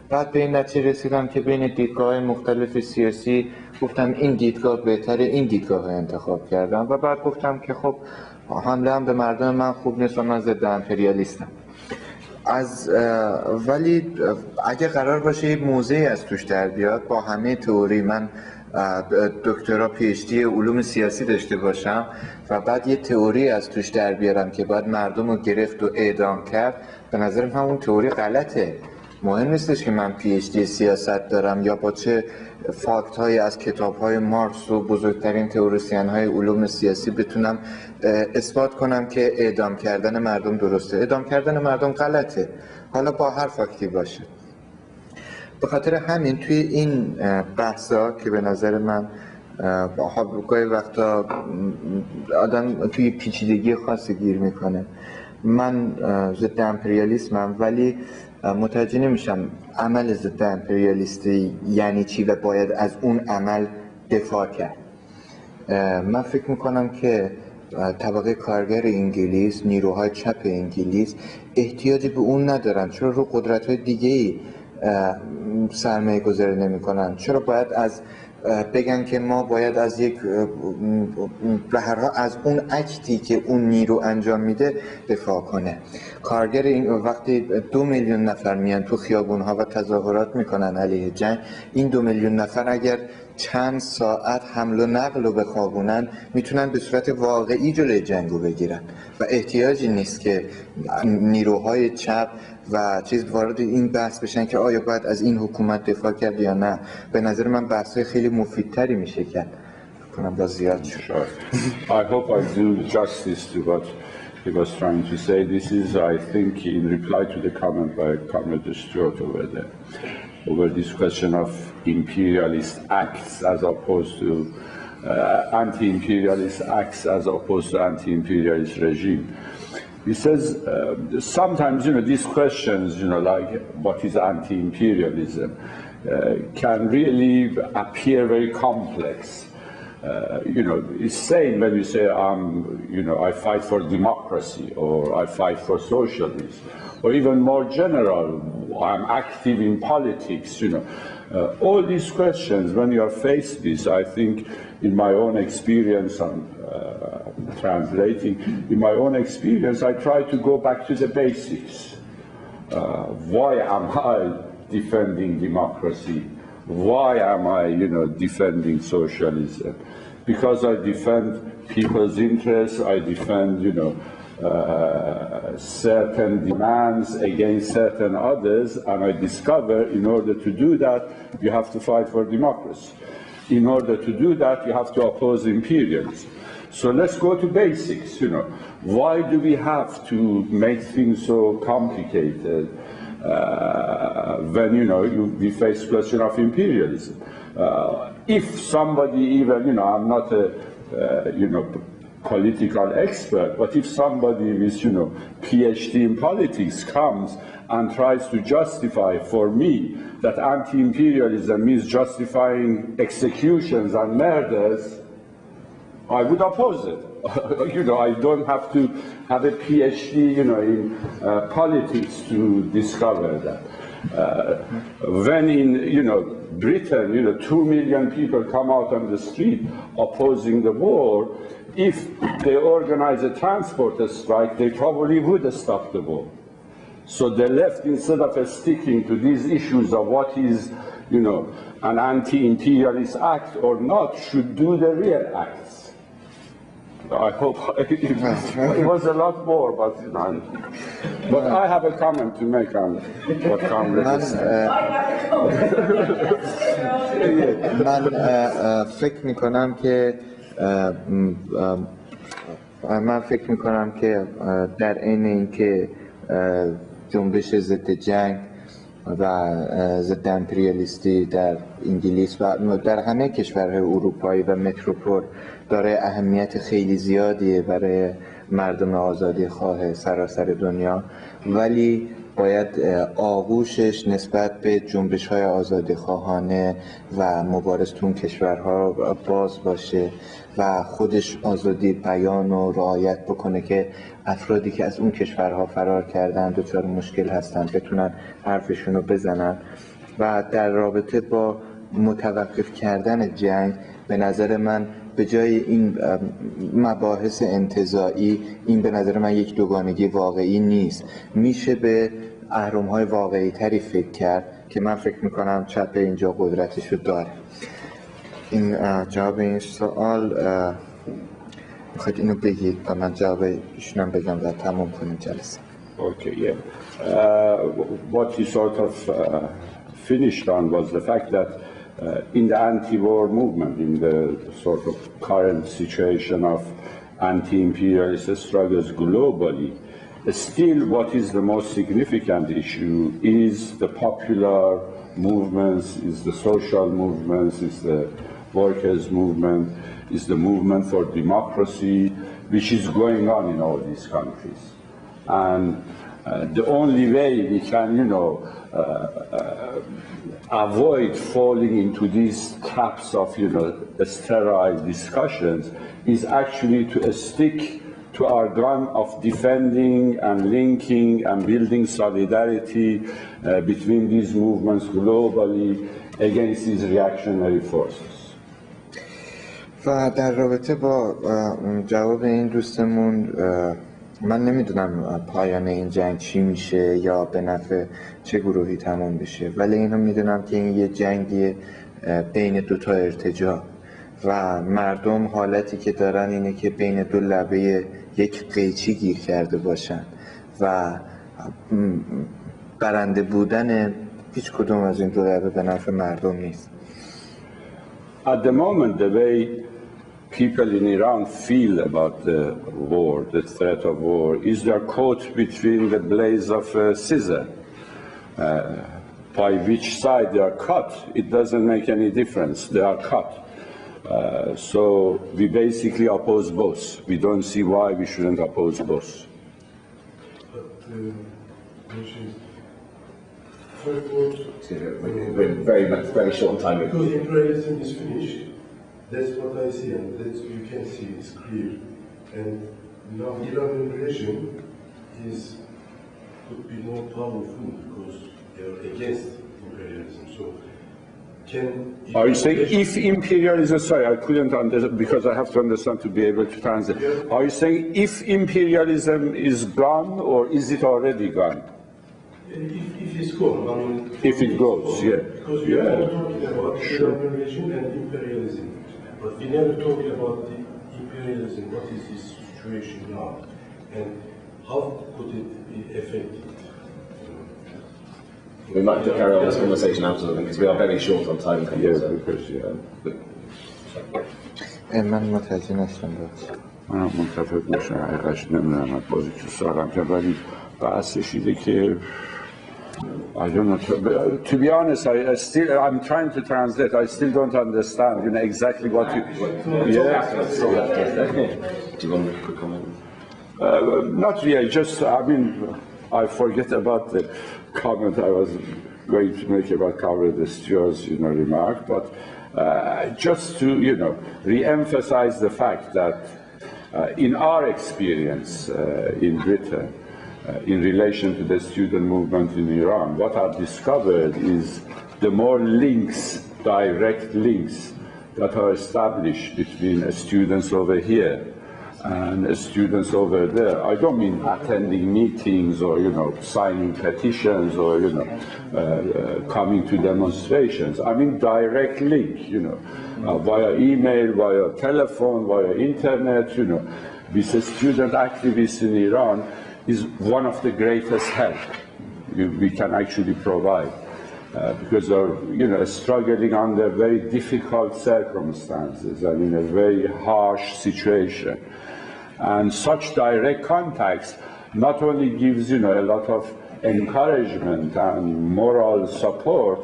بعد به این نتیجه رسیدم که بین دیدگاه‌های مختلف سیاسی گفتم این دیدگاه بهتره، این دیدگاه رو انتخاب کردم و بعد گفتم که خب حمله هم به مردم من خوب نیست و من ضد امپریالیستم. ولی اگه قرار باشه یه موضعی از توش در بیاد با همه تئوری، من دکترا پی اچ دی علوم سیاسی داشته باشم و بعد یه تئوری از توش در بیارم که باید مردم رو گرفت و اعدام کرد، به نظر من اون تئوری غلطه. مهم نیستش که من پی اچ دی سیاست دارم یا با چه فاکت های از کتاب های مارکس و بزرگترین تئوریسین های علوم سیاسی بتونم اثبات کنم که اعدام کردن مردم درسته. اعدام کردن مردم غلطه، حالا با هر فاکتی باشه. به خاطر همین توی این بحثا که به نظر من گاهی وقتا آدم توی پیچیدگی خاصی گیر میکنه، من ضد امپریالیسمم ولی متوجه نمیشم عمل ضد امپریالیستی یعنی چی و باید از اون عمل دفاع کرد. من فکر میکنم که طبقه کارگر انگلیس، نیروهای چپ انگلیس احتیاجی به اون ندارن. چرا رو قدرت‌های دیگه‌ای سرمایه گذاری نمی‌کنن؟ چرا باید بگن که ما باید از یک به هر حال از اون اکتی که اون نیرو انجام میده دفاع کنه؟ کارگر این وقتی 2 میلیون نفر میان تو خیابون‌ها و تظاهرات میکنن علیه جنگ، این 2 میلیون نفر اگر چند ساعت حمل و نقل رو بخوابونن میتونن به صورت واقعی جلوی جنگ رو بگیرن و احتیاجی نیست که نیروهای چپ و چیز وارد این بحث بشن که آیا باید از این حکومت دفاع کرد یا نه. به نظر من بحث‌های خیلی مفیدتری میشه کرد. کنم با زیاد شد. I hope I do justice to what he was trying to say. This is, I think, in reply to the comment by Comrade Stewart over this question of imperialist acts as opposed to anti-imperialist acts as opposed to anti-imperialist regime. He says sometimes, these questions, like what is anti-imperialism, can really appear very complex. It's saying when you say I fight for democracy or I fight for socialism, or even more general, I'm active in politics. All these questions, when you are faced with, I think, in my own experience, I'm translating, in my own experience, I try to go back to the basics. Why am I defending democracy? Why am I, defending socialism? Because I defend people's interests, I defend, certain demands against certain others, and I discover in order to do that, you have to fight for democracy. In order to do that, you have to oppose imperialism. So let's go to basics, Why do we have to make things so complicated when, we face the question of imperialism? If somebody even, I'm not a, political expert, but if somebody with, PhD in politics comes and tries to justify for me that anti-imperialism means justifying executions and murders, I would oppose it. I don't have to have a PhD, in politics to discover that. When in, Britain, 2 million people come out on the street opposing the war, if they organize a transport strike, they probably would stop the war. So the left, instead of sticking to these issues of what is, an anti-imperialist act or not, should do the real acts. I hope it was a lot more, but I have a comment to make on what Comrade said. من فکر میکنم که در عین اینکه جنبش ضد جنگ و ضد امپریالیستی در انگلیس و در همه کشورهای اروپایی و متروپول داره اهمیت خیلی زیادی برای مردم آزادی خواه سراسر دنیا، ولی باید آغوشش نسبت به جنبش‌های آزادیخواهانه و مبارز تو اون کشورها باز باشه و خودش آزادی بیان و رعایت بکنه که افرادی که از اون کشورها فرار کردن دچار مشکل هستن بتونن حرفشون رو بزنن. و در رابطه با متوقف کردن جنگ به نظر من به جای این مباحث انتزاعی، این به نظر من یک دوگانگی واقعی نیست. میشه به اهرم‌های واقعی تری فکر کرد که من فکر میکنم چپ اینجا قدرتشو داره. این جواب این سوال میخواید اینو بگید و من جواب ایشونم بگم و تمام کنیم جلسه. Okay, yeah. What you sort of finished on was the fact that in the anti-war movement, in the sort of current situation of anti-imperialist struggles globally, still what is the most significant issue is the popular movements, is the social movements, is the workers' movement, is the movement for democracy, which is going on in all these countries. And the only way we can, avoid falling into these traps of, sterile discussions is actually to stick to our gun of defending and linking and building solidarity between these movements globally against these reactionary forces. و در رابطه با جواب این دوستمون من نمیدونم پایان این جنگ چی میشه یا به نفع چه گروهی تمام بشه، ولی اینو میدونم که این یه جنگیه بین دوتا ارتجاع و مردم حالتی که دارن اینه که بین دو لبه یک قیچی گیر کرده باشن و برنده بودن هیچ کدوم از این دو لبه به نفع مردم نیست. At the moment, the way people in Iran feel about the war, the threat of war, is they're caught between the blades of a scissor. By which side they are cut, it doesn't make any difference. They are cut. So we basically oppose both. We don't see why we shouldn't oppose both. Very short time. Because imperialism is finished, that's what I see, and that's you can see it's clear. And now Iranian regime could be more powerful because they are against imperialism. So Are you saying if imperialism, sorry, I couldn't understand, because I have to understand to be able to translate. Are you saying if imperialism is gone, or is it already gone? If it's gone, I mean... If it goes, yeah. Because we are talking about the Iranian regime and imperialism, but we never talk about the imperialism, what is the situation now, and how could it be affected? We might have to carry on this conversation afterwards because we are very short on time. Yes, because, yeah. من متوجه نشدم من متفق میشم حقیقش نمیدونم بازی که سالم که ولی بحثش اینه که I don't know. To be honest, I'm trying to translate. I still don't understand, exactly what you. Yeah. Do you want a quick comment? Not really. Just, I forget about the comment I was going to make about Kaveh Abbasian's, remark, but just to, re-emphasize the fact that in our experience in Britain, in relation to the student movement in Iran, what I've discovered is the more links, direct links, that are established between students over here and students over there. I don't mean attending meetings or, signing petitions or, coming to demonstrations. I mean direct link, via email, via telephone, via internet, with a student activist in Iran is one of the greatest help we can actually provide. Because they're, struggling under very difficult circumstances and in a very harsh situation. And such direct contacts not only gives, a lot of encouragement and moral support,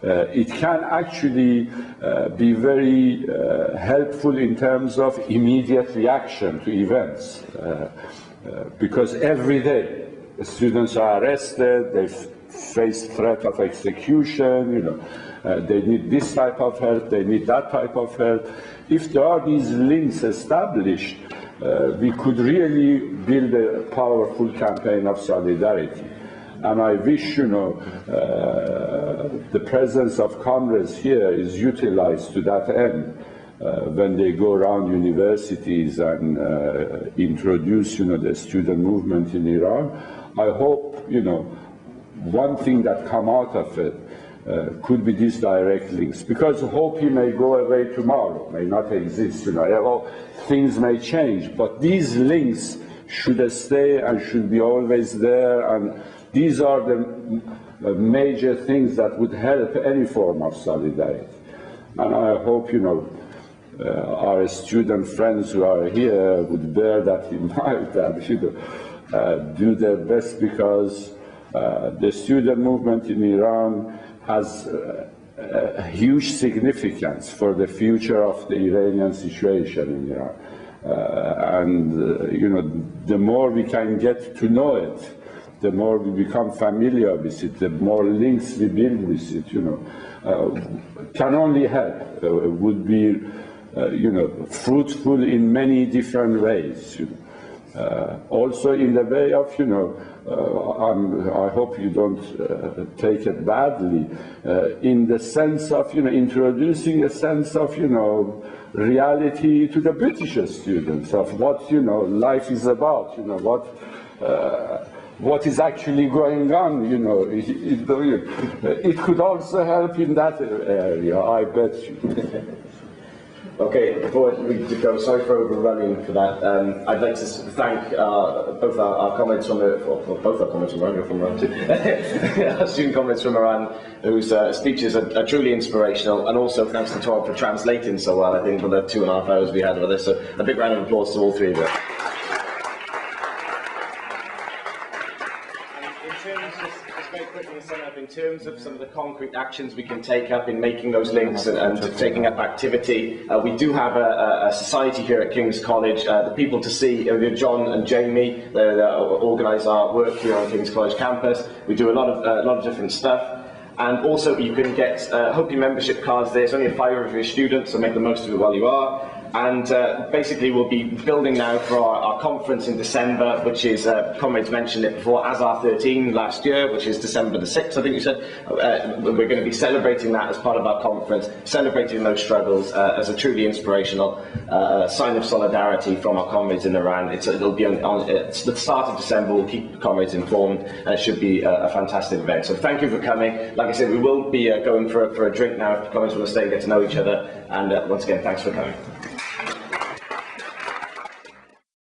it can actually be very helpful in terms of immediate reaction to events. Because every day students are arrested, they face threat of execution, they need this type of help, they need that type of help. If there are these links established, we could really build a powerful campaign of solidarity. And I wish, the presence of comrades here is utilized to that end. When they go around universities and introduce, the student movement in Iran, I hope, one thing that come out of it could be these direct links. Because hope he may go away tomorrow, may not exist, things may change, but these links should stay and should be always there, and these are the major things that would help any form of solidarity. And I hope, our student friends who are here would bear that in mind and do their best, because the student movement in Iran has a huge significance for the future of the Iranian situation in Iran. The more we can get to know it, the more we become familiar with it, the more links we build with it, can only help, would be fruitful in many different ways. Also in the way of, I hope you don't take it badly, in the sense of, introducing a sense of, reality to the British students of what, life is about, what is actually going on, it could also help in that area, I bet you. Okay, before we go, sorry for overrunning for that. I'd like to thank both our comments from both our comments from Iran, from Iran too. Our student comments from Iran, whose speeches are truly inspirational, and also thanks to Torab for translating so well. I think for the 2.5 hours we had with this, so a big round of applause to all three of you. In terms of some of the concrete actions we can take up in making those links and taking up activity, we do have a society here at King's College, the people to see, John and Jamie, they organise our work here on King's College campus. We do a lot of different stuff. And also you can get hopefully membership cards there. It's only a €5 for your students, so make the most of it while you are. And basically we'll be building now for our conference in December, which is, comrades mentioned it before, Azar 13 last year, which is December the 6th, I think you said. We're going to be celebrating that as part of our conference, celebrating those struggles as a truly inspirational sign of solidarity from our comrades in Iran. It'll be it's the start of December. We'll keep comrades informed, and it should be a fantastic event. So thank you for coming. Like I said, we will be going for a drink now if comrades want to stay and get to know each other. And once again, thanks for coming.